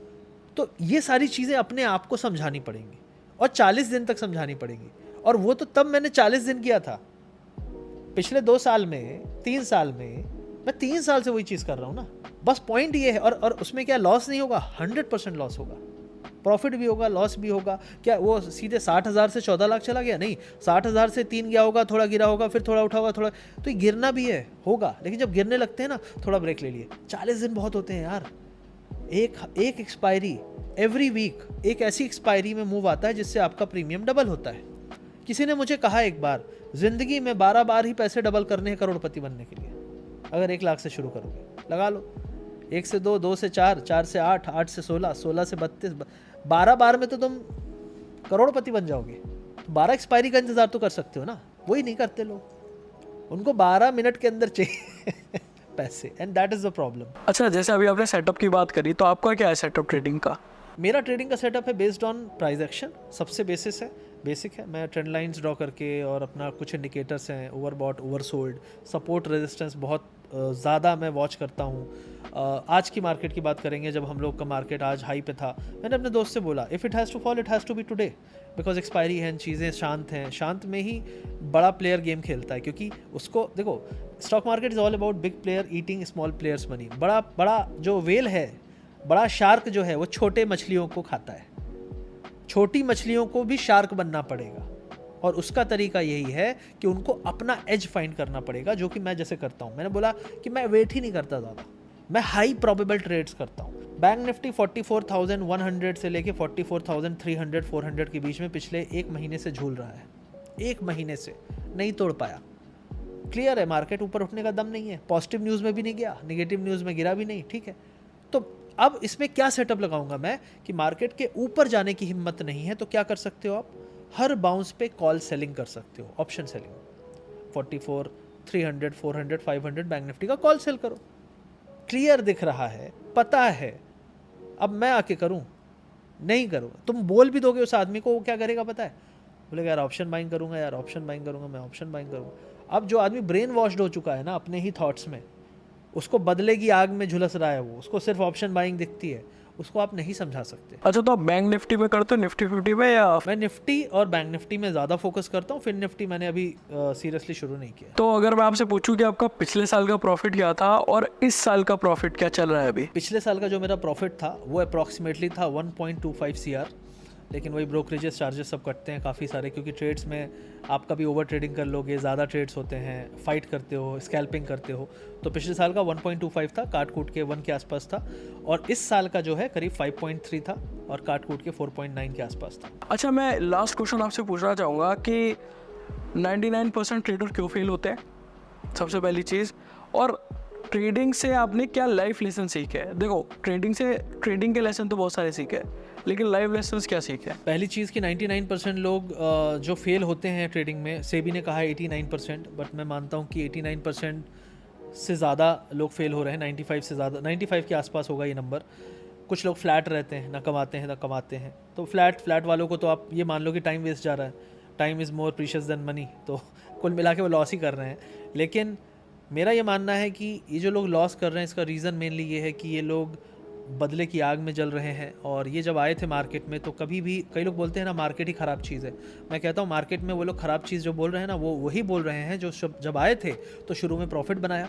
तो ये सारी चीज़ें अपने आप को समझानी पड़ेंगी, और 40 दिन तक समझानी पड़ेंगी। और वो तो तब मैंने 40 दिन किया था, पिछले 2 साल में, 3 साल में, मैं 3 साल से वही चीज़ कर रहा हूँ ना। बस पॉइंट ये है, और उसमें क्या लॉस नहीं होगा, 100% लॉस होगा, प्रॉफिट भी होगा, लॉस भी होगा। क्या वो सीधे 60,000 से 14 लाख चला गया? नहीं, 60,000 से 3 गया होगा, थोड़ा गिरा होगा, फिर थोड़ा उठा होगा, थोड़ा, तो ये गिरना भी है, होगा। लेकिन जब गिरने लगते हैं ना, थोड़ा ब्रेक ले लिए। 40 दिन बहुत होते हैं यार। एक एक्सपायरी एवरी वीक, एक ऐसी एक्सपायरी में मूव आता है जिससे आपका प्रीमियम डबल होता है। किसी ने मुझे कहा एक बार, ज़िंदगी में 12 बार ही पैसे डबल करने हैं करोड़पति बनने के लिए। अगर 1 लाख से शुरू करोगे, लगा लो 1 से 2, 2 से 4, 4 से 8, 8 से 16, 16 से 32, 12 बार में तो तुम करोड़पति बन जाओगे। 12 एक्सपायरी का इंतजार तो कर सकते हो ना, वही नहीं करते लोग, उनको 12 मिनट के अंदर चाहिए पैसे, and that is the problem. अच्छा, जैसे अभी आपने सेटअप की बात करी, तो आपका क्या है सेटअप ट्रेडिंग का? मेरा ट्रेडिंग का सेटअप है बेस्ड ऑन प्राइस एक्शन, सबसे बेसिक है। मैं ट्रेंड लाइंस ड्रॉ करके, और अपना कुछ इंडिकेटर्स हैं, ओवरबॉट, ओवरसोल्ड, सपोर्ट रेजिस्टेंस बहुत ज़्यादा मैं वॉच करता हूँ। आज की मार्केट की बात करेंगे, जब हम लोग का मार्केट आज हाई पे था, मैंने अपने दोस्त से बोला, if it has to fall it has to be today, because expiry है, चीज़ें शांत हैं, शांत में ही बड़ा प्लेयर गेम खेलता है। क्योंकि उसको देखो, stock market is all about big player eating small players money. बड़ा जो वेल है, बड़ा शार्क जो है, वो छोटे मछलियों को खाता है। छोटी मछलियों को भी शार्क बनना पड़ेगा, और उसका तरीका यही है कि उनको अपना एज फाइंड करना पड़ेगा, जो कि मैं जैसे करता हूँ। मैंने बोला कि मैं वेट ही नहीं करता ज़्यादा, मैं हाई प्रोबेबल ट्रेड्स करता हूँ। बैंक निफ्टी 44,100 से लेके 44,300 400 के बीच में पिछले 1 महीने से झूल रहा है। 1 महीने से नहीं तोड़ पाया। क्लियर है, मार्केट ऊपर उठने का दम नहीं है। पॉजिटिव न्यूज़ में भी नहीं गया, नेगेटिव न्यूज़ में गिरा भी नहीं, ठीक है। तो अब इसमें क्या सेटअप लगाऊंगा मैं कि मार्केट के ऊपर जाने की हिम्मत नहीं है, तो क्या कर सकते हो आप, हर बाउंस पे कॉल सेलिंग कर सकते हो, ऑप्शन सेलिंग 44, 300, 400, 500 बैंक निफ्टी का कॉल सेल करो। क्लियर दिख रहा है, पता है। अब मैं आके करूं? नहीं करूँगा। तुम बोल भी दोगे उस आदमी को, वो क्या करेगा पता है? बोलेगा यार ऑप्शन बाइंग करूंगा, यार ऑप्शन बाइंग करूंगा, मैं ऑप्शन बाइंग करूंगा। अब जो आदमी ब्रेन वॉश्ड हो चुका है ना अपने ही थॉट्स में, उसको बदले की आग में झुलस रहा है, वो उसको सिर्फ ऑप्शन बाइंग दिखती है, उसको आप नहीं समझा सकते। अच्छा, तो आप बैंक निफ्टी में करते हो, निफ्टी 50 में, या? मैं निफ्टी और बैंक निफ्टी में ज़्यादा फोकस करता हूँ, फिर निफ्टी मैंने अभी सीरियसली शुरू नहीं किया। तो अगर मैं आपसे पूछूं कि आपका पिछले साल का प्रॉफिट क्या था और इस साल का प्रॉफिट क्या चल रहा है अभी? पिछले साल का जो मेरा प्रॉफिट था वो अप्रॉक्सीमेटली था 1.25 CR, लेकिन वही ब्रोकरेजेस चार्जेस सब कटते हैं काफ़ी सारे, क्योंकि ट्रेड्स में आप कभी ओवर ट्रेडिंग कर लोगे, ज़्यादा ट्रेड्स होते हैं, फाइट करते हो, स्कैल्पिंग करते हो। तो पिछले साल का 1.25 था, काट कूट के 1 के आसपास था, और इस साल का जो है करीब 5.3 था और काट कूट के 4.9 के आसपास था। अच्छा, मैं लास्ट क्वेश्चन आपसे पूछना चाहूँगा कि 99% ट्रेडर क्यों फेल होते हैं, सबसे पहली चीज़, और ट्रेडिंग से आपने क्या लाइफ लेसन सीखे हैं? देखो, ट्रेडिंग के लेसन तो बहुत सारे सीखे हैं, लेकिन लाइफ लेसन्स क्या सीखे हैं? पहली चीज़ कि 99% लोग जो फेल होते हैं ट्रेडिंग में, सेबी ने कहा है 89%, बट मैं मानता हूँ कि 89% से ज़्यादा लोग फेल हो रहे हैं, 95 से ज़्यादा, 95 के आसपास होगा ये नंबर। कुछ लोग फ्लैट रहते हैं, ना कमाते हैं ना कमाते हैं। तो फ्लैट वालों को तो आप ये मान लो कि टाइम वेस्ट जा रहा है, time is more precious than money, तो कुल मिला के वो लॉस ही कर रहे हैं। लेकिन मेरा ये मानना है कि ये जो लोग लॉस कर रहे हैं, इसका रीज़न मेनली ये है कि ये लोग बदले की आग में जल रहे हैं। और ये जब आए थे मार्केट में, तो कभी भी, कई लोग बोलते हैं ना मार्केट ही ख़राब चीज़ है, मैं कहता हूँ मार्केट में वो लोग ख़राब चीज़ जो बोल रहे हैं ना, वो वही बोल रहे हैं जो जब आए थे तो शुरू में प्रॉफिट बनाया,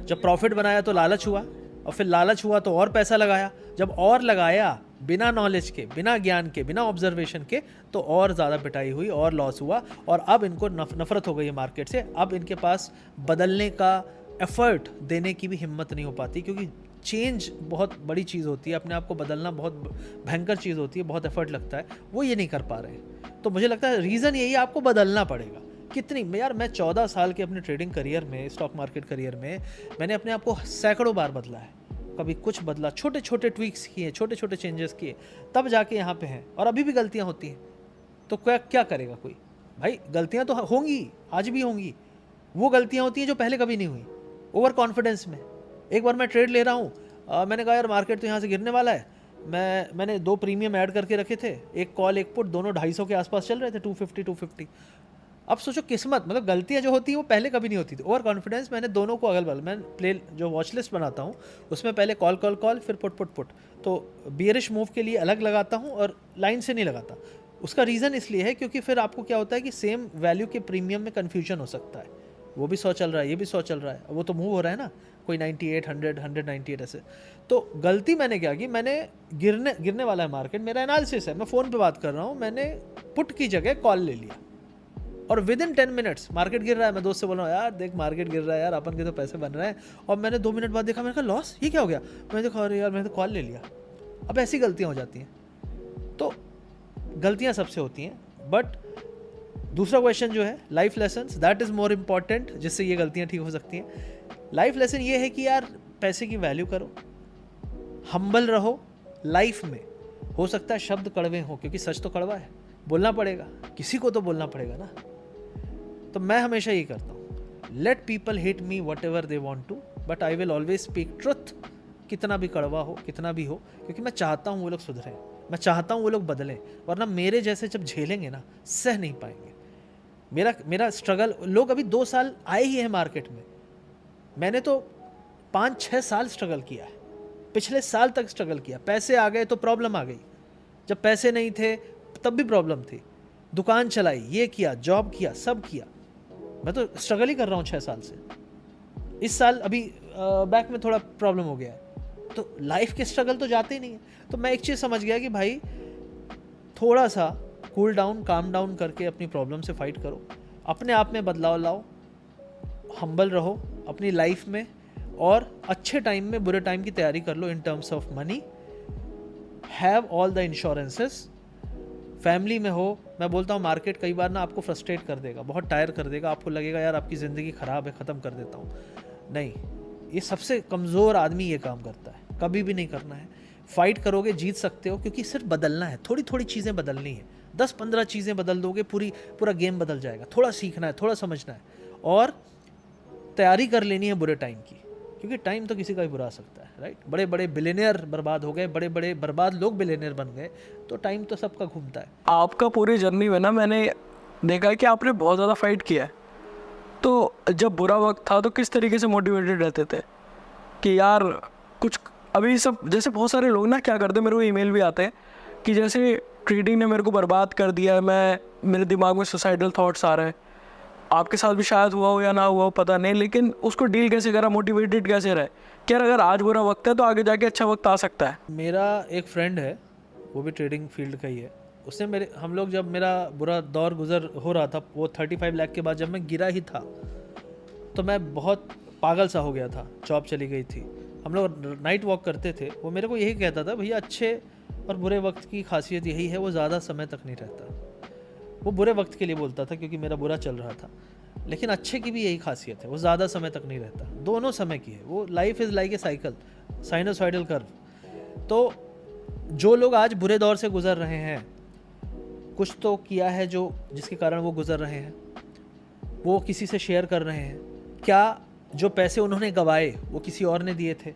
जब प्रॉफिट बनाया तो लालच हुआ, और फिर लालच हुआ तो और पैसा लगाया, जब और लगाया बिना नॉलेज के, बिना ज्ञान के, बिना ऑब्जर्वेशन के, तो और ज़्यादा पिटाई हुई और लॉस हुआ। और अब इनको नफरत हो गई है मार्केट से। अब इनके पास बदलने का एफर्ट देने की भी हिम्मत नहीं हो पाती, क्योंकि चेंज बहुत बड़ी चीज़ होती है, अपने आप को बदलना बहुत भयंकर चीज़ होती है, बहुत एफर्ट लगता है, वो ये नहीं कर पा रहे हैं। तो मुझे लगता है रीज़न यही है, आपको बदलना पड़ेगा। कितनी यार, मैं 14 साल के अपने ट्रेडिंग करियर में, स्टॉक मार्केट करियर में, मैंने अपने आप को सैकड़ों बार बदला है। कभी कुछ बदला, छोटे छोटे ट्वीक्स किए, छोटे छोटे चेंजेस किए, तब जाके यहाँ पे हैं। और अभी भी गलतियाँ होती हैं, तो क्या करेगा कोई? भाई गलतियाँ तो होंगी, आज भी होंगी। वो गलतियाँ होती हैं जो पहले कभी नहीं हुई। ओवर कॉन्फिडेंस में एक बार मैं ट्रेड ले रहा हूँ, मैंने कहा यार मार्केट तो यहाँ से गिरने वाला है, मैंने 2 प्रीमियम ऐड करके रखे थे, एक कॉल एक पुट, दोनों 250 के आसपास चल रहे थे, 250। अब सोचो किस्मत, मतलब गलतियाँ जो होती हैं वो पहले कभी नहीं होती थी। ओवर कॉन्फिडेंस, मैंने दोनों को अगल बगल, मैं प्ले जो वॉच लिस्ट बनाता हूँ उसमें पहले कॉल फिर पुट, तो बियरिश मूव के लिए अलग लगाता हूँ और लाइन से नहीं लगाता। उसका रीज़न इसलिए है क्योंकि फिर आपको क्या होता है कि सेम वैल्यू के प्रीमियम में कन्फ्यूजन हो सकता है, वो भी 100 चल रहा है, ये भी 100 चल रहा है, वो तो मूव हो रहा है ना, कोई 98, 100, 198 ऐसे। तो गलती मैंने क्या की, मैंने गिरने वाला है मार्केट, मेरा एनालिसिस है, मैं फ़ोन पे बात कर रहा हूँ, मैंने पुट की जगह कॉल ले लिया, और विद इन 10 मिनट्स मार्केट गिर रहा है। मैं दोस्त से बोल रहा हूँ यार देख मार्केट गिर रहा है यार, अपन के तो पैसे बन रहे हैं। और मैंने 2 मिनट बाद देखा, मैंने कहा लॉस, ये क्या हो गया? मैंने देखा अरे यार मैंने तो कॉल ले लिया। अब ऐसी गलतियाँ हो जाती हैं। तो गलतियाँ सबसे होती हैं, बट दूसरा क्वेश्चन जो है life lessons, that is more important, जिससे ये गलतियाँ ठीक हो सकती हैं। लाइफ लेसन ये है कि यार पैसे की वैल्यू करो, हम्बल रहो लाइफ में। हो सकता है शब्द कड़वे हो, क्योंकि सच तो कड़वा है, बोलना पड़ेगा, किसी को तो बोलना पड़ेगा ना। तो मैं हमेशा ये करता हूँ, let people hate me whatever they want to, but I will always speak truth, कितना भी कड़वा हो, कितना भी हो, क्योंकि मैं चाहता हूँ वो लोग सुधरें, मैं चाहता हूँ वो लोग बदलें, वरना मेरे जैसे जब झेलेंगे ना, सह नहीं पाएंगे। मेरा स्ट्रगल, लोग अभी 2 साल आए ही हैं मार्केट में, मैंने तो 5-6 साल स्ट्रगल किया है, पिछले साल तक स्ट्रगल किया। पैसे आ गए तो प्रॉब्लम आ गई, जब पैसे नहीं थे तब भी प्रॉब्लम थी, दुकान चलाई, ये किया, जॉब किया, सब किया। मैं तो स्ट्रगल ही कर रहा हूँ 6 साल से। इस साल अभी बैक में थोड़ा प्रॉब्लम हो गया है, तो लाइफ के स्ट्रगल तो जाते ही नहीं है। तो मैं एक चीज़ समझ गया कि भाई थोड़ा सा कूल डाउन, काम डाउन करके अपनी प्रॉब्लम से फाइट करो, अपने आप में बदलाव लाओ, हम्बल रहो अपनी लाइफ में, और अच्छे टाइम में बुरे टाइम की तैयारी कर लो in terms of money. Have all the insurances. Family में हो, मैं बोलता हूँ मार्केट कई बार ना आपको फ्रस्ट्रेट कर देगा, बहुत टायर कर देगा, आपको लगेगा यार आपकी ज़िंदगी ख़राब है, ख़त्म कर देता हूँ। नहीं, ये सबसे कमज़ोर आदमी ये काम करता है, कभी भी नहीं करना है। फाइट करोगे जीत सकते हो, क्योंकि सिर्फ बदलना है, थोड़ी थोड़ी चीज़ें बदलनी है, 10-15 चीज़ें बदल दोगे, पूरा गेम बदल जाएगा। थोड़ा सीखना है, थोड़ा समझना है और तैयारी कर लेनी है बुरे टाइम की, क्योंकि टाइम तो किसी का भी बुरा आ सकता है, राइट। बड़े बड़े बिलियनियर बर्बाद हो गए, बड़े बड़े बर्बाद लोग बिलियनियर बन गए, तो टाइम तो सबका घूमता है। आपका पूरी जर्नी में ना मैंने देखा है कि आपने बहुत ज़्यादा फाइट किया है। तो जब बुरा वक्त था तो किस तरीके से मोटिवेटेड रहते थे कि यार कुछ अभी सब, जैसे बहुत सारे लोग ना क्या करते हैं, मेरे को ईमेल भी आते हैं कि जैसे ट्रेडिंग ने मेरे को बर्बाद कर दिया, मेरे दिमाग में सुसाइडल थॉट्स आ रहे हैं। आपके साथ भी शायद हुआ हो या ना हुआ हो पता नहीं, लेकिन उसको डील कैसे करा, मोटिवेटेड कैसे रहे कि यार अगर आज बुरा वक्त है तो आगे जाके अच्छा वक्त आ सकता है। मेरा एक फ्रेंड है, वो भी ट्रेडिंग फील्ड का ही है। उसने हम लोग जब मेरा बुरा दौर गुजर हो रहा था, वो 35 लाख के बाद जब मैं गिरा ही था, तो मैं बहुत पागल सा हो गया था, जॉब चली गई थी, हम लोग नाइट वॉक करते थे। वो मेरे को यही कहता था, भैया अच्छे और बुरे वक्त की खासियत यही है, वो ज़्यादा समय तक नहीं रहता। वो बुरे वक्त के लिए बोलता था क्योंकि मेरा बुरा चल रहा था, लेकिन अच्छे की भी यही खासियत है, वो ज़्यादा समय तक नहीं रहता। दोनों समय की है वो, life is like a cycle, sinusoidal curve. तो जो लोग आज बुरे दौर से गुजर रहे हैं, कुछ तो किया है जो जिसके कारण वो गुजर रहे हैं, वो किसी से शेयर कर रहे हैं। क्या जो पैसे उन्होंने गंवाए वो किसी और ने दिए थे?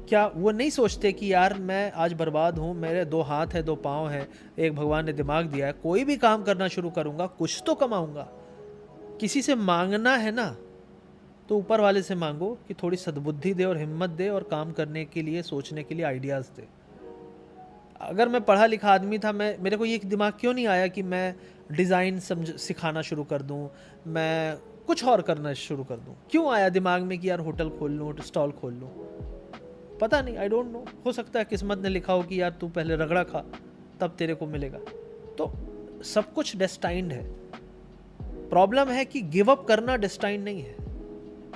क्या वो नहीं सोचते कि यार मैं आज बर्बाद हूँ, मेरे 2 हाथ है, 2 पाँव है, एक भगवान ने दिमाग दिया है, कोई भी काम करना शुरू करूँगा, कुछ तो कमाऊँगा। किसी से मांगना है ना, तो ऊपर वाले से मांगो कि थोड़ी सद्बुद्धि दे और हिम्मत दे और काम करने के लिए, सोचने के लिए आइडियाज़ दे। अगर मैं पढ़ा लिखा आदमी था, मेरे को ये दिमाग क्यों नहीं आया कि मैं डिज़ाइन सिखाना शुरू कर दूँ, मैं कुछ और करना शुरू कर दूँ? क्यों आया दिमाग में कि यार होटल खोल लूँ, स्टॉल खोल लूँ? पता नहीं, आई डोंट नो। हो सकता है किस्मत ने लिखा हो कि यार तू पहले रगड़ा खा, तब तेरे को मिलेगा। तो सब कुछ डेस्टाइंड है। प्रॉब्लम है कि गिव अप करना डेस्टाइंड नहीं है।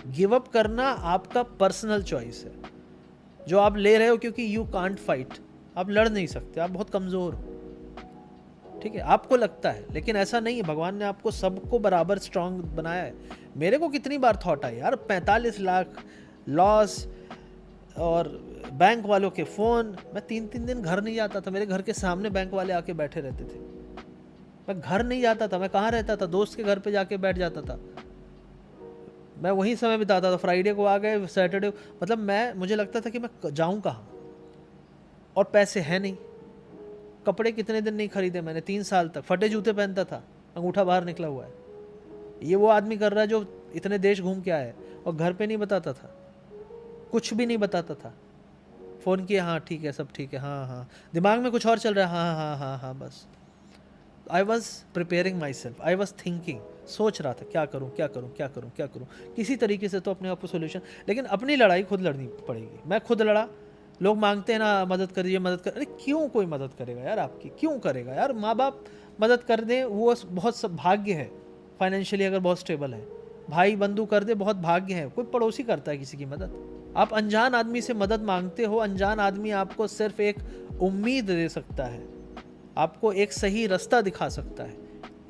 गिव अप करना आपका पर्सनल चॉइस है, जो आप ले रहे हो क्योंकि यू कांट फाइट, आप लड़ नहीं सकते, आप बहुत कमज़ोर हो, ठीक है, आपको लगता है, लेकिन ऐसा नहीं है। भगवान ने आपको सबको बराबर स्ट्रांग बनाया है। मेरे को कितनी बार थॉट आई यार, 45 लाख लॉस और बैंक वालों के फ़ोन, मैं 3-3 दिन घर नहीं जाता था, मेरे घर के सामने बैंक वाले आके बैठे रहते थे, मैं घर नहीं जाता था। मैं कहाँ रहता था? दोस्त के घर पे जाके बैठ जाता था, मैं वहीं समय बिताता था। फ्राइडे को आ गए, सैटरडे, मतलब मुझे लगता था कि मैं जाऊँ कहाँ, और पैसे हैं नहीं। कपड़े कितने दिन नहीं खरीदे मैंने, 3 साल तक फटे जूते पहनता था, अंगूठा बाहर निकला हुआ है। ये वो आदमी कर रहा है जो इतने देश घूम के आया है और घर पे नहीं बताता था, कुछ भी नहीं बताता था। फ़ोन किया, हाँ ठीक है, सब ठीक है, हाँ हाँ, दिमाग में कुछ और चल रहा है, हाँ हाँ हाँ हाँ, बस। I was preparing my self, I was thinking, सोच रहा था क्या करूँ क्या करूँ क्या करूँ क्या करूँ, किसी तरीके से तो अपने आप को सोल्यूशन। लेकिन अपनी लड़ाई खुद लड़नी पड़ेगी। मैं खुद लड़ा। लोग मांगते हैं ना, मदद करिए मदद कर, अरे क्यों कोई मदद करेगा यार आपकी, क्यों करेगा यार? माँ बाप मदद कर दें, वो बहुत सब भाग्य है। फाइनेंशियली अगर बहुत स्टेबल है, भाई बंधु कर दे, बहुत भाग्य है। कोई पड़ोसी करता है किसी की मदद। आप अनजान आदमी से मदद मांगते हो, अनजान आदमी आपको सिर्फ एक उम्मीद दे सकता है, आपको एक सही रास्ता दिखा सकता है,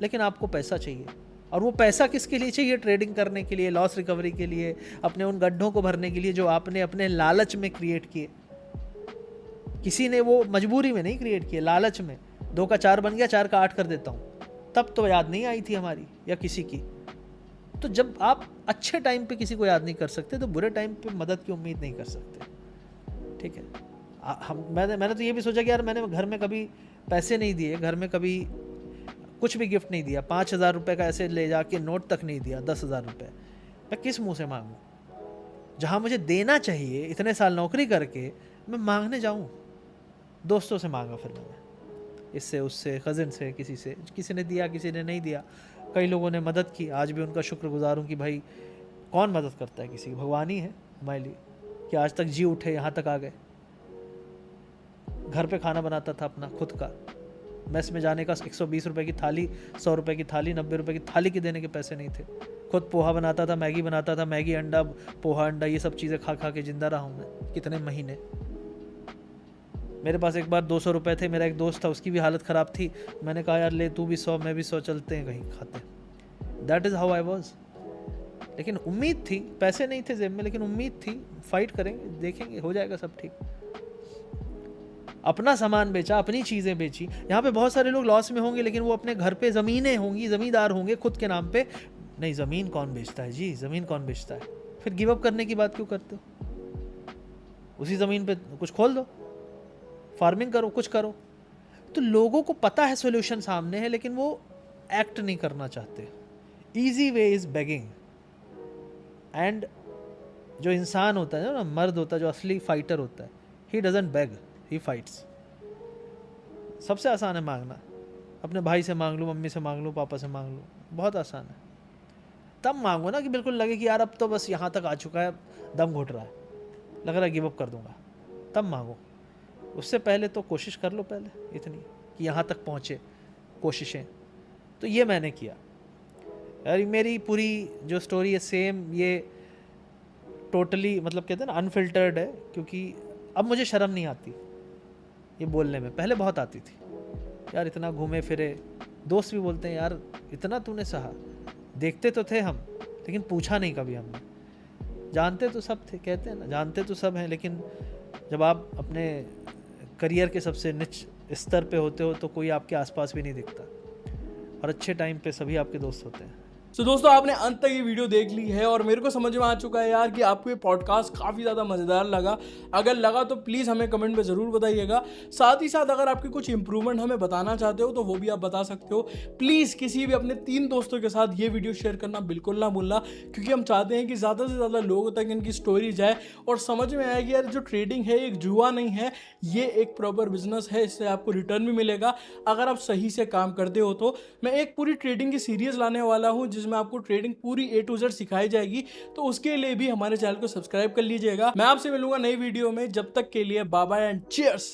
लेकिन आपको पैसा चाहिए। और वो पैसा किसके लिए चाहिए? ट्रेडिंग करने के लिए, लॉस रिकवरी के लिए, अपने उन गड्ढों को भरने के लिए जो आपने अपने लालच में क्रिएट किए। किसी ने वो मजबूरी में नहीं क्रिएट किए, लालच में। 2 का 4 बन गया, 4 का 8 कर देता हूँ, तब तो याद नहीं आई थी हमारी या किसी की। तो जब आप अच्छे टाइम पे किसी को याद नहीं कर सकते, तो बुरे टाइम पे मदद की उम्मीद नहीं कर सकते, ठीक है। मैंने तो ये भी सोचा कि यार मैंने घर में कभी पैसे नहीं दिए, घर में कभी कुछ भी गिफ्ट नहीं दिया, 5,000 रुपये का ऐसे ले जाके नोट तक नहीं दिया, 10,000 रुपये। मैं किस मुंह से मांगूँ? जहाँ मुझे देना चाहिए, इतने साल नौकरी करके मैं मांगने जाऊँ? दोस्तों से मांगा फिर मैंने, इससे उससे, कज़िन से, किसी से, किसी ने दिया किसी ने नहीं दिया। कई लोगों ने मदद की, आज भी उनका शुक्रगुजार हूँ कि भाई कौन मदद करता है किसी की, भगवान ही है हमारे लिए कि आज तक जी उठे, यहाँ तक आ गए। घर पे खाना बनाता था अपना खुद का, मेस में जाने का 120 रुपये की थाली, 100 रुपये की थाली, 90 रुपये की थाली के देने के पैसे नहीं थे। खुद पोहा बनाता था, मैगी बनाता था, मैगी अंडा, पोहा अंडा, ये सब चीज़ें खा खा के ज़िंदा रहा हूँ मैं कितने महीने। मेरे पास एक बार 200 रुपये थे, मेरा एक दोस्त था, उसकी भी हालत ख़राब थी, मैंने कहा यार ले तू भी 100 मैं भी 100, चलते हैं कहीं खाते। That is how I was. लेकिन उम्मीद थी, पैसे नहीं थे जेब में, लेकिन उम्मीद थी, फाइट करेंगे, देखेंगे, हो जाएगा सब ठीक। अपना सामान बेचा, अपनी चीज़ें बेची। यहाँ पे बहुत सारे लोग लॉस में होंगे, लेकिन वो अपने घर पे ज़मीनें होंगी, ज़मींदार होंगे खुद के नाम पे। नहीं, ज़मीन कौन बेचता है जी, ज़मीन कौन बेचता है? फिर गिव अप करने की बात क्यों करते हो? उसी ज़मीन पे कुछ खोल दो, फार्मिंग करो, कुछ करो। तो लोगों को पता है सोल्यूशन सामने है, लेकिन वो एक्ट नहीं करना चाहते। Easy way is begging. And जो इंसान होता है ना, मर्द होता है, जो असली फाइटर होता है, he doesn't beg, he fights. सबसे आसान है मांगना। अपने भाई से मांग लूँ, मम्मी से मांग लूँ, पापा से मांग लूँ, बहुत आसान है। तब मांगो ना कि बिल्कुल लगे कि यार अब तो बस यहाँ तक आ चुका है, दम घुट रहा है, लग रहा है गिव अप कर दूंगा, तब मांगो। उससे पहले तो कोशिश कर लो पहले इतनी कि यहाँ तक पहुँचे कोशिशें। तो ये मैंने किया यार। मेरी पूरी जो स्टोरी है सेम, ये टोटली मतलब कहते हैं ना अनफिल्टर्ड है, क्योंकि अब मुझे शर्म नहीं आती ये बोलने में। पहले बहुत आती थी यार, इतना घूमे फिरे। दोस्त भी बोलते हैं यार इतना तूने सहा, देखते तो थे हम लेकिन पूछा नहीं कभी हमने। जानते तो सब थे, कहते हैं ना जानते तो सब हैं, लेकिन जब आप अपने करियर के सबसे निच स्तर पे होते हो तो कोई आपके आसपास भी नहीं दिखता, और अच्छे टाइम पे सभी आपके दोस्त होते हैं। तो दोस्तों आपने अंत तक ये वीडियो देख ली है और मेरे को समझ में आ चुका है यार कि आपको ये पॉडकास्ट काफ़ी ज़्यादा मज़ेदार लगा। अगर लगा तो प्लीज़ हमें कमेंट में ज़रूर बताइएगा। साथ ही साथ अगर आपके कुछ इंप्रूवमेंट हमें बताना चाहते हो तो वो भी आप बता सकते हो। प्लीज़ किसी भी अपने 3 दोस्तों के साथ ये वीडियो शेयर करना बिल्कुल ना भूलना, क्योंकि हम चाहते हैं कि ज़्यादा से ज़्यादा लोगों तक इनकी स्टोरी जाए और समझ में आए कि यार जो ट्रेडिंग है एक जुआ नहीं है, ये एक प्रॉपर बिजनेस है। इससे आपको रिटर्न भी मिलेगा अगर आप सही से काम करते हो। तो मैं एक पूरी ट्रेडिंग की सीरीज़ लाने वाला हूँ जिसमें आपको ट्रेडिंग पूरी A to Z सिखाई जाएगी। तो उसके लिए भी हमारे चैनल को सब्सक्राइब कर लीजिएगा। मैं आपसे मिलूंगा नई वीडियो में, जब तक के लिए बाय बाय एंड चीयर्स।